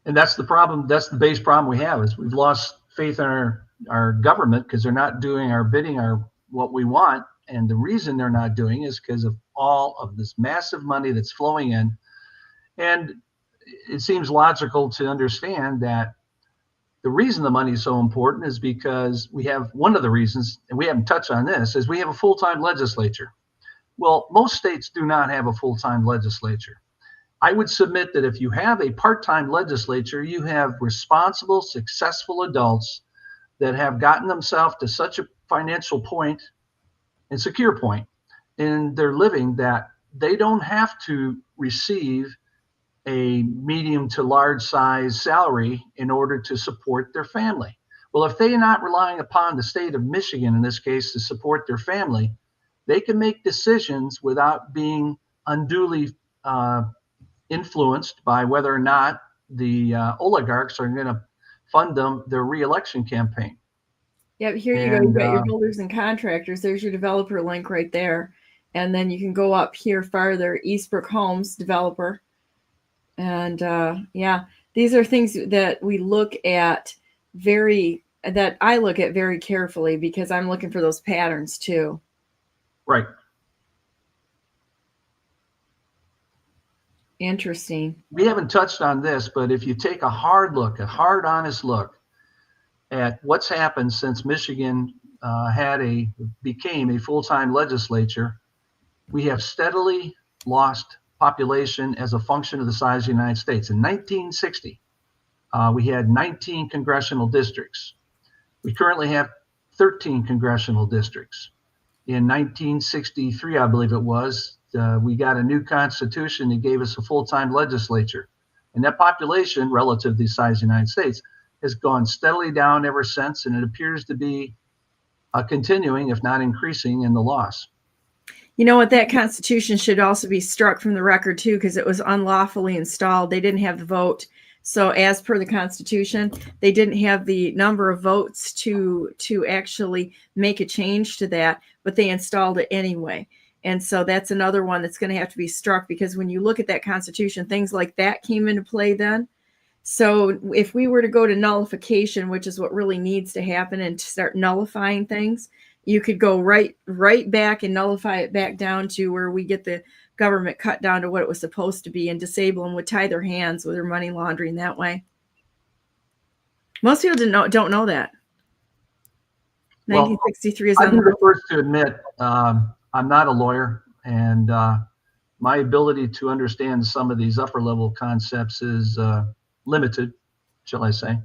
And that's the problem. That's the base problem we have, is we've lost faith in our government because they're not doing our bidding, what we want. And the reason they're not doing is because of all of this massive money that's flowing in. And it seems logical to understand that the reason the money is so important is because we have, one of the reasons, and we haven't touched on this, is we have a full-time legislature. Well, most states do not have a full-time legislature. I would submit that if you have a part-time legislature, you have responsible, successful adults that have gotten themselves to such a financial point and secure point in their living that they don't have to receive a medium to large size salary in order to support their family. Well, if they're not relying upon the state of Michigan, in this case, to support their family, they can make decisions without being unduly influenced by whether or not the oligarchs are going to fund them their re-election campaign. Yeah, here you go. You've got your builders and contractors. There's your developer link right there. And then you can go up here farther, Eastbrook Homes developer. And yeah, these are things that we look at that I look at very carefully because I'm looking for those patterns too. Right. Interesting. We haven't touched on this, but if you take a hard look, honest look at what's happened since Michigan became a full-time legislature, we have steadily lost population as a function of the size of the United States. In 1960, we had 19 congressional districts. We currently have 13 congressional districts. In 1963, I believe it was, we got a new constitution that gave us a full-time legislature. And that population, relative to the size of the United States, has gone steadily down ever since, and it appears to be continuing, if not increasing, in the loss. You know what? That constitution should also be struck from the record too, because it was unlawfully installed. They didn't have the vote. So as per the Constitution, they didn't have the number of votes to actually make a change to that, but they installed it anyway. And so that's another one that's going to have to be struck, because when you look at that Constitution, things like that came into play then. So if we were to go to nullification, which is what really needs to happen, and to start nullifying things, you could go right back and nullify it back down to where we get the government cut down to what it was supposed to be, and disable them, would tie their hands with their money laundering that way. Most people don't know that. 1963 is. I'd be the first to admit I'm not a lawyer, and my ability to understand some of these upper level concepts is limited, shall I say.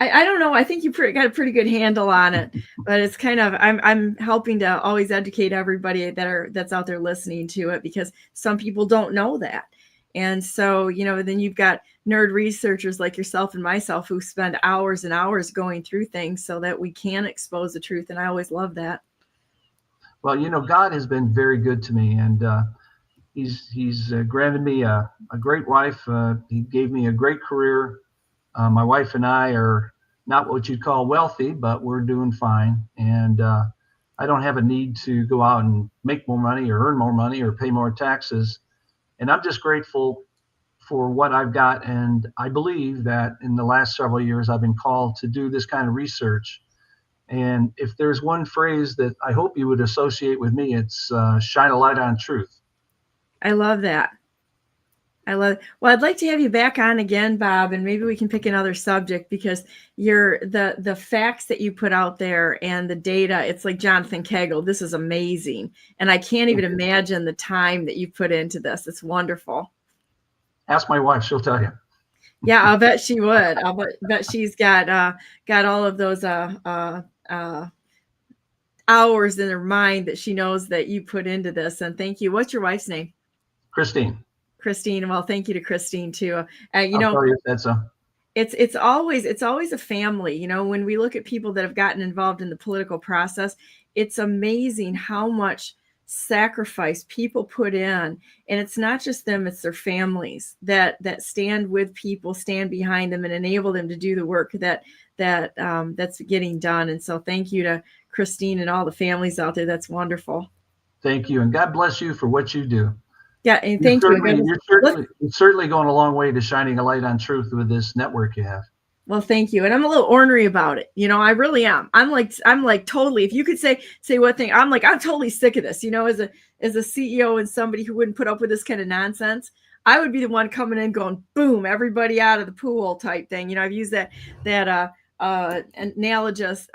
I don't know. I think you got a pretty good handle on it, but it's kind of, I'm helping to always educate everybody that's out there listening to it, because some people don't know that. And so, then you've got nerd researchers like yourself and myself who spend hours and hours going through things so that we can expose the truth. And I always love that. Well, God has been very good to me, and he's granted me a great wife. He gave me a great career. My wife and I are not what you'd call wealthy, but we're doing fine. And I don't have a need to go out and make more money or earn more money or pay more taxes. And I'm just grateful for what I've got. And I believe that in the last several years, I've been called to do this kind of research. And if there's one phrase that I hope you would associate with me, it's shine a light on truth. I love that. Well, I'd like to have you back on again, Bob, and maybe we can pick another subject, because the facts that you put out there and the data, it's like Jonathan Kegel. This is amazing. And I can't even imagine the time that you put into this. It's wonderful. Ask my wife, she'll tell you. Yeah, I'll bet she would. I'll bet she's got all of those hours in her mind that she knows that you put into this. And thank you. What's your wife's name? Christine. Well, thank you to Christine too. I'll tell you if that's it's always a family. You know, when we look at people that have gotten involved in the political process, it's amazing how much sacrifice people put in, and it's not just them, it's their families that stand with people, stand behind them, and enable them to do the work that's getting done. And so thank you to Christine and all the families out there. That's wonderful. Thank you, and God bless you for what you do. Yeah, and thank you. You're certainly going a long way to shining a light on truth with this network you have. Well, thank you. And I'm a little ornery about it. You know, I really am. I'm like totally, if you could say what thing, I'm totally sick of this, you know, as a CEO and somebody who wouldn't put up with this kind of nonsense. I would be the one coming in going, boom, everybody out of the pool type thing. You know, I've used that analogous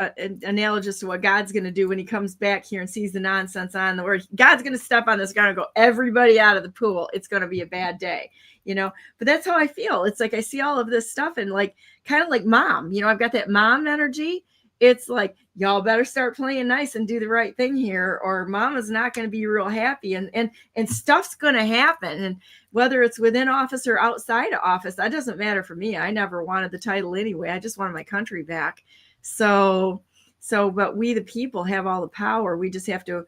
to what God's going to do when he comes back here and sees the nonsense on the word. God's going to step on this ground and go, everybody out of the pool. It's going to be a bad day, you know, but that's how I feel. It's like, I see all of this stuff and like, kind of like mom, you know, I've got that mom energy. It's like, y'all better start playing nice and do the right thing here, or mama's not going to be real happy, and stuff's going to happen. And whether it's within office or outside of office, that doesn't matter for me. I never wanted the title anyway. I just wanted my country back. So, but we, the people, have all the power. We just have to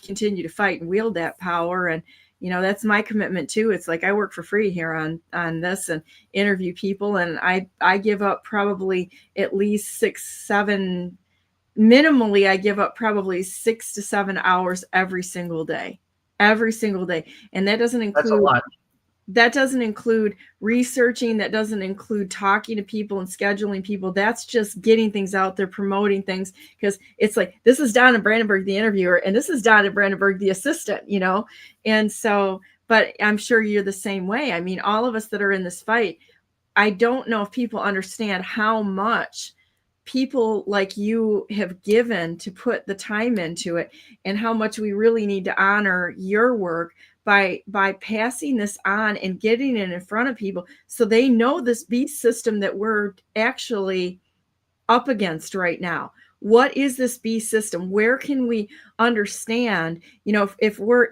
continue to fight and wield that power. And, you know, that's my commitment too. It's like, I work for free here on this and interview people. And I give up probably at least 6-7, minimally, I give up probably 6 to 7 hours every single day. And that doesn't include, that's a lot. That doesn't include researching. That doesn't include talking to people and scheduling people. That's just getting things out there, promoting things. Because it's like, this is Donna Brandenburg, the interviewer, and this is Donna Brandenburg, the assistant, you know? And so, but I'm sure you're the same way. I mean, all of us that are in this fight, I don't know if people understand how much people like you have given to put the time into it, and how much we really need to honor your work by passing this on and getting it in front of people so they know this beast system that we're actually up against right now. What is this beast system? Where can we understand, you know, if we're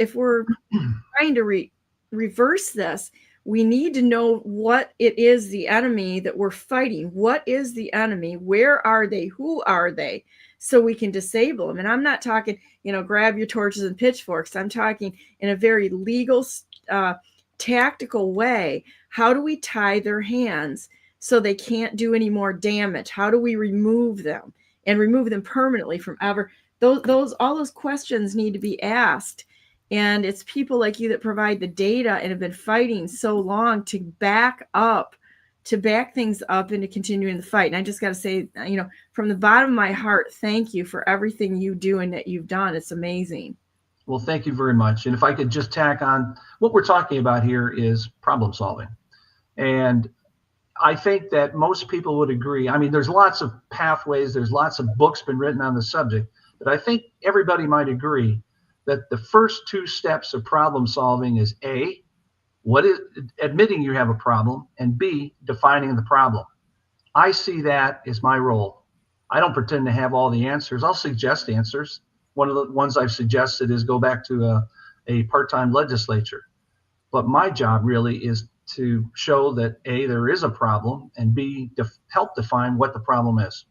trying to reverse this, we need to know what it is, the enemy that we're fighting. What is the enemy? Where are they? Who are they? So we can disable them. And I'm not talking, you know, grab your torches and pitchforks. I'm talking in a very legal, tactical way. How do we tie their hands so they can't do any more damage? How do we remove them and remove them permanently from ever? All those questions need to be asked. And it's people like you that provide the data and have been fighting so long to back things up and to continue in the fight. And I just got to say, you know, from the bottom of my heart, thank you for everything you do and that you've done. It's amazing. Well, thank you very much. And if I could just tack on, what we're talking about here is problem solving. And I think that most people would agree. I mean, there's lots of pathways, there's lots of books been written on the subject, but I think everybody might agree that the first 2 steps of problem solving is A, what is admitting you have a problem, and B, defining the problem. I see that as my role. I don't pretend to have all the answers. I'll suggest answers. One of the ones I've suggested is go back to a part-time legislature. But my job really is to show that A, there is a problem, and B, help define what the problem is.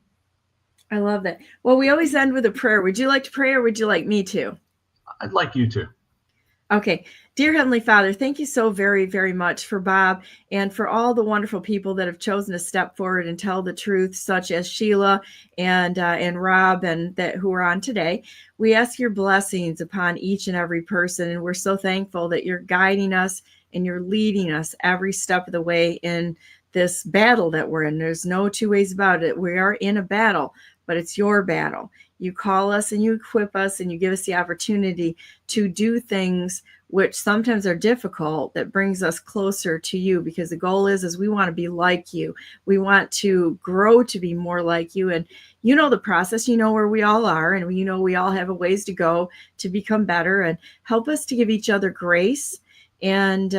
I love that. Well, we always end with a prayer. Would you like to pray, or would you like me to? I'd like you to. Okay. Dear Heavenly Father, thank you so very, very much for Bob and for all the wonderful people that have chosen to step forward and tell the truth, such as Sheila and Rob and that who are on today. We ask your blessings upon each and every person, and we're so thankful that you're guiding us and you're leading us every step of the way in this battle that we're in. There's no two ways about it. We are in a battle, but it's your battle. You call us and you equip us and you give us the opportunity to do things which sometimes are difficult, that brings us closer to you, because the goal is we want to be like you. We want to grow to be more like you. And you know the process, you know where we all are, and you know we all have a ways to go to become better. And help us to give each other grace and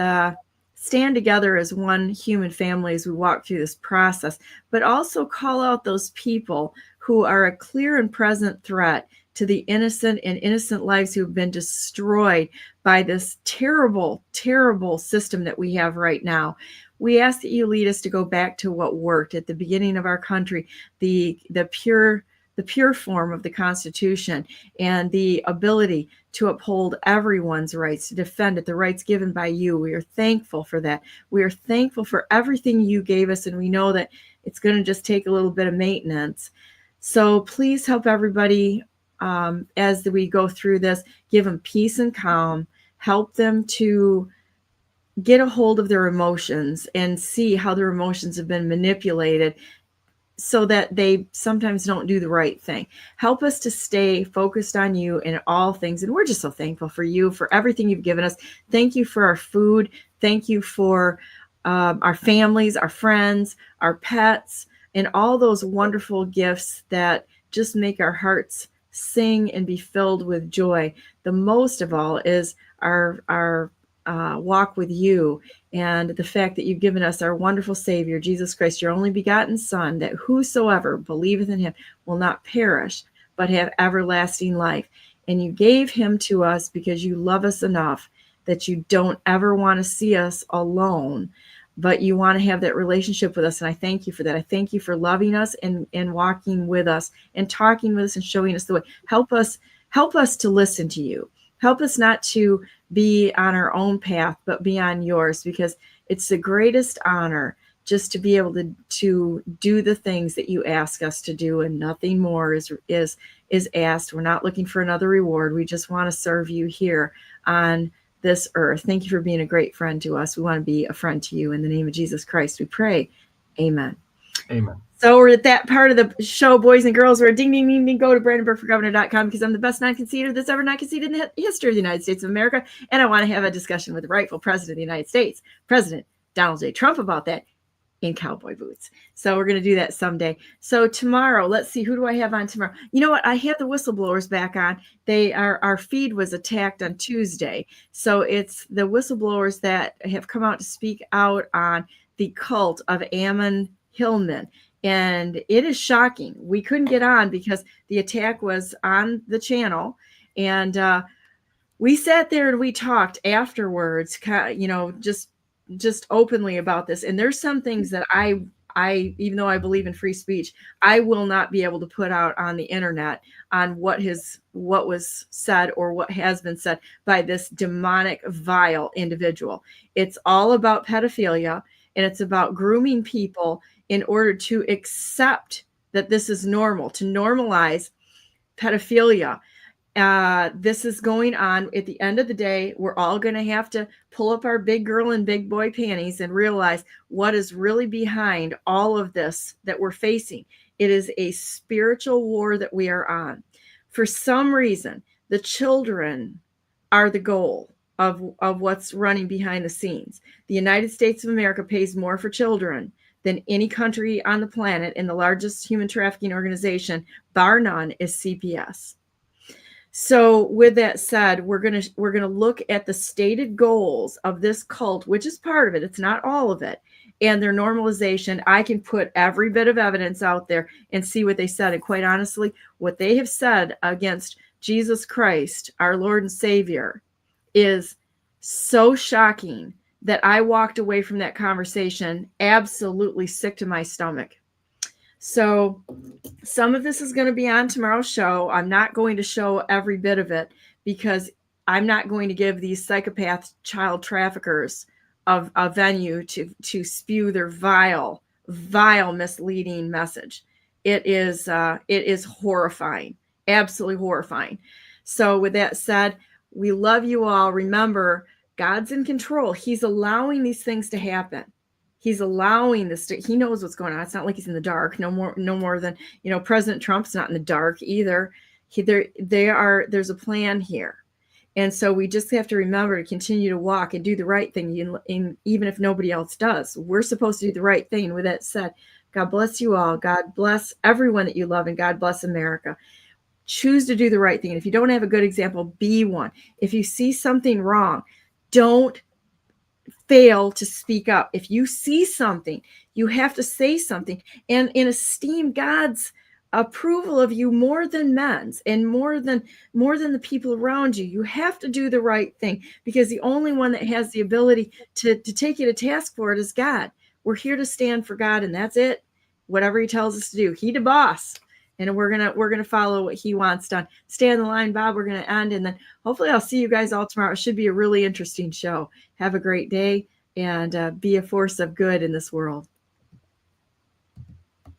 stand together as one human family as we walk through this process, but also call out those people who are a clear and present threat to the innocent lives who have been destroyed by this terrible, terrible system that we have right now. we ask that you lead us to go back to what worked at the beginning of our country, the pure form of the Constitution, and the ability to uphold everyone's rights, to defend it, the rights given by you. We are thankful for that. We are thankful for everything you gave us, and we know that it's going to just take a little bit of maintenance. So please help everybody as we go through this. Give them peace and calm. Help them to get a hold of their emotions and see how their emotions have been manipulated so that they sometimes don't do the right thing. Help us to stay focused on you in all things. And we're just so thankful for you, for everything you've given us. Thank you for our food. Thank you for our families, our friends, our pets, and all those wonderful gifts that just make our hearts sing and be filled with joy. The most of all is our walk with you, and the fact that you've given us our wonderful Savior, Jesus Christ, your only begotten Son, that whosoever believeth in him will not perish, but have everlasting life. And you gave him to us because you love us enough that you don't ever want to see us alone, but you want to have that relationship with us. And I thank you for that. I thank you for loving us and walking with us and talking with us and showing us the way. Help us to listen to you. Help us not to be on our own path, but be on yours, because it's the greatest honor just to be able to do the things that you ask us to do, and nothing more is asked. We're not looking for another reward. We just want to serve you here on this earth. Thank you for being a great friend to us. We want to be a friend to you. In the name of Jesus Christ, we pray. Amen. Amen. So we're at that part of the show, boys and girls, where ding, ding, ding, ding, go to BrandenburgForGovernor.com, because I'm the best non-conceder that's ever not conceded in the history of the United States of America. And I want to have a discussion with the rightful president of the United States, President Donald J. Trump, about that in cowboy boots. So we're going to do that someday. So tomorrow, let's see, who do I have on tomorrow? You know what? I have the whistleblowers back on. Our feed was attacked on Tuesday. So it's the whistleblowers that have come out to speak out on the cult of Ammon Hillman. And it is shocking. We couldn't get on because the attack was on the channel. And we sat there and we talked afterwards, just openly about this. And there's some things that I, even though I believe in free speech, I will not be able to put out on the internet on what was said or what has been said by this demonic, vile individual. It's all about pedophilia, and it's about grooming people in order to accept that this is normal, to normalize pedophilia. This is going on. At the end of the day, we're all going to have to pull up our big girl and big boy panties and realize what is really behind all of this that we're facing. It is a spiritual war that we are on. For some reason, the children are the goal of what's running behind the scenes. The United States of America pays more for children than any country on the planet, and the largest human trafficking organization, bar none, is CPS. So with that said, we're gonna look at the stated goals of this cult, which is part of it. It's not all of it. And their normalization. I can put every bit of evidence out there and see what they said. And quite honestly, what they have said against Jesus Christ, our Lord and Savior, is so shocking that I walked away from that conversation absolutely sick to my stomach. So some of this is going to be on tomorrow's show. I'm not going to show every bit of it because I'm not going to give these psychopath child traffickers a venue to spew their vile, misleading message. It is horrifying, absolutely horrifying. So with that said, we love you all. Remember, God's in control. He's allowing these things to happen. He's allowing this he knows what's going on. It's not like he's in the dark. No more than, President Trump's not in the dark either. There's a plan here. And so we just have to remember to continue to walk and do the right thing, even if nobody else does. We're supposed to do the right thing. And with that said, God bless you all. God bless everyone that you love, and God bless America. Choose to do the right thing. And if you don't have a good example, be one. If you see something wrong, don't fail to speak up. If you see something, you have to say something and esteem God's approval of you more than men's and more than the people around you. You have to do the right thing, because the only one that has the ability to take you to task for it is God. We're here to stand for God, and that's it. Whatever he tells us to do, he the boss, and we're gonna follow what he wants done. Stay on the line, Bob. We're gonna end, and then hopefully I'll see you guys all tomorrow. It should be a really interesting show. Have a great day, and be a force of good in this world.